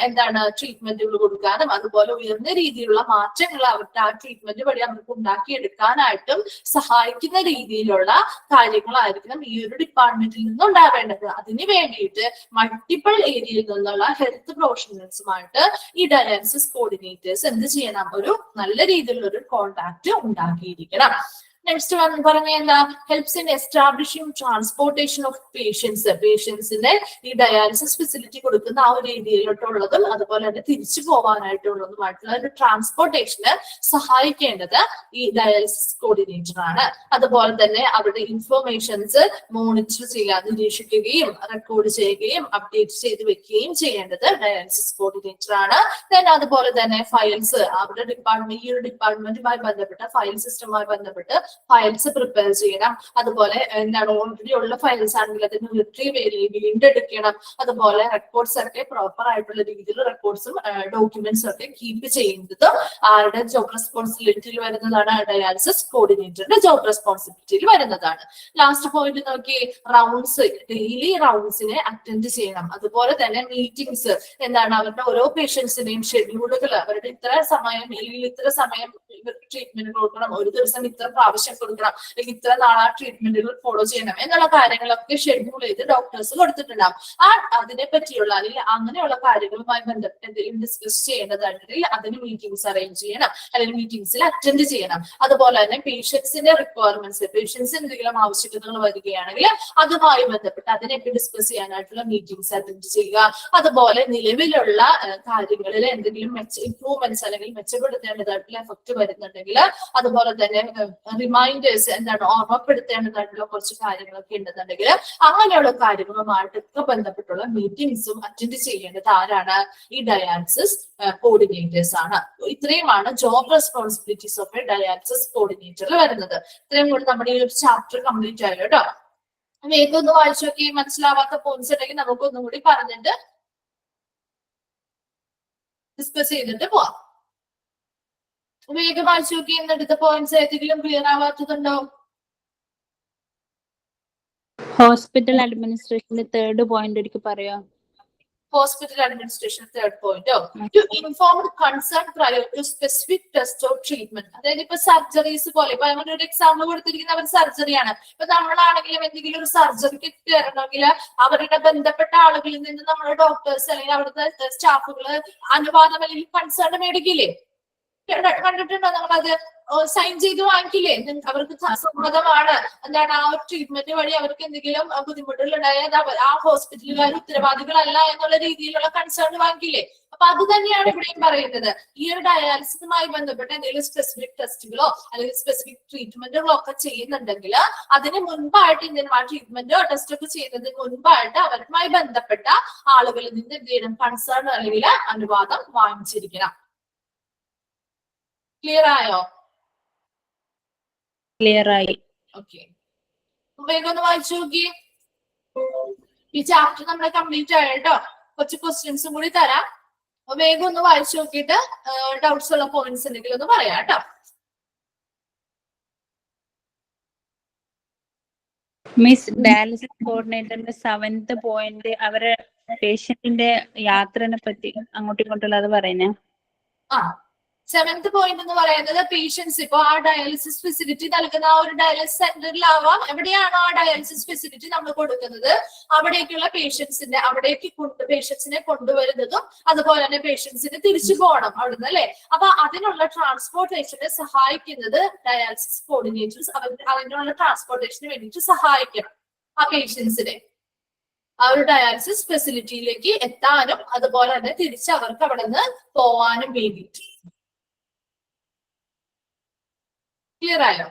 എന്താണ് ട്രീറ്റ്മെന്റുകൾ കൊടുക്കാനും അതുപോലെ ഉയർന്ന രീതിയിലുള്ള മാറ്റങ്ങൾ അവരുടെ ആ ട്രീറ്റ്മെന്റ് വഴി അവർക്ക് ഉണ്ടാക്കിയെടുക്കാനായിട്ടും സഹായിക്കുന്ന രീതിയിലുള്ള കാര്യങ്ങളായിരിക്കണം ഈ ഒരു ഡിപ്പാർട്ട്മെന്റിൽ നിന്ന് ഉണ്ടാവേണ്ടത്. അതിന് വേണ്ടിയിട്ട് മൾട്ടിപ്പിൾ ഏരിയയിൽ നിന്നുള്ള ഹെൽത്ത് പ്രൊഫഷണൽസുമായിട്ട് ഈ ഡയാലിസിസ് കോർഡിനേറ്റേഴ്സ് എന്ത് ചെയ്യണം, ഒരു നല്ല രീതിയിലുള്ള ഒരു കോൺടാക്ട് ഉണ്ടാക്കിയിരിക്കണം. നെക്സ്റ്റ് പറഞ്ഞ എന്താ, helps in establishing transportation of പേഷ്യൻസിന്റെ ഈ ഡയാലിസിസ് ഫെസിലിറ്റി കൊടുക്കുന്ന ആ ഒരു രീതിയിലോട്ടുള്ളതും അതുപോലെ തന്നെ തിരിച്ചു പോകാനായിട്ടുള്ളതുമായിട്ടുള്ള ഒരു ട്രാൻസ്പോർട്ടേഷന് സഹായിക്കേണ്ടത് ഈ ഡയാലിസിസ് കോർഡിനേറ്റർ ആണ്. അതുപോലെ തന്നെ അവരുടെ ഇൻഫർമേഷൻസ് മോണിറ്റർ ചെയ്യുക, നിരീക്ഷിക്കുകയും റെക്കോർഡ് ചെയ്യുകയും അപ്ഡേറ്റ് ചെയ്ത് വെക്കുകയും ചെയ്യേണ്ടത് ഡയാലിസിസ് കോർഡിനേറ്റർ ആണ്. അതുപോലെ തന്നെ ഫയൽസ് അവരുടെ ഡിപ്പാർട്ട്മെന്റ് ഈ ഒരു ഡിപ്പാർട്ട്മെന്റുമായി ബന്ധപ്പെട്ട ഫയൽ സിസ്റ്റവുമായി ബന്ധപ്പെട്ട് ഫയൽസ് പ്രിപ്പയർ ചെയ്യണം. അതുപോലെ എന്താണ് ഓൾറെഡി ഉള്ള ഫയൽസ് ആണെങ്കിൽ അതിന് വീണ്ടെടുക്കണം. അതുപോലെ റെക്കോർഡ്സ് ഒക്കെ പ്രോപ്പർ ആയിട്ടുള്ള രീതിയിൽ റെക്കോർഡ്സും ഡോക്യുമെന്റ്സും ഒക്കെ കീപ്പ് ചെയ്യുന്നത് ആരുടെ ജോബ് റെസ്പോൺസിബിലിറ്റിയിൽ വരുന്നതാണ്, ഡയാലിസിസ് കോർഡിനേറ്ററുടെ ജോബ് റെസ്പോൺസിബിലിറ്റിയിൽ വരുന്നതാണ്. ലാസ്റ്റ് പോയിന്റ് നോക്കി, റൗണ്ട്സ് ഡെയിലി റൗണ്ട്സിനെ അറ്റൻഡ് ചെയ്യണം. അതുപോലെ തന്നെ മീറ്റിംഗ്സ് എന്താണ് അവരുടെ ഓരോ പേഷ്യൻസിന്റെയും ഷെഡ്യൂളുകൾ അവരുടെ ഇത്ര സമയം അല്ലെങ്കിൽ ഇത്ര സമയം ട്രീറ്റ്മെന്റ് കൊടുക്കണം, ഒരു ദിവസം ഇത്ര പ്രാവശ്യം കൊടുക്കണം, അല്ലെങ്കിൽ ഇത്ര നാളാ ട്രീറ്റ്മെന്റുകൾ ഫോളോ ചെയ്യണം എന്നുള്ള കാര്യങ്ങളൊക്കെ ഷെഡ്യൂൾ ചെയ്ത് ഡോക്ടേഴ്സ് കൊടുത്തിട്ടുണ്ടാവും. അതിനെ പറ്റിയുള്ള അല്ലെങ്കിൽ അങ്ങനെയുള്ള കാര്യങ്ങളുമായി ബന്ധപ്പെട്ട് എന്തെങ്കിലും ഡിസ്കസ് ചെയ്യേണ്ടതാണെങ്കിൽ അതിന് മീറ്റിംഗ്സ് അറേഞ്ച് ചെയ്യണം അല്ലെങ്കിൽ മീറ്റിംഗ്സിൽ അറ്റൻഡ് ചെയ്യണം. അതുപോലെ തന്നെ പേഷ്യൻസിന്റെ റിക്വയർമെന്റ്സ്, പേഷ്യൻസ് എന്തെങ്കിലും ആവശ്യകതകൾ വരികയാണെങ്കിൽ അതുമായി ബന്ധപ്പെട്ട് അതിനെയൊക്കെ ഡിസ്കസ് ചെയ്യാനായിട്ടുള്ള മീറ്റിംഗ്സ് അറ്റൻഡ് ചെയ്യുക. അതുപോലെ നിലവിലുള്ള കാര്യങ്ങളിൽ എന്തെങ്കിലും ഇംപ്രൂവ്മെന്റ്സ് അല്ലെങ്കിൽ മെച്ചപ്പെടുത്തേണ്ടതായിട്ടുള്ള എഫക്ട് വരുന്നുണ്ടെങ്കിൽ അതുപോലെ തന്നെ റിമൈൻഡേഴ്സ് എന്താണ് ഓർമ്മപ്പെടുത്തേണ്ടതായിട്ടുള്ള കുറച്ച് കാര്യങ്ങളൊക്കെ ഉണ്ടെന്നുണ്ടെങ്കിൽ അങ്ങനെയുള്ള കാര്യങ്ങളുമായിട്ടൊക്കെ ബന്ധപ്പെട്ടുള്ള മീറ്റിംഗ്സും അറ്റൻഡ് ചെയ്യേണ്ടത് ആരാണ്, ഈ ഡയാലിസിസ് കോർഡിനേറ്റേഴ്സ് ആണ്. ഇത്രയുമാണ് job responsibilities of a dialysis കോർഡിനേറ്ററിൽ വരുന്നത്. ഇത്രയും കൂടി നമ്മുടെ ഈ ഒരു ചാപ്റ്റർ കംപ്ലീറ്റ് ആയല്ലോ കേട്ടോ. വേഗം ഒന്ന് വായിച്ചു നോക്കി, മനസ്സിലാവാത്ത പോയിന്റ്സ് ഉണ്ടെങ്കിൽ നമുക്കൊന്നും കൂടി പറഞ്ഞിട്ട് ഡിസ്കസ് ചെയ്തിട്ട് പോവാം. വേഗം വായിച്ചു നോക്കി, എന്നിട്ട് പോയിന്റ്സ് ഏതെങ്കിലും ക്ലിയർ ആവാത്തതുണ്ടോ? ഹോസ്പിറ്റൽ അഡ്മിനിസ്ട്രേഷന്റെ 3rd പോയിന്റ് എനിക്ക് പറയാം. Hospital administration, third point. To inform concern prior to specific test or treatment. അതായത് ഇപ്പൊ സർജറീസ് പോലെ ഇപ്പൊ അങ്ങനെ ഒരു എക്സാമ്പിൾ കൊടുത്തിരിക്കുന്ന അവർ സർജറിയാണ്. ഇപ്പൊ നമ്മളാണെങ്കിലും എന്തെങ്കിലും ഒരു സർജറിക്ക് കയറണമെങ്കിൽ അവരുടെ ബന്ധപ്പെട്ട ആളുകളിൽ നിന്ന് നമ്മുടെ ഡോക്ടേഴ്സ് അല്ലെങ്കിൽ അവിടുത്തെ സ്റ്റാഫുകള് അനുവാദം അല്ലെങ്കിൽ കൺസേൺ മേടിക്കില്ലേ? കണ്ടിട്ടുണ്ടോ നമ്മളത് സൈൻ ചെയ്ത് വാങ്ങിക്കില്ലേ? അവർക്ക് സമ്മതമാണ് എന്താണ് ആ ഒരു ട്രീറ്റ്മെന്റ് വഴി അവർക്ക് എന്തെങ്കിലും ബുദ്ധിമുട്ടുകൾ ഉണ്ടായത് ആ ഹോസ്പിറ്റലുകാർ ഉത്തരവാദികളല്ല എന്നുള്ള രീതിയിലുള്ള കൺസേൺ വാങ്ങിക്കില്ലേ? അപ്പൊ അത് തന്നെയാണ് ഇവിടെയും പറയുന്നത്. ഈ ഒരു ഡയാലിസിസുമായി ബന്ധപ്പെട്ട എന്തെങ്കിലും സ്പെസിഫിക് ടെസ്റ്റുകളോ അല്ലെങ്കിൽ സ്പെസിഫിക് ട്രീറ്റ്മെന്റുകളോ ഒക്കെ ചെയ്യുന്നുണ്ടെങ്കിൽ അതിന് മുൻപായിട്ട് ഇന്ത്യൻ ആ ട്രീറ്റ്മെന്റോ ടെസ്റ്റോ ഒക്കെ ചെയ്യുന്നതിന് മുൻപായിട്ട് അവരുമായി ബന്ധപ്പെട്ട ആളുകളിൽ നിന്ന് എന്ത് ചെയ്യണം? കൺസേൺ അല്ലെങ്കിൽ അനുവാദം വാങ്ങിച്ചിരിക്കണം. ക്ലിയർ ആയോ? ക്ലിയർ ആയി. ഓക്കെ, വേഗം ഒന്ന് വായിച്ചു നോക്കി. ഈ ചാപ്റ്റർ നമ്മളെ കംപ്ലീറ്റ് ആയിട്ടോ. കുറച്ച് ക്വസ്റ്റ്യൻസും കൂടി തരാം. വേഗം ഒന്ന് വായിച്ചു നോക്കിയിട്ട് ഡൗട്ട്സ് ഉള്ള പോയിന്റ്സ് ഉണ്ടെങ്കിൽ ഒന്ന് പറയാം കേട്ടോ. മിസ്, ഡയാലിസിസ് കോർഡിനേറ്ററിന്റെ 7th പോയിന്റ് അവരെ പേഷ്യന്റിന്റെ യാത്രനെ പറ്റി അങ്ങോട്ടും ഇങ്ങോട്ടുള്ള അത് പറയുന്നേ. 7th പോയിന്റ് എന്ന് പറയുന്നത് പേഷ്യൻസ് ഇപ്പൊ ആ ഡയാലിസിസ് ഫെസിലിറ്റി നൽകുന്ന ആ ഒരു ഡയാലിസിസ് സെന്ററിലാവാം, എവിടെയാണോ ആ ഡയാലിസിസ് ഫെസിലിറ്റി നമ്മൾ കൊടുക്കുന്നത് അവിടേക്കുള്ള പേഷ്യൻസിന്റെ അവിടേക്ക് പേഷ്യൻസിനെ കൊണ്ടുവരുന്നതും അതുപോലെ തന്നെ പേഷ്യൻസിന് തിരിച്ചു പോകണം അവിടുന്ന് അല്ലെ. അപ്പൊ അതിനുള്ള ട്രാൻസ്പോർട്ടേഷനെ സഹായിക്കുന്നത് ഡയാലിസിസ് കോർഡിനേറ്റേഴ്സ് അതിനുള്ള ട്രാൻസ്പോർട്ടേഷന് വേണ്ടിയിട്ട് സഹായിക്കണം ആ പേഷ്യൻസിനെ ആ ഒരു ഡയാലിസിസ് ഫെസിലിറ്റിയിലേക്ക് എത്താനും അതുപോലെ തന്നെ തിരിച്ച് അവർക്ക് അവിടെ നിന്ന് പോവാനും വേണ്ടിയിട്ട്. ക്ലിയർ ആയോ?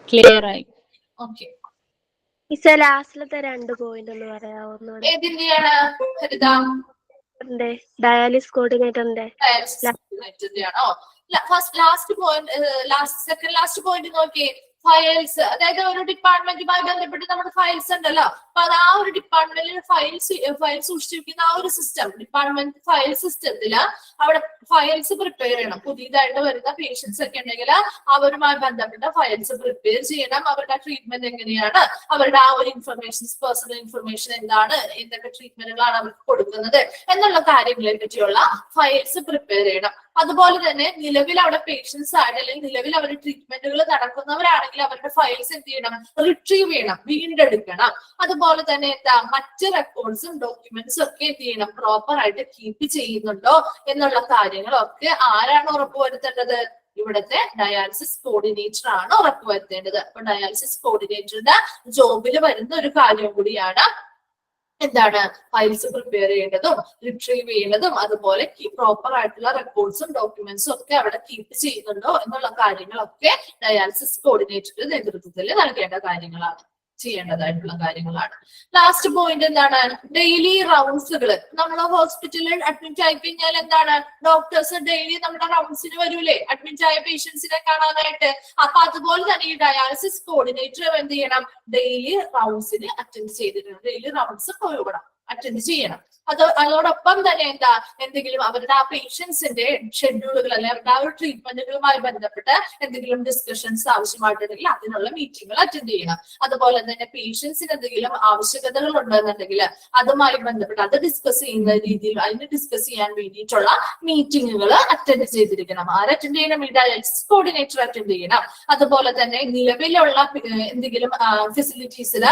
ക്ലിയർ ആയി. ഓക്കെ, ലാസ്റ്റിലത്തെ 2 പോയിന്റ് ഒന്ന് പറയാമോ? ഏതിന്റെയാണ് ഹരിത? ഡയാലിസിസ് കോർഡിനേറ്ററിന്റെ. ഡയാലിസിസ് കോർഡിനേറ്ററിന്റെ ആണോ? ലാസ്റ്റ് പോയിന്റ് നോക്കിയേ. ഫയൽസ്, അതായത് ഒരു ഡിപ്പാർട്ട്മെന്റുമായി ബന്ധപ്പെട്ട് നമ്മുടെ ഫയൽസ് ഉണ്ടല്ലോ. അപ്പൊ അത് ആ ഒരു ഡിപ്പാർട്ട്മെന്റിൽ ഫയൽ സൂക്ഷിച്ചിരിക്കുന്ന ആ ഒരു സിസ്റ്റം, ഡിപ്പാർട്ട്മെന്റ് ഫയൽ സിസ്റ്റത്തിൽ അവിടെ ഫയൽസ് പ്രിപ്പയർ ചെയ്യണം. പുതിയതായിട്ട് വരുന്ന പേഷ്യൻസ് ഒക്കെ ഉണ്ടെങ്കിൽ അവരുമായി ബന്ധപ്പെട്ട ഫയൽസ് പ്രിപ്പയർ ചെയ്യണം. അവരുടെ ട്രീറ്റ്മെന്റ് എങ്ങനെയാണ്, അവരുടെ ആ ഒരു ഇൻഫർമേഷൻസ്, പേഴ്സണൽ ഇൻഫർമേഷൻ എന്താണ്, എന്തൊക്കെ ട്രീറ്റ്മെന്റുകളാണ് അവർക്ക് കൊടുക്കുന്നത് എന്നുള്ള കാര്യങ്ങളെ പറ്റിയുള്ള ഫയൽസ് പ്രിപ്പയർ ചെയ്യണം. അതുപോലെ തന്നെ നിലവിൽ അവിടെ പേഷ്യൻസ് ആയിട്ട് അല്ലെങ്കിൽ നിലവിൽ അവരുടെ ട്രീറ്റ്മെന്റുകൾ നടക്കുന്നവരാണെങ്കിൽ അവരുടെ ഫയൽസ് എന്ത് ചെയ്യണം? റിട്രീവ് ചെയ്യണം, വീണ്ടെടുക്കണം. അതുപോലെ തന്നെ എന്താ മറ്റ് റെക്കോർഡ്സും ഡോക്യുമെന്റ്സും ഒക്കെ എന്ത് ചെയ്യണം? പ്രോപ്പർ ആയിട്ട് കീപ്പ് ചെയ്യുന്നുണ്ടോ എന്നുള്ള കാര്യങ്ങളൊക്കെ ആരാണ് ഉറപ്പുവരുത്തേണ്ടത്? ഇവിടുത്തെ ഡയാലിസിസ് കോർഡിനേറ്റർ ആണ് ഉറപ്പുവരുത്തേണ്ടത്. അപ്പൊ ഡയാലിസിസ് കോർഡിനേറ്ററുടെ ജോബിൽ വരുന്ന ഒരു കാര്യം കൂടിയാണ് എന്താണ്? ഫയൽസ് പ്രിപ്പയർ ചെയ്യേണ്ടതും റിട്രീവ് ചെയ്യുന്നതും അതുപോലെ പ്രോപ്പർ ആയിട്ടുള്ള റെക്കോർഡ്സും ഡോക്യുമെന്റ്സും ഒക്കെ അവിടെ കീപ്പ് ചെയ്യുന്നുണ്ടോ എന്നുള്ള കാര്യങ്ങളൊക്കെ ഡയാലിസിസ് കോർഡിനേറ്ററുടെ നേതൃത്വത്തിൽ നൽകേണ്ട കാര്യങ്ങളാണ്, ചെയ്യേണ്ടതായിട്ടുള്ള കാര്യങ്ങളാണ്. ലാസ്റ്റ് പോയിന്റ് എന്താണ്? ഡെയിലി റൗണ്ട്സുകൾ. നമ്മൾ ഹോസ്പിറ്റലിൽ അഡ്മിറ്റ് ആയി കഴിഞ്ഞാൽ എന്താണ്? ഡോക്ടേഴ്സ് ഡെയിലി നമ്മുടെ റൗണ്ട്സിന് വരൂലേ അഡ്മിറ്റ് ആയ പേഷ്യൻസിനെ കാണാനായിട്ട്. അപ്പൊ അതുപോലെ തന്നെ ഈ ഡയാലിസിസ് കോർഡിനേറ്റർ എന്ത് ചെയ്യണം? ഡെയിലി റൗണ്ട്സിന് അറ്റൻഡ് ചെയ്തിട്ടുണ്ട്. ഡെയിലി റൗണ്ട്സ് പോകണം, അറ്റൻഡ് ചെയ്യണം. അതോടൊപ്പം തന്നെ എന്താ എന്തെങ്കിലും അവരുടെ ആ പേഷ്യൻസിന്റെ ഷെഡ്യൂളുകൾ അല്ലെങ്കിൽ അവരുടെ ആ ഒരു ട്രീറ്റ്മെന്റുകളുമായി ബന്ധപ്പെട്ട് എന്തെങ്കിലും ഡിസ്കഷൻസ് ആവശ്യമായിട്ടുണ്ടെങ്കിൽ അതിനുള്ള മീറ്റിംഗുകൾ അറ്റൻഡ് ചെയ്യണം. അതുപോലെ തന്നെ പേഷ്യൻസിന് എന്തെങ്കിലും ആവശ്യകതകൾ ഉണ്ടെന്നുണ്ടെങ്കിൽ അതുമായി ബന്ധപ്പെട്ട് അത് ഡിസ്കസ് ചെയ്യുന്ന രീതിയിൽ അതിന് ഡിസ്കസ് ചെയ്യാൻ വേണ്ടിയിട്ടുള്ള മീറ്റിംഗുകൾ അറ്റൻഡ് ചെയ്തിരിക്കണം. ആര് അറ്റൻഡ് ചെയ്യണം? ഈ ഡയാലിസിസ് കോർഡിനേറ്റർ അറ്റൻഡ് ചെയ്യണം. അതുപോലെ തന്നെ നിലവിലുള്ള എന്തെങ്കിലും ഫെസിലിറ്റീസിൽ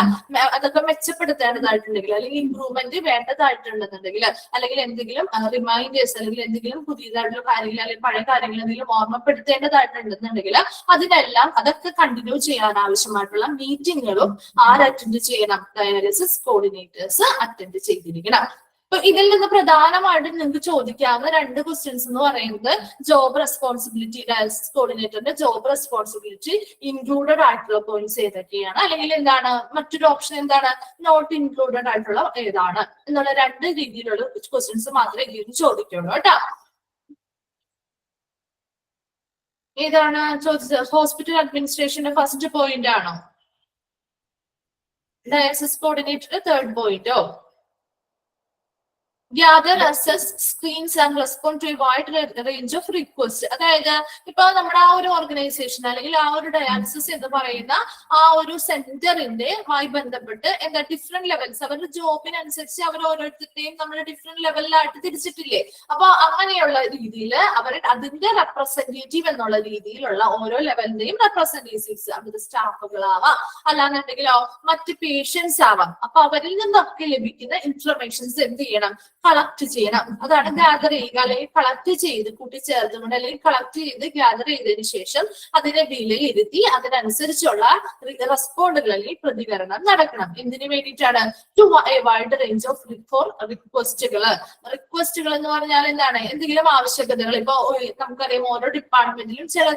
അതൊക്കെ മെച്ചപ്പെടുത്തേണ്ടതായിട്ടുണ്ടെങ്കിൽ അല്ലെങ്കിൽ ഇംപ്രൂവ്മെന്റ് വേണ്ടതായിട്ടുണ്ടെന്നുണ്ടെങ്കിൽ അല്ലെങ്കിൽ എന്തെങ്കിലും റിമൈൻഡേഴ്സ് അല്ലെങ്കിൽ എന്തെങ്കിലും പുതിയതായിട്ടുള്ള കാര്യങ്ങൾ അല്ലെങ്കിൽ പഴയ കാര്യങ്ങൾ എന്തെങ്കിലും ഓർമ്മപ്പെടുത്തേണ്ടതായിട്ടുണ്ടെന്നുണ്ടെങ്കിൽ അതിനെല്ലാം അതൊക്കെ കണ്ടിന്യൂ ചെയ്യാൻ ആവശ്യമായിട്ടുള്ള മീറ്റിങ്ങുകളും ആര് അറ്റൻഡ് ചെയ്യണം? ഡയാലിസിസ് കോർഡിനേറ്റേഴ്സ് അറ്റൻഡ് ചെയ്തിരിക്കണം. അപ്പൊ ഇതിൽ നിന്ന് പ്രധാനമായിട്ടും നിങ്ങൾക്ക് ചോദിക്കാവുന്ന 2 ക്വസ്റ്റ്യൻസ് എന്ന് പറയുന്നത് ജോബ് റെസ്പോൺസിബിലിറ്റി, ഡയാലിസിസ് കോർഡിനേറ്ററിന്റെ ജോബ് റെസ്പോൺസിബിലിറ്റി ഇൻക്ലൂഡഡ് ആയിട്ടുള്ള പോയിന്റ്സ് ഏതൊക്കെയാണ്, അല്ലെങ്കിൽ എന്താണ് മറ്റൊരു ഓപ്ഷൻ എന്താണ് നോട്ട് ഇൻക്ലൂഡഡ് ആയിട്ടുള്ള ഏതാണ് എന്നുള്ള 2 രീതിയിലുള്ള ക്വസ്റ്റ്യൻസ് മാത്രമേ ഇതിൽ ചോദിക്കുള്ളൂ കേട്ടോ. ഏതാണ് ചോദിച്ചത്? ഹോസ്പിറ്റൽ അഡ്മിനിസ്ട്രേഷന്റെ ഫസ്റ്റ് പോയിന്റ് ആണോ? ഡയാലിസിസ് കോർഡിനേറ്ററുടെ 3rd പോയിന്റോ? gather, assess, screens and respond to a wide range of requests. അതായത് ഇപ്പൊ നമ്മുടെ ആ ഒരു ഓർഗനൈസേഷൻ അല്ലെങ്കിൽ ആ ഒരു ഡയാലിസിസ് എന്ന് പറയുന്ന ആ ഒരു സെന്ററിന്റെ മായി ബന്ധപ്പെട്ട് എന്താ ഡിഫറെന്റ് ലെവൽസ് അവരുടെ ജോബിനനുസരിച്ച് അവർ ഓരോരുത്തരുടെയും നമ്മൾ ഡിഫറെന്റ് ലെവലിലായിട്ട് തിരിച്ചിട്ടില്ലേ. അപ്പൊ അങ്ങനെയുള്ള രീതിയിൽ അവർ അതിന്റെ റെപ്രസെന്റേറ്റീവ് എന്നുള്ള രീതിയിലുള്ള ഓരോ ലെവലിന്റെയും റെപ്രസെന്റേറ്റീവ്സ് അവരുടെ സ്റ്റാഫുകളാവാം, അല്ലാന്നുണ്ടെങ്കിലോ മറ്റ് പേഷ്യൻസ് ആവാം. അപ്പൊ അവരിൽ നിന്നൊക്കെ ലഭിക്കുന്ന ഇൻഫർമേഷൻസ് എന്ത് ചെയ്യണം, കളക്ട് ചെയ്യണം. അതാണ് ഗ്യാദർ ചെയ്യുക, അല്ലെങ്കിൽ കളക്ട് ചെയ്ത് കൂട്ടിച്ചേർത്തുകൊണ്ട് അല്ലെങ്കിൽ കളക്ട് ചെയ്ത് ഗ്യാദർ ചെയ്തതിനു ശേഷം അതിനെ വിലയിരുത്തി അതിനനുസരിച്ചുള്ള റെസ്പോണ്ടുകൾ അല്ലെങ്കിൽ പ്രതികരണം നടക്കണം. എന്തിനു വേണ്ടിയിട്ടാണ്? To a wide range of റിക്വസ്റ്റുകൾ എന്ന് പറഞ്ഞാൽ എന്താണ്? എന്തെങ്കിലും ആവശ്യകതകൾ ഇപ്പൊ നമുക്കറിയാം ഓരോ ഡിപ്പാർട്ട്മെന്റിലും ചില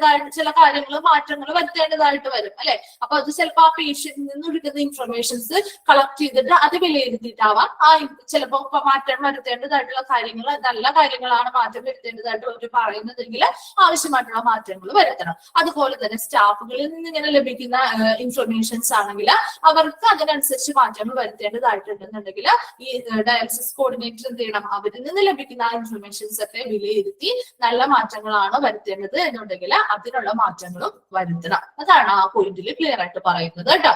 കാര്യങ്ങൾ മാറ്റങ്ങൾ വരുത്തേണ്ടതായിട്ട് വരും അല്ലെ. അപ്പൊ അത് ചിലപ്പോൾ ആ പേഷ്യന്റിൽ നിന്ന് എടുക്കുന്ന ഇൻഫർമേഷൻസ് കളക്ട് ചെയ്തിട്ട് അത് വിലയിരുത്തിയിട്ടാവാം ആ ചിലപ്പോ മാറ്റം വരുത്തേണ്ടതായിട്ടുള്ള കാര്യങ്ങൾ നല്ല കാര്യങ്ങളാണ് മാറ്റം വരുത്തേണ്ടതായിട്ട് അവർ പറയുന്നതെങ്കിൽ ആവശ്യമായിട്ടുള്ള മാറ്റങ്ങൾ വരുത്തണം. അതുപോലെ തന്നെ സ്റ്റാഫുകളിൽ നിന്ന് ഇങ്ങനെ ലഭിക്കുന്ന ഇൻഫർമേഷൻസ് ആണെങ്കിൽ അവർക്ക് അതിനനുസരിച്ച് മാറ്റങ്ങൾ വരുത്തേണ്ടതായിട്ടുണ്ടെന്നുണ്ടെങ്കിൽ ഈ ഡയാലിസിസ് കോർഡിനേറ്റർ എന്ത് ചെയ്യണം, അവരിൽ നിന്ന് ലഭിക്കുന്ന ആ ഇൻഫർമേഷൻസ് ഒക്കെ വിലയിരുത്തി നല്ല മാറ്റങ്ങളാണ് വരുത്തേണ്ടത് എന്നുണ്ടെങ്കിൽ അതിനുള്ള മാറ്റങ്ങളും വരുത്തണം. അതാണ് ആ പോയിന്റിൽ ക്ലിയർ ആയിട്ട് പറയുന്നത് കേട്ടോ.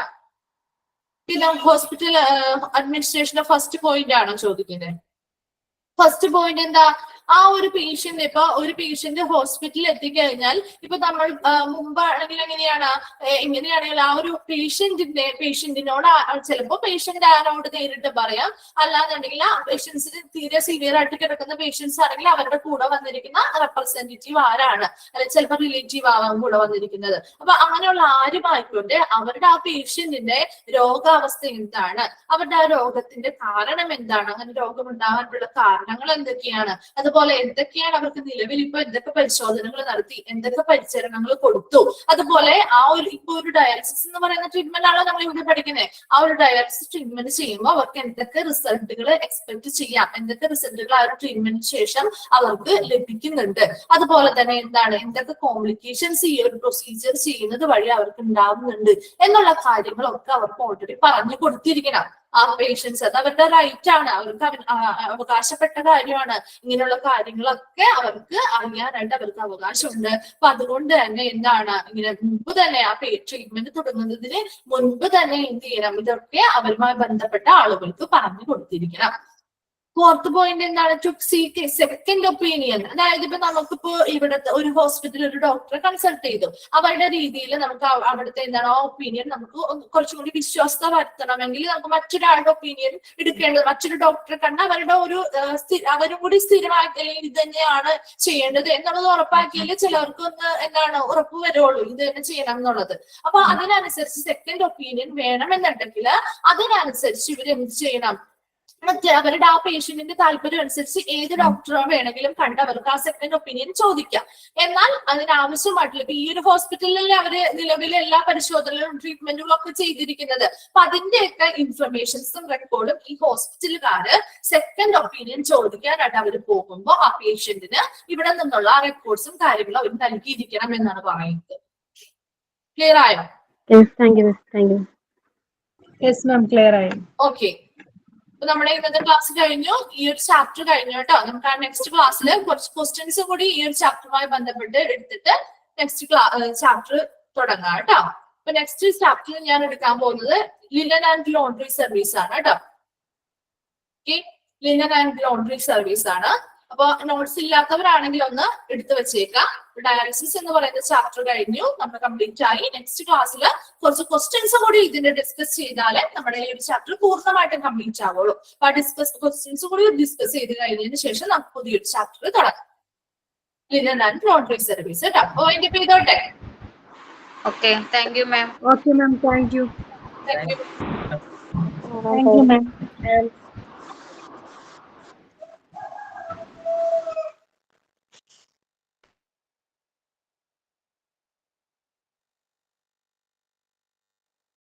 പിന്നെ ഹോസ്പിറ്റൽ അഡ്മിനിസ്ട്രേഷന്റെ ഫസ്റ്റ് പോയിന്റ് ആണോ ചോദിക്കുന്നത്? ഫസ്റ്റ് പോയിന്റ് എന്താ? ആ ഒരു പേഷ്യന്റ് ഇപ്പൊ ഒരു പേഷ്യന്റ് ഹോസ്പിറ്റലിൽ എത്തിക്കഴിഞ്ഞാൽ ഇപ്പൊ നമ്മൾ മുമ്പാണെങ്കിൽ എങ്ങനെയാണെങ്കിൽ ആ ഒരു പേഷ്യന്റിനോട് ചിലപ്പോ പേഷ്യന്റ് ആരോട് നേരിട്ട് പറയാം, അല്ലാന്നുണ്ടെങ്കിൽ ആ പേഷ്യൻസിന് തീരെ സിവിയർ ആയിട്ട് കിടക്കുന്ന പേഷ്യൻസ് ആണെങ്കിൽ അവരുടെ കൂടെ വന്നിരിക്കുന്ന റെപ്രസെന്റേറ്റീവ് ആരാണ്, അല്ലെങ്കിൽ ചിലപ്പോൾ റിലേറ്റീവ് ആവാൻ കൂടെ വന്നിരിക്കുന്നത്. അപ്പൊ അങ്ങനെയുള്ള ആരുമായിക്കൊണ്ട് അവരുടെ ആ പേഷ്യന്റിന്റെ രോഗാവസ്ഥ എന്താണ്, അവരുടെ ആ രോഗത്തിന്റെ കാരണം എന്താണ്, അങ്ങനെ രോഗം ഉണ്ടാകാനുള്ള കാരണങ്ങൾ എന്തൊക്കെയാണ്, അതുപോലെ എന്തൊക്കെയാണ് അവർക്ക് നിലവിൽ ഇപ്പൊ എന്തൊക്കെ പരിശോധനകൾ നടത്തി, എന്തൊക്കെ പരിചരണങ്ങൾ കൊടുത്തു, അതുപോലെ ആ ഒരു ഇപ്പൊ ഒരു ഡയാലിസിസ് എന്ന് പറയുന്ന ട്രീറ്റ്മെന്റ് ആണല്ലോ നമ്മൾ ഇവിടെ പഠിക്കുന്നത്. ആ ഒരു ഡയാലിസിസ് ട്രീറ്റ്മെന്റ് ചെയ്യുമ്പോൾ അവർക്ക് എന്തൊക്കെ റിസൾട്ടുകൾ എക്സ്പെക്ട് ചെയ്യാം, എന്തൊക്കെ റിസൾട്ടുകൾ ആ ഒരു ട്രീറ്റ്മെന്റിന് ശേഷം അവർക്ക് ലഭിക്കുന്നുണ്ട്, അതുപോലെ തന്നെ എന്തൊക്കെ കോംപ്ലിക്കേഷൻസ് ഈ ഒരു പ്രൊസീജിയർ ചെയ്യുന്നത് വഴി അവർക്ക് ഉണ്ടാവുന്നുണ്ട് എന്നുള്ള കാര്യങ്ങളൊക്കെ അവർക്ക് ഓൾറെഡി പറഞ്ഞു കൊടുത്തിരിക്കണം. ആ പേഷ്യൻസ് അത് അവരുടെ റൈറ്റ് ആണ്, അവർക്ക് അവകാശപ്പെട്ട കാര്യമാണ്. ഇങ്ങനെയുള്ള കാര്യങ്ങളൊക്കെ അവർക്ക് അറിയാനായിട്ട് അവർക്ക് അവകാശമുണ്ട്. അപ്പൊ അതുകൊണ്ട് തന്നെ ഇങ്ങനെ മുമ്പ് തന്നെ ആ ട്രീറ്റ്മെന്റ് തുടങ്ങുന്നതിന് മുൻപ് തന്നെ എന്ത് ചെയ്യണം, ഇതൊക്കെ അവരുമായി ബന്ധപ്പെട്ട ആളുകൾക്ക് പറഞ്ഞു കൊടുത്തിരിക്കണം. ഫോർത്ത് പോയിന്റ് എന്താണ്? To seek second opinion. അതായത് ഇപ്പൊ നമുക്കിപ്പോ ഇവിടുത്തെ ഒരു ഹോസ്പിറ്റലിൽ ഒരു ഡോക്ടറെ കൺസൾട്ട് ചെയ്തു, അവരുടെ രീതിയിൽ നമുക്ക് അവിടുത്തെ ആ ഒപ്പീനിയൻ നമുക്ക് കുറച്ചും കൂടി വിശ്വാസത വരുത്തണമെങ്കിൽ നമുക്ക് മറ്റൊരാളുടെ ഒപ്പീനിയൻ എടുക്കേണ്ടത്, മറ്റൊരു ഡോക്ടറെ കണ്ട് അവരുടെ ഒരു അവരും കൂടി സ്ഥിരമാക്കി ഇത് തന്നെയാണ് ചെയ്യേണ്ടത് എന്നുള്ളത് ഉറപ്പാക്കിയാൽ ചിലർക്ക് ഒന്ന് ഉറപ്പ് വരുള്ളൂ ഇത് തന്നെ ചെയ്യണം എന്നുള്ളത്. അപ്പൊ അതിനനുസരിച്ച് സെക്കൻഡ് ഒപ്പീനിയൻ വേണമെന്നുണ്ടെങ്കിൽ അതിനനുസരിച്ച് ഇവരെന്ത് ചെയ്യണം, മറ്റേ അവരുടെ ആ പേഷ്യന്റിന്റെ താല്പര്യം അനുസരിച്ച് ഏത് ഡോക്ടറെ വേണമെങ്കിലും കണ്ട് അവർക്ക് ആ സെക്കൻഡ് ഒപ്പീനിയൻ ചോദിക്കാം. എന്നാൽ അതിനാവശ്യമായിട്ടുള്ള ഇപ്പൊ ഈ ഒരു ഹോസ്പിറ്റലിൽ അവര് നിലവിലെ എല്ലാ പരിശോധനകളും ട്രീറ്റ്മെന്റുകളും ഒക്കെ ചെയ്തിരിക്കുന്നത്. അപ്പൊ അതിന്റെയൊക്കെ ഇൻഫർമേഷൻസും റെക്കോർഡും ഈ ഹോസ്പിറ്റലുകാര് സെക്കൻഡ് ഒപ്പീനിയൻ ചോദിക്കാനായിട്ട് അവർ പോകുമ്പോൾ ആ പേഷ്യന്റിന് ഇവിടെ നിന്നുള്ള ആ റെക്കോർഡ്സും കാര്യങ്ങളും അവർ നൽകിയിരിക്കണം എന്നാണ് പറയുന്നത്. ക്ലിയർ ആയോ? ക്ലിയർ ആയോ? ഓക്കെ. അപ്പൊ നമ്മുടെ ഇന്നത്തെ ക്ലാസ് കഴിഞ്ഞു, ഈ ഒരു ചാപ്റ്റർ കഴിഞ്ഞു കേട്ടോ. നമുക്ക് ആ നെക്സ്റ്റ് ക്ലാസ്സിൽ കുറച്ച് ക്വസ്റ്റ്യൻസ് കൂടി ഈ ഒരു ചാപ്റ്ററുമായി ബന്ധപ്പെട്ട് എടുത്തിട്ട് നെക്സ്റ്റ് ചാപ്റ്റർ തുടങ്ങാം കേട്ടോ. അപ്പൊ നെക്സ്റ്റ് ചാപ്റ്ററിൽ ഞാൻ എടുക്കാൻ പോകുന്നത് ലിനൻ ആൻഡ് ലോണ്ടറി സർവീസ് ആണ് കേട്ടോ. Okay, linen and laundry service ആണ്. അപ്പൊ നോട്ട്സ് ഇല്ലാത്തവരാണെങ്കിൽ ഒന്ന് എടുത്തു വെച്ചേക്കാം. ഡയാലിസിസ് എന്ന് പറയുന്ന ചാപ്റ്റർ കഴിഞ്ഞു, നമ്മൾ കംപ്ലീറ്റ് ആയി. നെക്സ്റ്റ് ക്ലാസ്സിൽ കുറച്ച് ക്വസ്റ്റ്യൻസ് കൂടി ഇതിന്റെ ഡിസ്കസ് ചെയ്താലേ നമ്മുടെ ഈ ഒരു ചാപ്റ്റർ പൂർണ്ണമായിട്ടും കംപ്ലീറ്റ് ആവുള്ളൂ. അപ്പൊ ആ ക്വസ്റ്റ്യൻസ് കൂടി ഡിസ്കസ് ചെയ്ത് കഴിഞ്ഞതിന് ശേഷം നമുക്ക് പുതിയൊരു ചാപ്റ്റർ തുടങ്ങാം, ലിനൻ ആൻഡ് ലോണ്ടറി സർവീസ് കേട്ടോ. അപ്പൊ അതിന്റെ ചെയ്തോട്ടെ. Okay, thank you ma'am. Okay ma'am, thank you. Thank you. Thank you, ma'am.